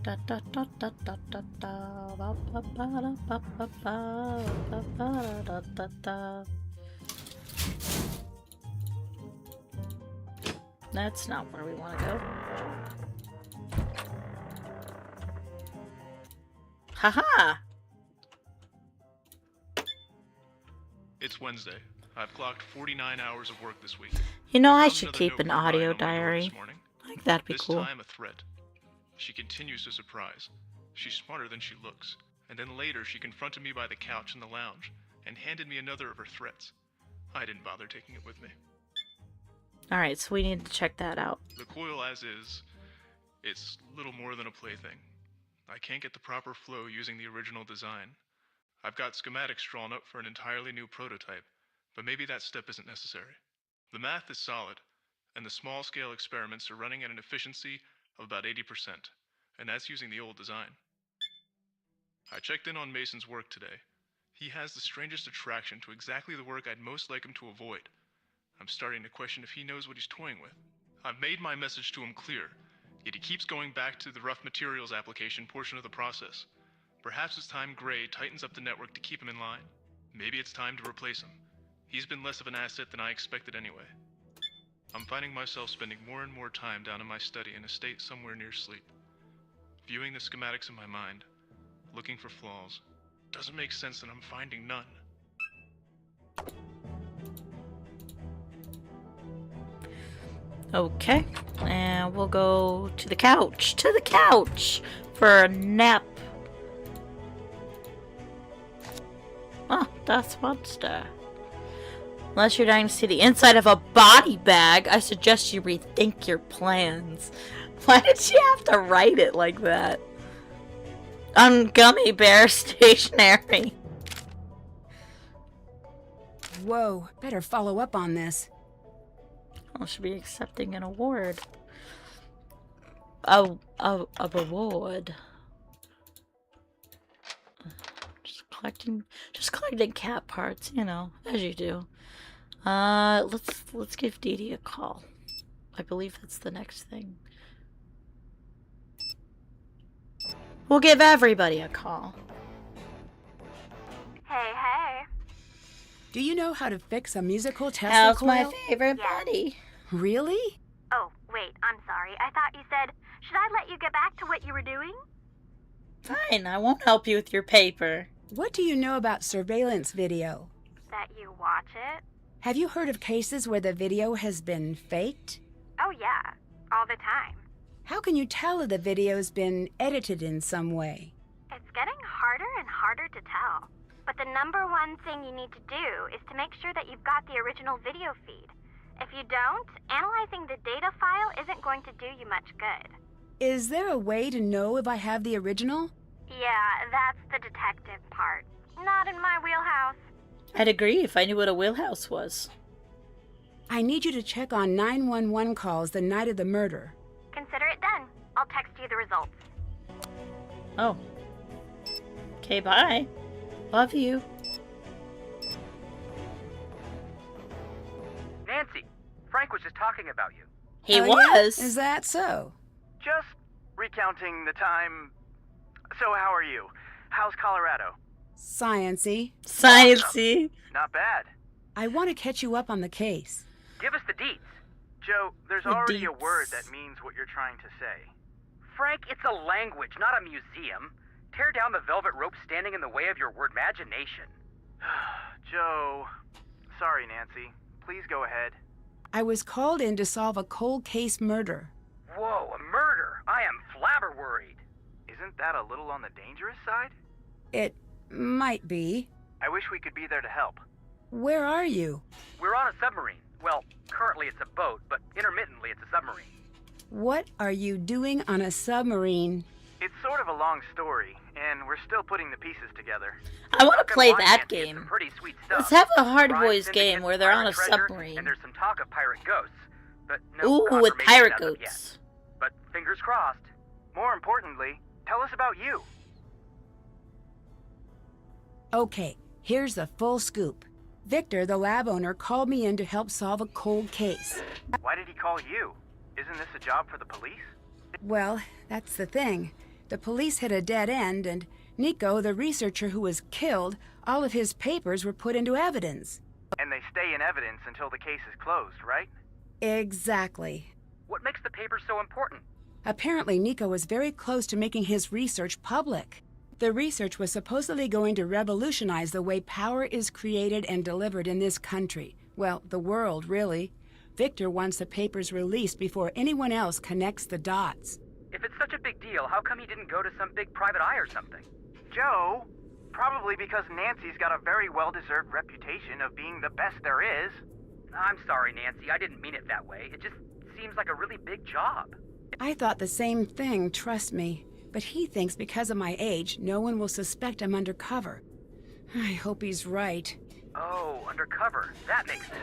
Da da da da da da da ba ba ba da ba ba ba ba da da da. That's not where we want to go. Haha! It's Wednesday. I've clocked 49 hours of work this week. You know, I Found should another keep note an from Ryan audio on my door diary. this morning. I think that'd be This cool. time a threat. She continues to surprise. She's smarter than she looks. And then later she confronted me by the couch in the lounge and handed me another of her threats. I didn't bother taking it with me. Alright, so we need to check that out. The coil as is It's little more than a plaything. I can't get the proper flow using the original design. I've got schematics drawn up for an entirely new prototype, but maybe that step isn't necessary. The math is solid, and the small-scale experiments are running at an efficiency of about 80%, and that's using the old design. I checked in on Mason's work today. He has the strangest attraction to exactly the work I'd most like him to avoid. I'm starting to question if he knows what he's toying with. I've made my message to him clear, yet he keeps going back to the rough materials application portion of the process. Perhaps it's time Gray tightens up the network to keep him in line. Maybe it's time to replace him. He's been less of an asset than I expected anyway. I'm finding myself spending more and more time down in my study in a state somewhere near sleep. Viewing the schematics in my mind, looking for flaws. Doesn't make sense that I'm finding none. Okay, and we'll go to the couch. To the couch for a nap. Oh, that's monster. Unless you're dying to see the inside of a body bag, I suggest you rethink your plans. Why did she have to write it like that? On Gummy Bear Stationery. Whoa, better follow up on this. I should be accepting an award. A reward. Just collecting cat parts, you know, as you do. Let's give Dee Dee a call. I believe that's the next thing. We'll give everybody a call. Hey, hey. Do you know how to fix a musical Tesla How's coil? my favorite buddy? Really? Oh, wait, I'm sorry. I thought you said, should I let you get back to what you were doing? Fine, I won't help you with your paper. What do you know about surveillance video? That you watch it? Have you heard of cases where the video has been faked? Oh, yeah. All the time. How can you tell if the video's been edited in some way? It's getting harder and harder to tell. But the number one thing you need to do is to make sure that you've got the original video feed. If you don't, analyzing the data file isn't going to do you much good. Is there a way to know if I have the original? Yeah, that's the detective part. Not in my wheelhouse. I'd agree if I knew what a wheelhouse was. I need you to check on 911 calls the night of the murder. Consider it done. I'll text you the results. Oh. Okay, bye. Love you. Nancy, Frank was just talking about you. He Oh, was. yeah? Is that so? Just recounting the time. So how are you? How's Colorado? Science-y. Sciencey. Not bad. I want to catch you up on the case. Give us the deets. Joe, there's The already a deets. word that means what you're trying to say. Frank, it's a language, not a museum. Tear down the velvet rope standing in the way of your word imagination. Joe. Sorry, Nancy. Please go ahead. I was called in to solve a cold case murder. Whoa, a murder! I am flabber worried. Isn't that a little on the dangerous side? It might be. I wish we could be there to help. Where are you? We're on a submarine. Well, currently it's a boat, but intermittently it's a submarine. What are you doing on a submarine? It's sort of a long story, and we're still putting the pieces together. I want to Not play gonna lie, that Nancy, it's game. some pretty sweet stuff. Let's have a Hard Crime Boys syndicates, game where they're on a pirate treasure, submarine. And there's some talk of pirate ghosts, but no Ooh, with confirmation pirate as of yet. goats. But fingers crossed. More importantly, tell us about you. Okay, here's the full scoop. Victor, the lab owner, called me in to help solve a cold case. Why did he call you? Isn't this a job for the police? Well, that's the thing. The police hit a dead end, and Nico, the researcher who was killed, all of his papers were put into evidence. And they stay in evidence until the case is closed, right? Exactly. What makes the paper so important? Apparently, Nico was very close to making his research public. The research was supposedly going to revolutionize the way power is created and delivered in this country. Well, the world, really. Victor wants the papers released before anyone else connects the dots. If it's such a big deal, how come he didn't go to some big private eye or something? Joe, probably because Nancy's got a very well-deserved reputation of being the best there is. I'm sorry, Nancy. I didn't mean it that way. It just seems like a really big job. I thought the same thing, trust me. But he thinks because of my age, no one will suspect I'm undercover. I hope he's right. Oh, undercover. That makes sense.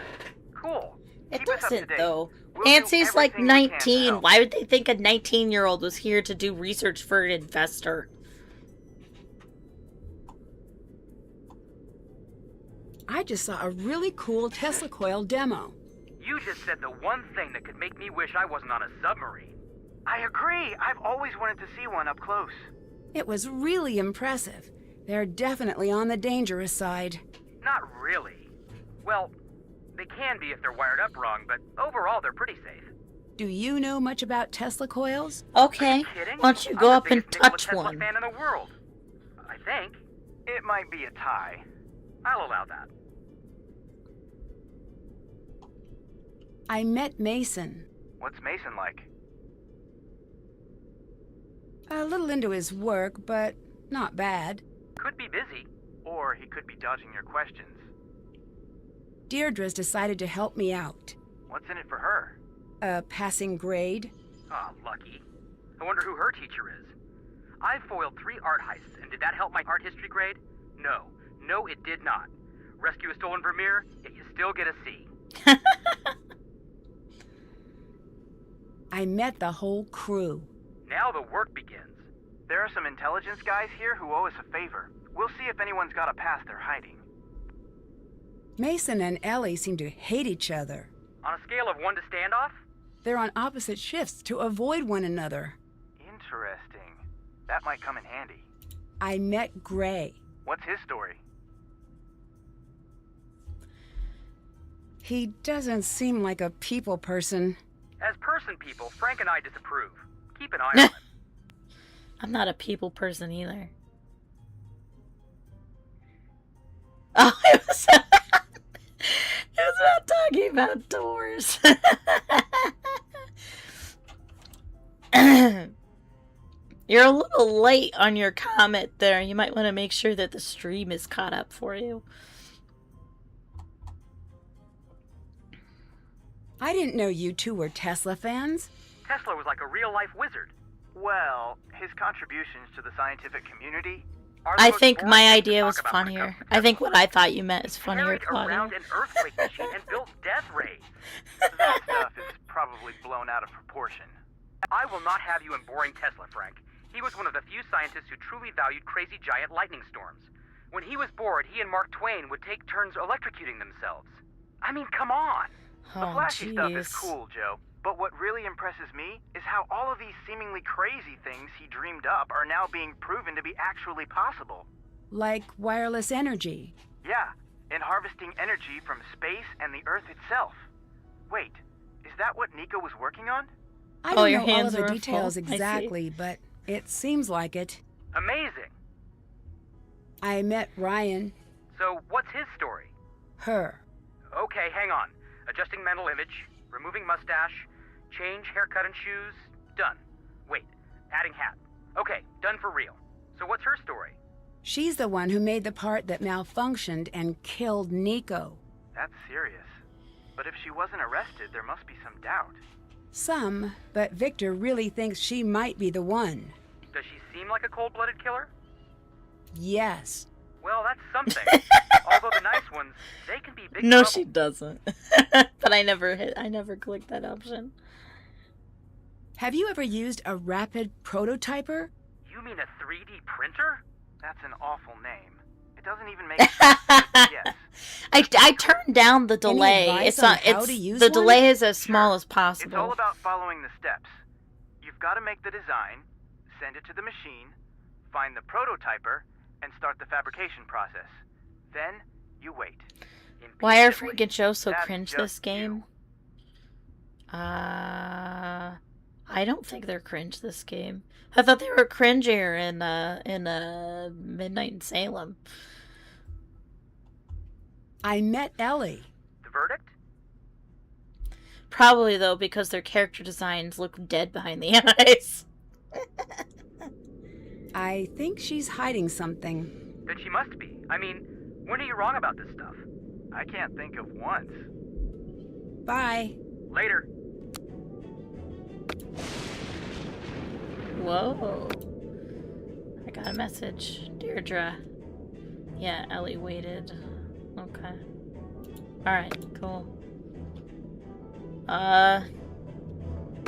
Cool. It Keep us up to doesn't, date. though. We'll do Nancy's like everything we can to 19. help. Why would they think a 19-year-old was here to do research for an investor? I just saw a really cool Tesla coil demo. You just said the one thing that could make me wish I wasn't on a submarine. I agree. I've always wanted to see one up close. It was really impressive. They're definitely on the dangerous side. Not really. Well, they can be if they're wired up wrong, but overall they're pretty safe. Do you know much about Tesla coils? Okay. Kidding? Why don't you I'm go the up and biggest Nikola touch Tesla one? fan in the world. I think. It might be a tie. I'll allow that. I met Mason. What's Mason like? A little into his work, but not bad. Could be busy. Or he could be dodging your questions. Deirdre's decided to help me out. What's in it for her? A passing grade. Ah, lucky. I wonder who her teacher is. I foiled 3 art heists, and did that help my art history grade? No. No, it did not. Rescue a stolen Vermeer, yet you still get a C. I met the whole crew. Now the work begins. There are some intelligence guys here who owe us a favor. We'll see if anyone's got a pass they're hiding. Mason and Ellie seem to hate each other. On a scale of 1 to standoff? They're on opposite shifts to avoid one another. Interesting. That might come in handy. I met Gray. What's his story? He doesn't seem like a people person. As person people, Frank and I disapprove. Keep an eye on him. I'm not a people person either. Oh, it was about talking about doors. You're a little late on your comment there. You might want to make sure that the stream is caught up for you. I didn't know you two were Tesla fans. Tesla was like a real-life wizard. Well, his contributions to the scientific community... Are the I most think boring my things to idea talk was about when it funnier. comes to I think Tesla. what I thought you meant is funnier, Carried Claudia. around an earthquake machine and built death rays. That stuff is probably blown out of proportion. I will not have you in boring Tesla, Frank. He was one of the few scientists who truly valued crazy giant lightning storms. When he was bored, he and Mark Twain would take turns electrocuting themselves. I mean, come on. The Oh, flashy stuff is jeez. cool, Joe. But what really impresses me is how all of these seemingly crazy things he dreamed up are now being proven to be actually possible. Like wireless energy. Yeah, and harvesting energy from space and the Earth itself. Wait, is that what Nico was working on? I Oh, don't your know all of hands the were details full. I see. exactly, but it seems like it. Amazing. I met Ryan. So, what's his story? Her. Okay, hang on. Adjusting mental image, removing mustache, change haircut and shoes, done. Wait, adding hat. Okay, done for real. So what's her story? She's the one who made the part that malfunctioned and killed Nico. That's serious. But if she wasn't arrested, there must be some doubt. Some, but Victor really thinks she might be the one. Does she seem like a cold-blooded killer? Yes. Well, that's something. Although the nice ones, they can be big No, trouble. she doesn't. But I never clicked that option. Have you ever used a rapid prototyper? You mean a 3D printer? That's an awful name. It doesn't even make sense. but yes. I turned down the delay. advice It's on not. how It's to use the one? delay is as small Sure. as It's all possible. about following the steps. You've got to make the design, send it to the machine, find the prototyper, and start the fabrication process. Then, you wait. Why are Impatiently. Frank and Joe so That's cringe just this game? I don't think they're cringe this game. I thought they were cringier in Midnight in Salem. I met Ellie. The verdict? Probably though because their character designs look dead behind the eyes. I think she's hiding something. Then she must be. I mean, when are you wrong about this stuff? I can't think of once. Bye. Later. Whoa. I got a message. Deirdre. Yeah, Ellie waited. Okay. Alright, cool.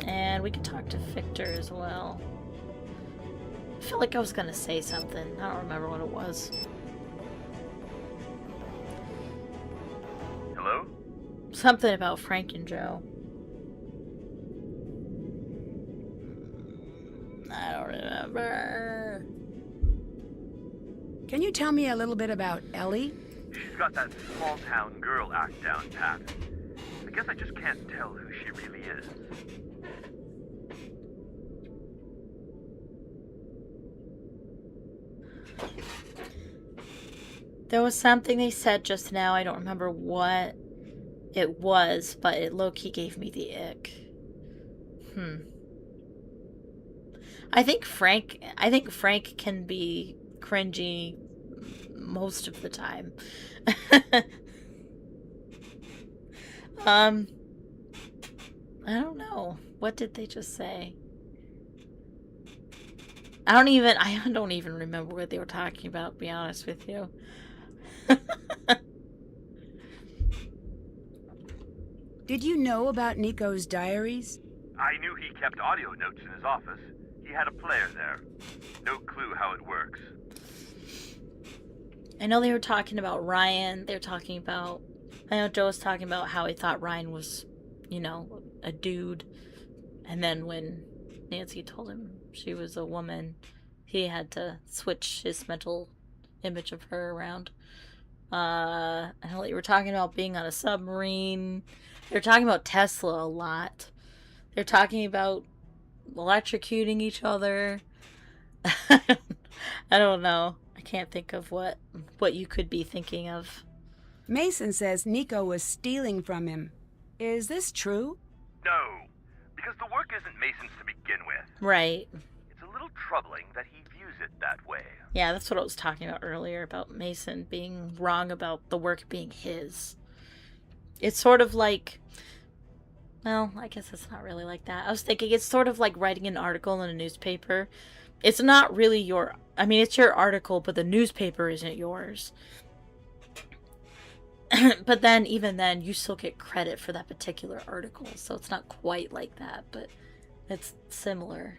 And we can talk to Victor as well. I feel like I was gonna say something. I don't remember what it was. Hello? Something about Frank and Joe. I don't remember. Can you tell me a little bit about Ellie? She's got that small town girl act down pat. I guess I just can't tell who she really is. There was something they said just now. I don't remember what it was, but it low-key gave me the ick. I think Frank can be cringy most of the time. I don't know. What did they just say? I don't even remember what they were talking about, to be honest with you. Did you know about Nico's diaries? I knew he kept audio notes in his office. He had a player there. No clue how it works. I know they were talking about Ryan. I know Joe was talking about how he thought Ryan was, you know, a dude. And then when Nancy told him she was a woman, he had to switch his mental image of her around. I know they were talking about being on a submarine. They were talking about Tesla a lot. They're talking about electrocuting each other. I don't know. I can't think of what you could be thinking of. Mason says Nico was stealing from him. Is this true? No, because the work isn't Mason's to begin with. Right. It's a little troubling that he views it that way. Yeah, that's what I was talking about earlier, about Mason being wrong about the work being his. It's sort of like... Well, I guess it's not really like that. I was thinking it's sort of like writing an article in a newspaper. It's not really your... I mean, it's your article, but the newspaper isn't yours. But then, even then, you still get credit for that particular article. So it's not quite like that, but it's similar.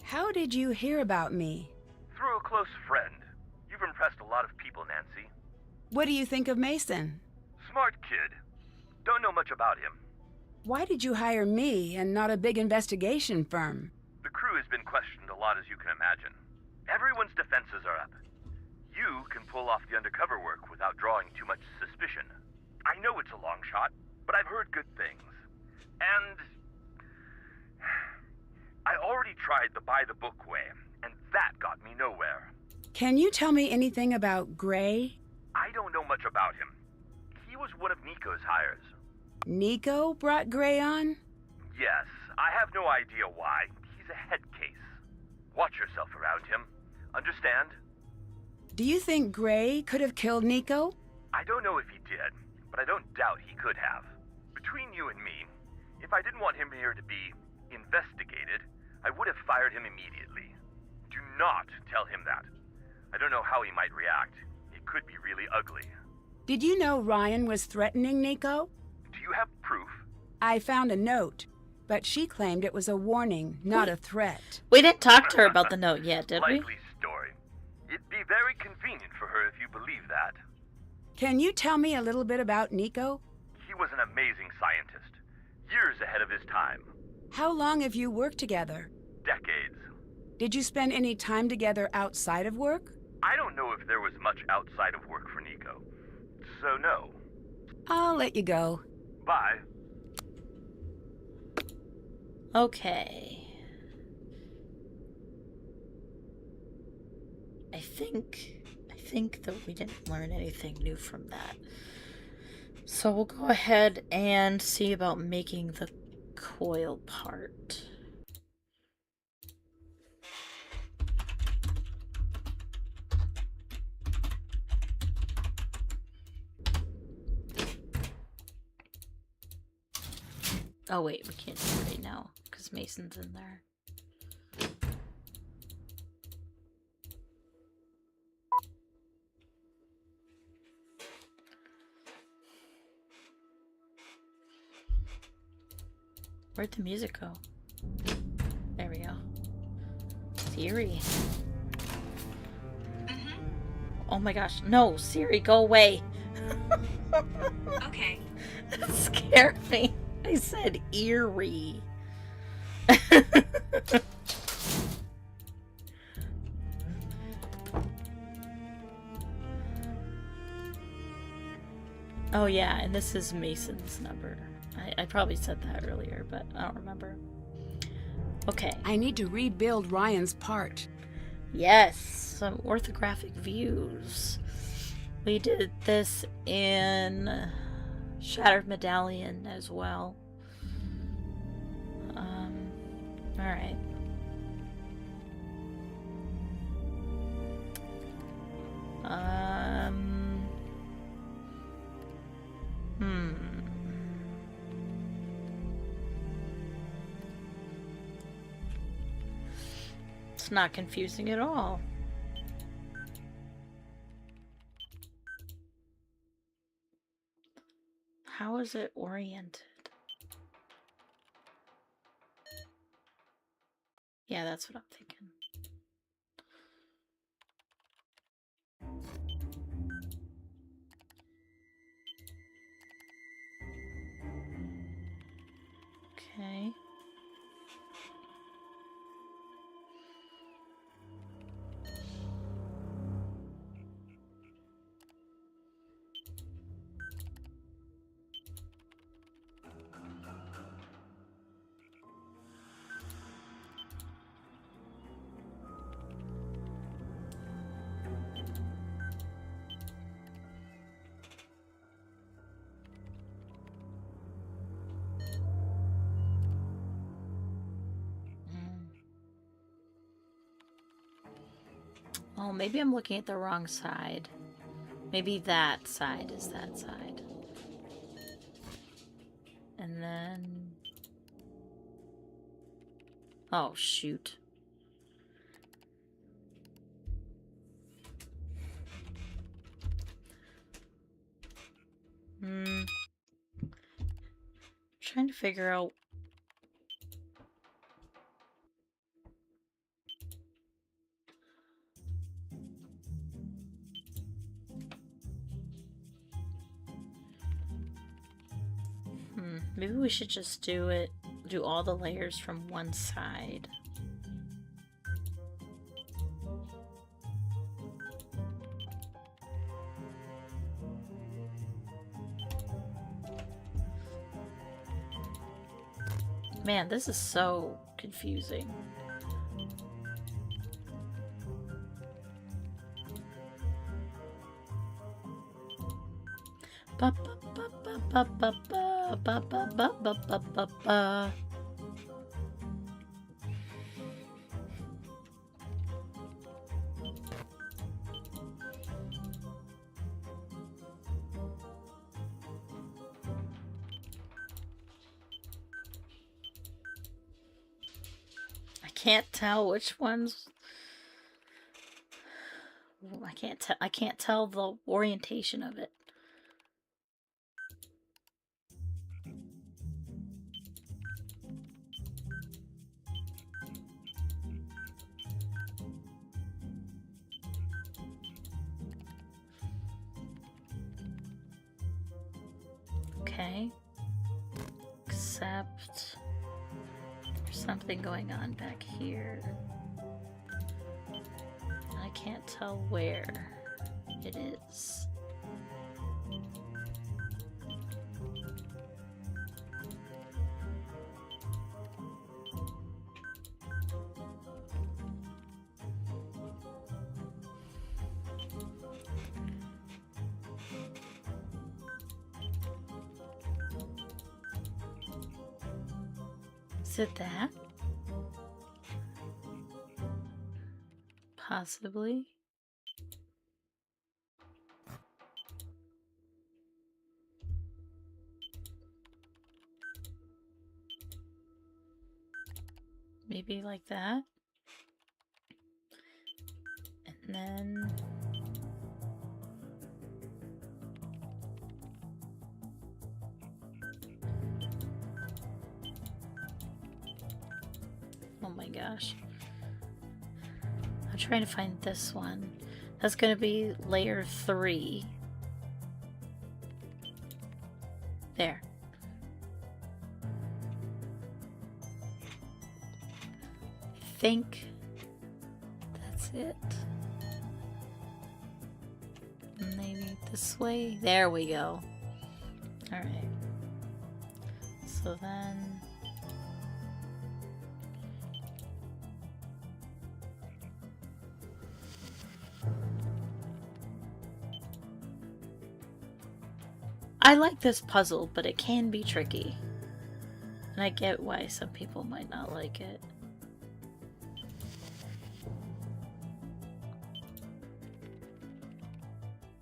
How did you hear about me? Through a close friend. You've impressed a lot of people, Nancy. What do you think of Mason? Smart kid. Don't know much about him. Why did you hire me and not a big investigation firm? The crew has been questioned a lot, as you can imagine. Everyone's defenses are up. You can pull off the undercover work without drawing too much suspicion. I know it's a long shot, but I've heard good things. And... I already tried the by-the-book way, and that got me nowhere. Can you tell me anything about Gray? I don't know much about him. He was one of Nico's hires. Nico brought Gray on? Yes, I have no idea why. He's a head case. Watch yourself around him. Understand? Do you think Gray could have killed Nico? I don't know if he did, but I don't doubt he could have. Between you and me, if I didn't want him here to be investigated, I would have fired him immediately. Do not tell him that. I don't know how he might react. It could be really ugly. Did you know Ryan was threatening Nico? Do you have proof? I found a note, but she claimed it was a warning, not a threat. We didn't talk to her about the note yet, did we? Likely story. It'd be very convenient for her if you believe that. Can you tell me a little bit about Nico? He was an amazing scientist. Years ahead of his time. How long have you worked together? Decades. Did you spend any time together outside of work? I don't know if there was much outside of work for Nico. So no. I'll let you go. Bye. Okay. I think that we didn't learn anything new from that. So we'll go ahead and see about making the coil part. Oh wait, we can't do it right now because Mason's in there. Where'd the music go? There we go. Siri. Oh my gosh. No, Siri, go away. Okay. That scared me. I said eerie. Oh yeah, and this is Mason's number. I probably said that earlier, but I don't remember. Okay. I need to rebuild Ryan's part. Yes, some orthographic views. We did this in Shattered Medallion as well. Alright. It's not confusing at all. How is it oriented? Yeah, that's what I'm thinking. Okay. Oh, maybe I'm looking at the wrong side. Maybe that side is that side. And then... Oh, shoot. Trying to figure out... Maybe we should just do all the layers from one side. Man, this is so confusing. Ba ba ba ba ba ba ba ba ba ba ba ba ba. I can't tell which ones. I can't tell the orientation of it. Okay. Except there's something going on back here. I can't tell where it is. Is it that? Possibly. Maybe like that. And then... Oh my gosh. I'm trying to find this one. That's gonna be layer 3. There. I think that's it. Maybe this way. There we go. Alright. So then... I like this puzzle, but it can be tricky. And I get why some people might not like it.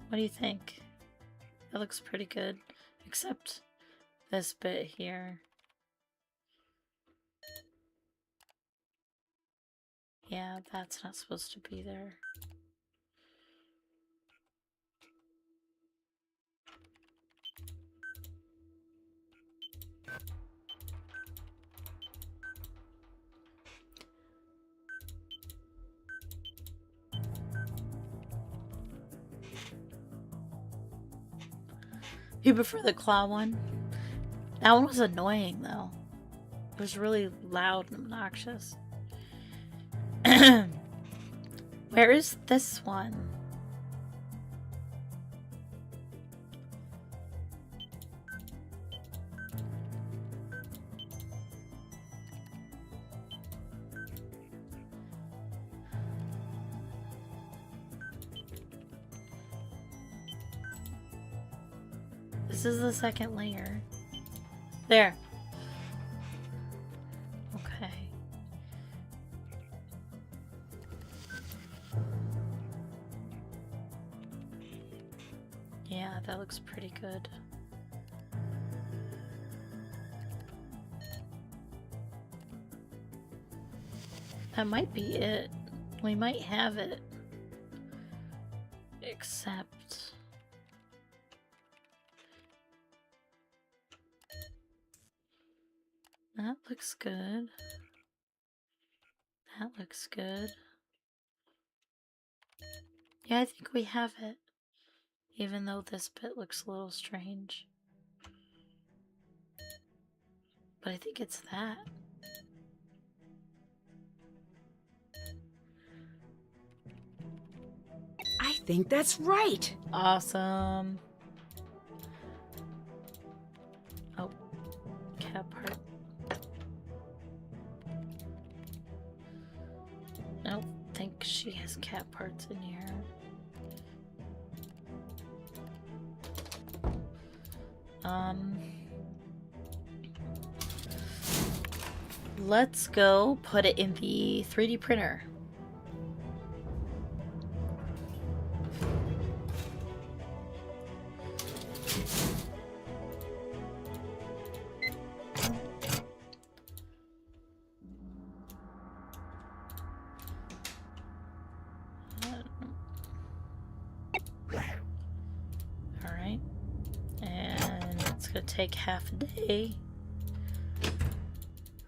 What do you think? It looks pretty good, except this bit here. Yeah, that's not supposed to be there. You prefer the claw one? That one was annoying though. It was really loud and obnoxious. Where is this one? This is the second layer. There. Okay. Yeah, that looks pretty good. That might be it. We might have it. Except... that looks good. That looks good. Yeah, I think we have it. Even though this bit looks a little strange. But I think it's that. I think that's right. Awesome. Oh, cat part. I don't think she has cat parts in here. Let's go put it in the 3D printer. Alright. And it's gonna take half a day.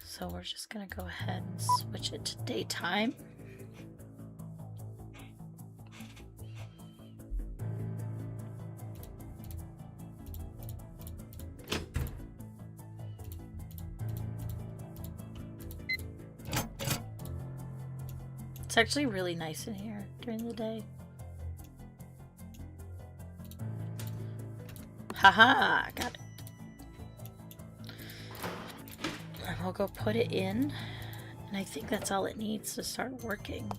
So we're just gonna go ahead and switch it to daytime. It's actually really nice in here during the day. Haha, got it. And we'll go put it in, and I think that's all it needs to start working.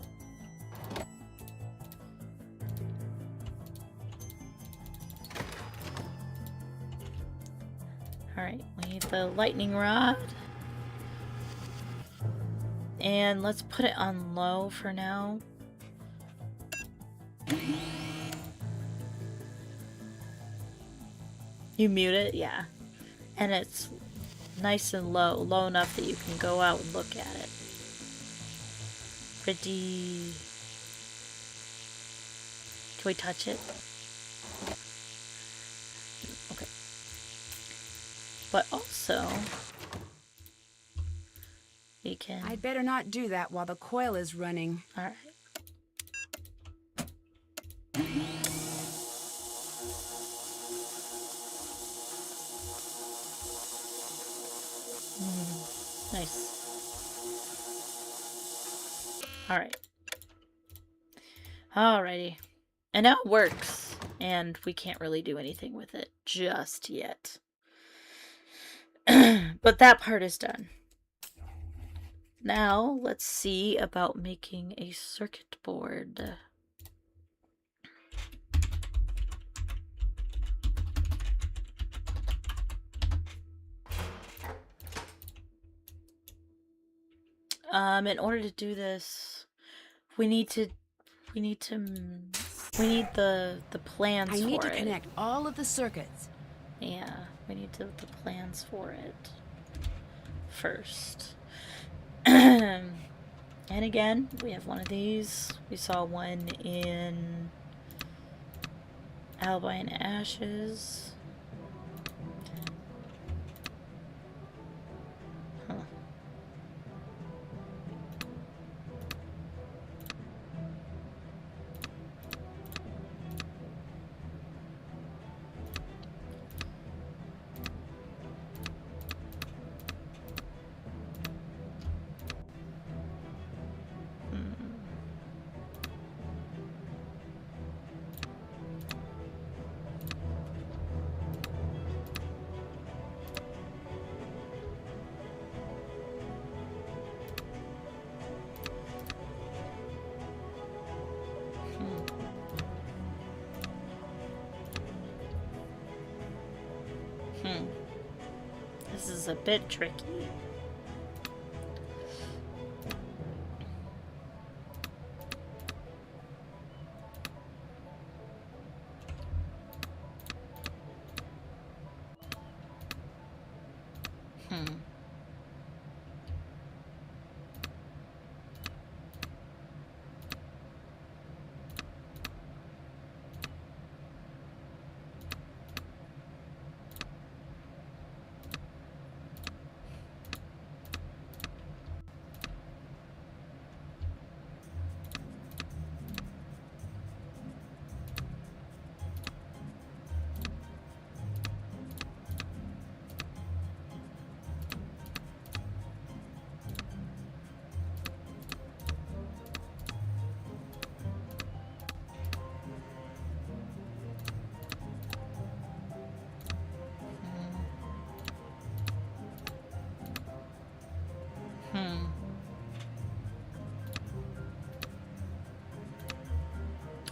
Alright, we need the lightning rod. And let's put it on low for now. You mute it? Yeah. And it's nice and low, low enough that you can go out and look at it. Pretty. Can we touch it? Okay. But also, we can... I'd better not do that while the coil is running. All right. Nice. All right. Alrighty. And now it works, and we can't really do anything with it just yet. But that part is done. Now, let's see about making a circuit board. In order to do this, we need the plans for it. I need to connect all of the circuits. Yeah, we need the plans for it first. And again, we have one of these. We saw one in Alibi and Ashes. Huh. This is a bit tricky.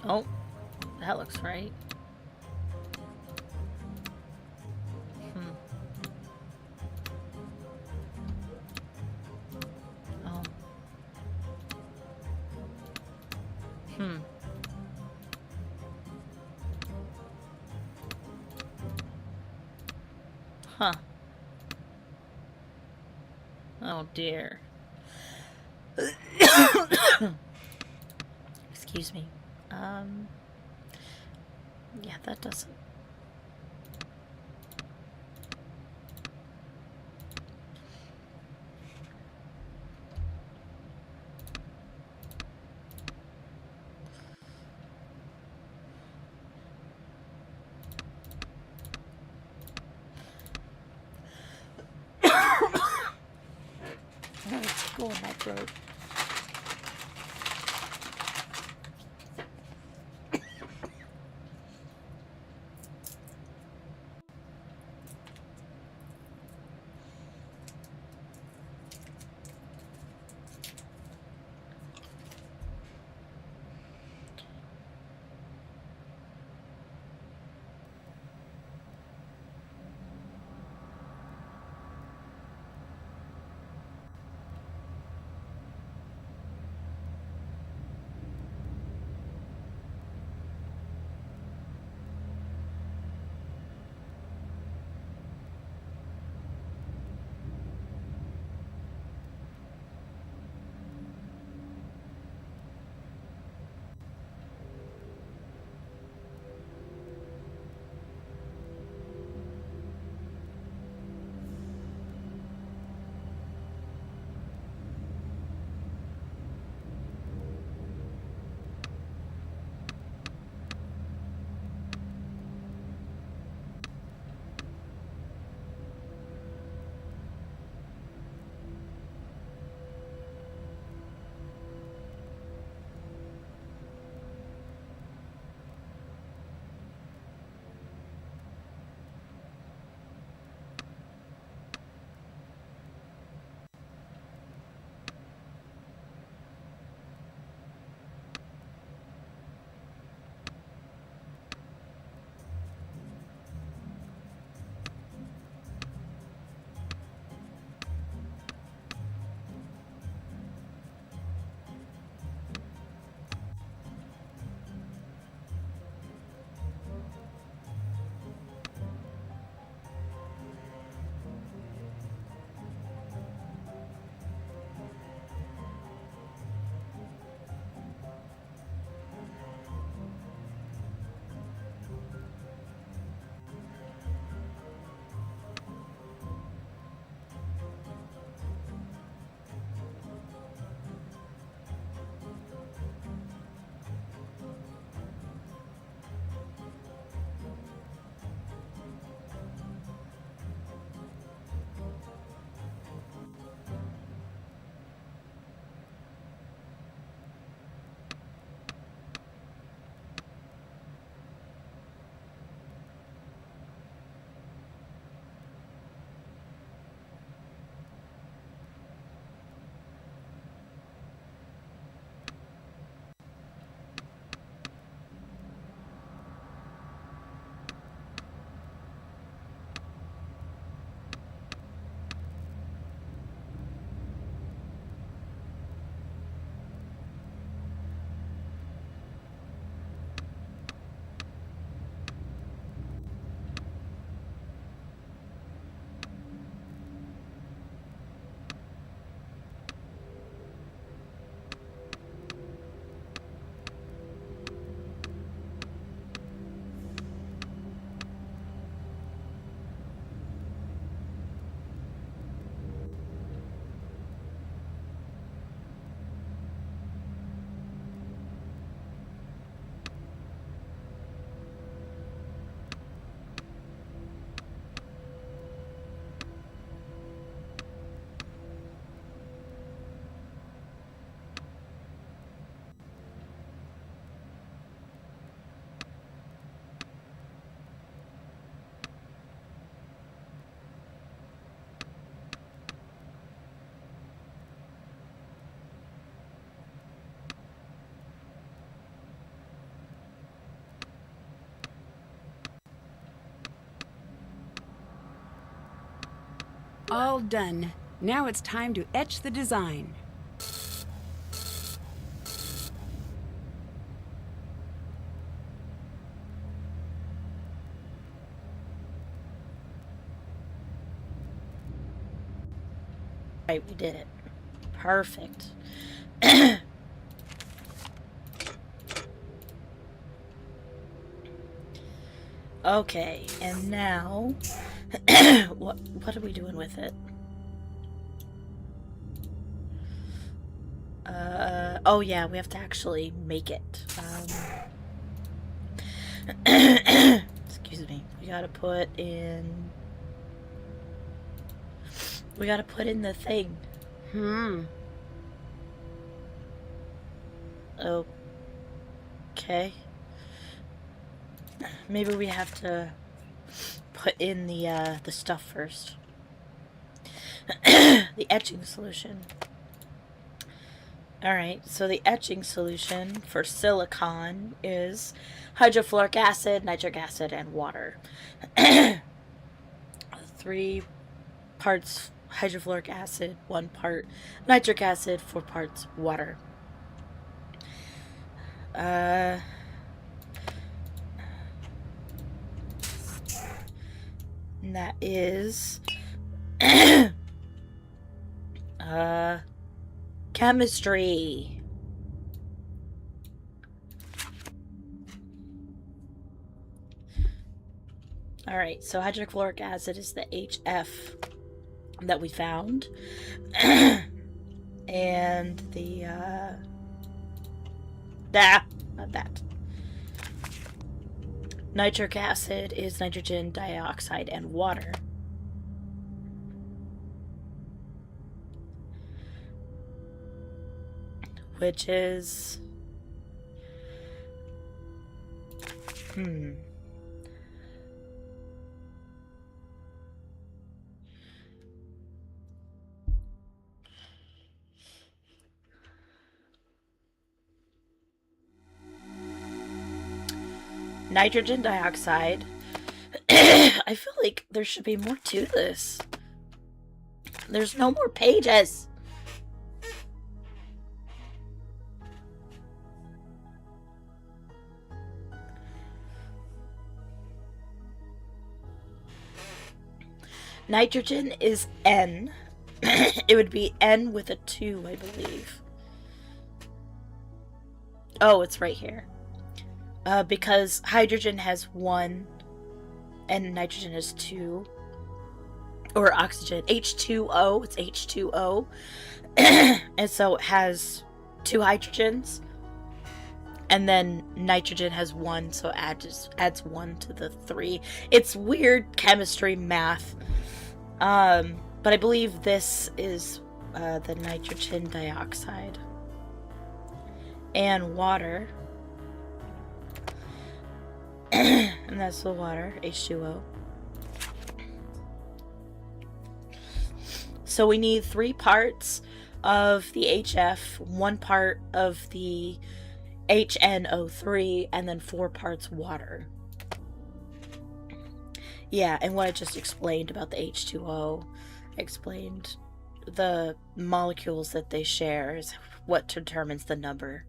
Oh, that looks right. Oh. Huh. Oh dear. Excuse me. Yeah, that doesn't. Oh, it's a tickle in my throat. all done. Now it's time to etch the design. Right, we did it. Perfect. Okay, and now what are we doing with it? Oh yeah, we have to actually make it. Excuse me. We gotta put in the thing. Okay. Maybe we have to put in the stuff first. The etching solution. Alright, so the etching solution for silicon is hydrofluoric acid, nitric acid, and water. 3 parts hydrofluoric acid, 1 part nitric acid, 4 parts water. And that is chemistry. Alright, so hydrochloric acid is the HF that we found. And the not that. Nitric acid is nitrogen dioxide and water. Which is... Nitrogen dioxide. I feel like there should be more to this. There's no more pages. Nitrogen is N. It would be N with a 2, I believe. Oh, it's right here. Because hydrogen has 1 and nitrogen has 2. Or oxygen. H2O. It's H2O. And so it has 2 hydrogens. And then nitrogen has 1, so it adds 1 to the 3. It's weird chemistry math. But I believe this is the nitrogen dioxide. And water. And that's the water, H2O. So we need 3 parts of the HF, 1 part of the HNO3, and then 4 parts water. Yeah, and what I just explained about the H2O, I explained the molecules that they share is what determines the number.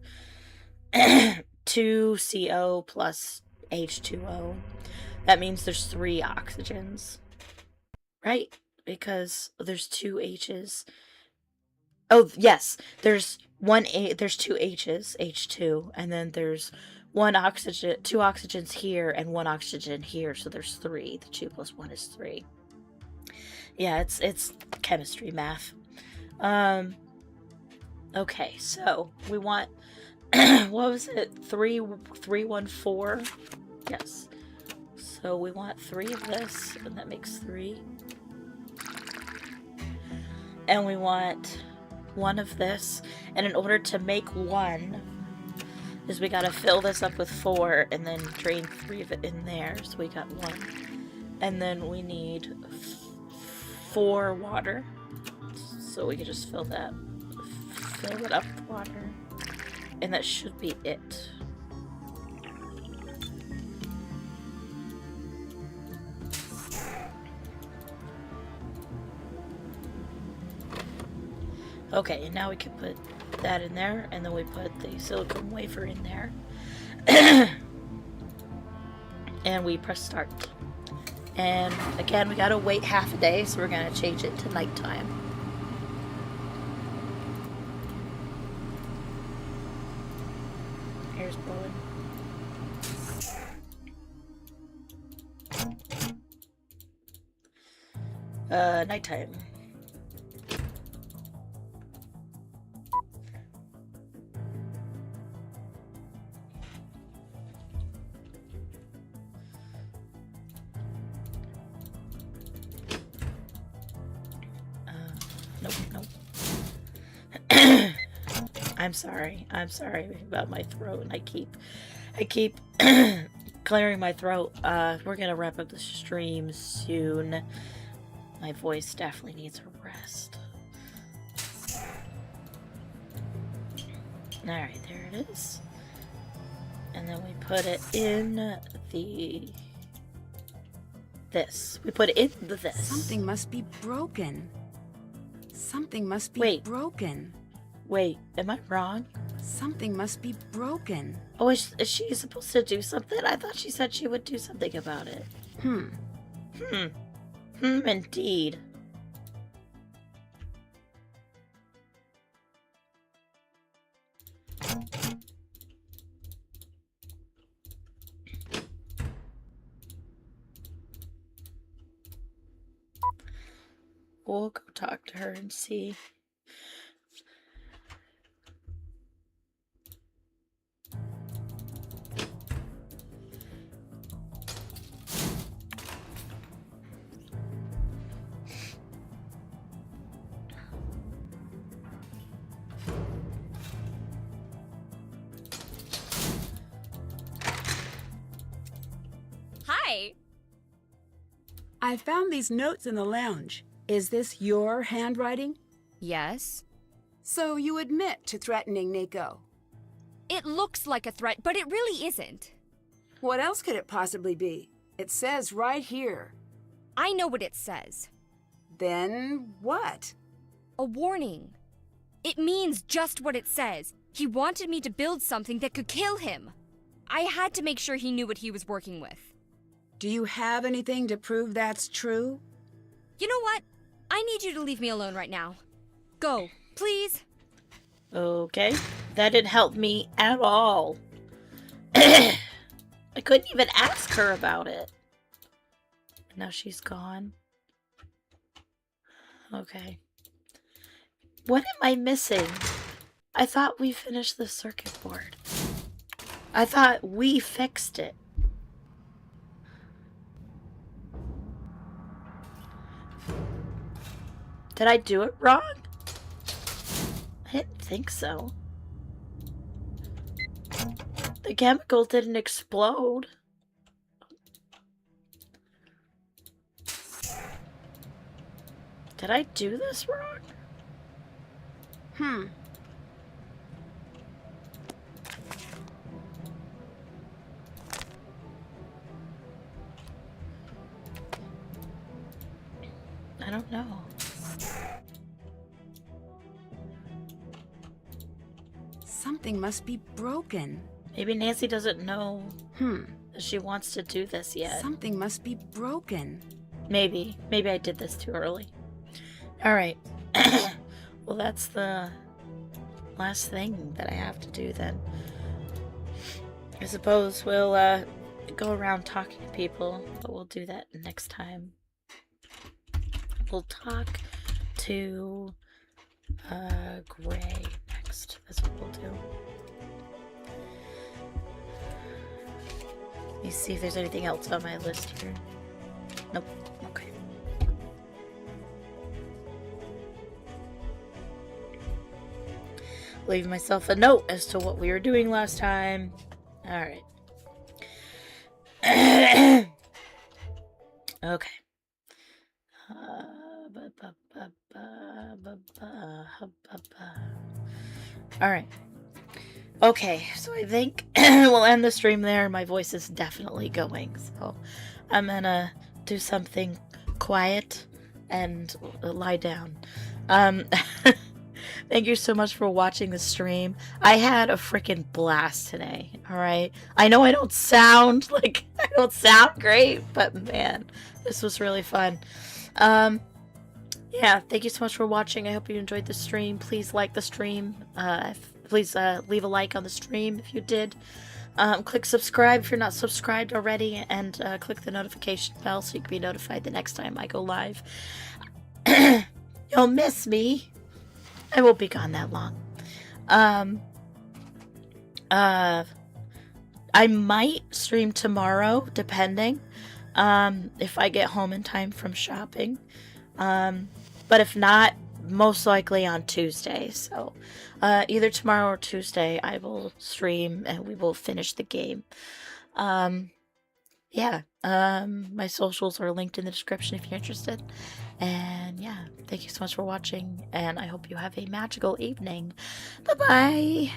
2CO plus H2O. That means there's 3 oxygens. Right? Because there's 2 H's. Oh, yes. There's 2 H's, H2, and then there's 1 oxygen, 2 oxygens here and 1 oxygen here, so there's 3. The 2 plus 1 is 3. Yeah, it's chemistry math. Okay, so we want what was it? 314? Yes. So we want 3 of this, and that makes 3. And we want 1 of this, and in order to make 1 is we gotta fill this up with 4 and then drain 3 of it in there, so we got 1. And then we need 4 water, so we can just fill it up with water, and that should be it. Okay, and now we can put that in there, and then we put the silicone wafer in there. And we press start. And again, we gotta wait half a day, so we're gonna change it to nighttime. Here's Bowen. Nighttime. Nope. I'm sorry about my throat. I keep clearing my throat. We're gonna wrap up the stream soon. My voice definitely needs a rest. Alright, there it is. And then we put it in this. We put it in this. Something must be broken. Something must be broken. Wait, am I wrong? Something must be broken. Oh, is she supposed to do something? I thought she said she would do something about it. Indeed. We'll go talk to her and see. Hi. I found these notes in the lounge. Is this your handwriting? Yes. So you admit to threatening Nico? It looks like a threat, but it really isn't. What else could it possibly be? It says right here. I know what it says. Then what? A warning. It means just what it says. He wanted me to build something that could kill him. I had to make sure he knew what he was working with. Do you have anything to prove that's true? You know what? I need you to leave me alone right now. Go, please. Okay. That didn't help me at all. I couldn't even ask her about it. Now she's gone. Okay. What am I missing? I thought we finished the circuit board. I thought we fixed it. Did I do it wrong? I didn't think so. The chemical didn't explode. Did I do this wrong? I don't know. Something must be broken. Maybe Nancy doesn't know that she wants to do this yet. Something must be broken. Maybe. Maybe I did this too early. Alright. Well, that's the last thing that I have to do then. I suppose we'll go around talking to people, but we'll do that next time. We'll talk to Gray next. That's what we'll do. Let me see if there's anything else on my list here. Nope. Okay. Leave myself a note as to what we were doing last time. Alright. Okay. Alright. Okay, so I think we'll end the stream there. My voice is definitely going, so I'm gonna do something quiet and lie down. Thank you so much for watching the stream. I had a freaking blast today. All right. I know I don't sound great, but man, this was really fun. Yeah, thank you so much for watching. I hope you enjoyed the stream. Please like the stream. Please leave a like on the stream if you did. Click subscribe if you're not subscribed already, and click the notification bell so you can be notified the next time I go live. You'll miss me. I won't be gone that long. I might stream tomorrow, depending. If I get home in time from shopping. But if not, most likely on Tuesday. So, either tomorrow or Tuesday, I will stream and we will finish the game. Yeah. My socials are linked in the description if you're interested. And yeah, thank you so much for watching, and I hope you have a magical evening. Bye-bye!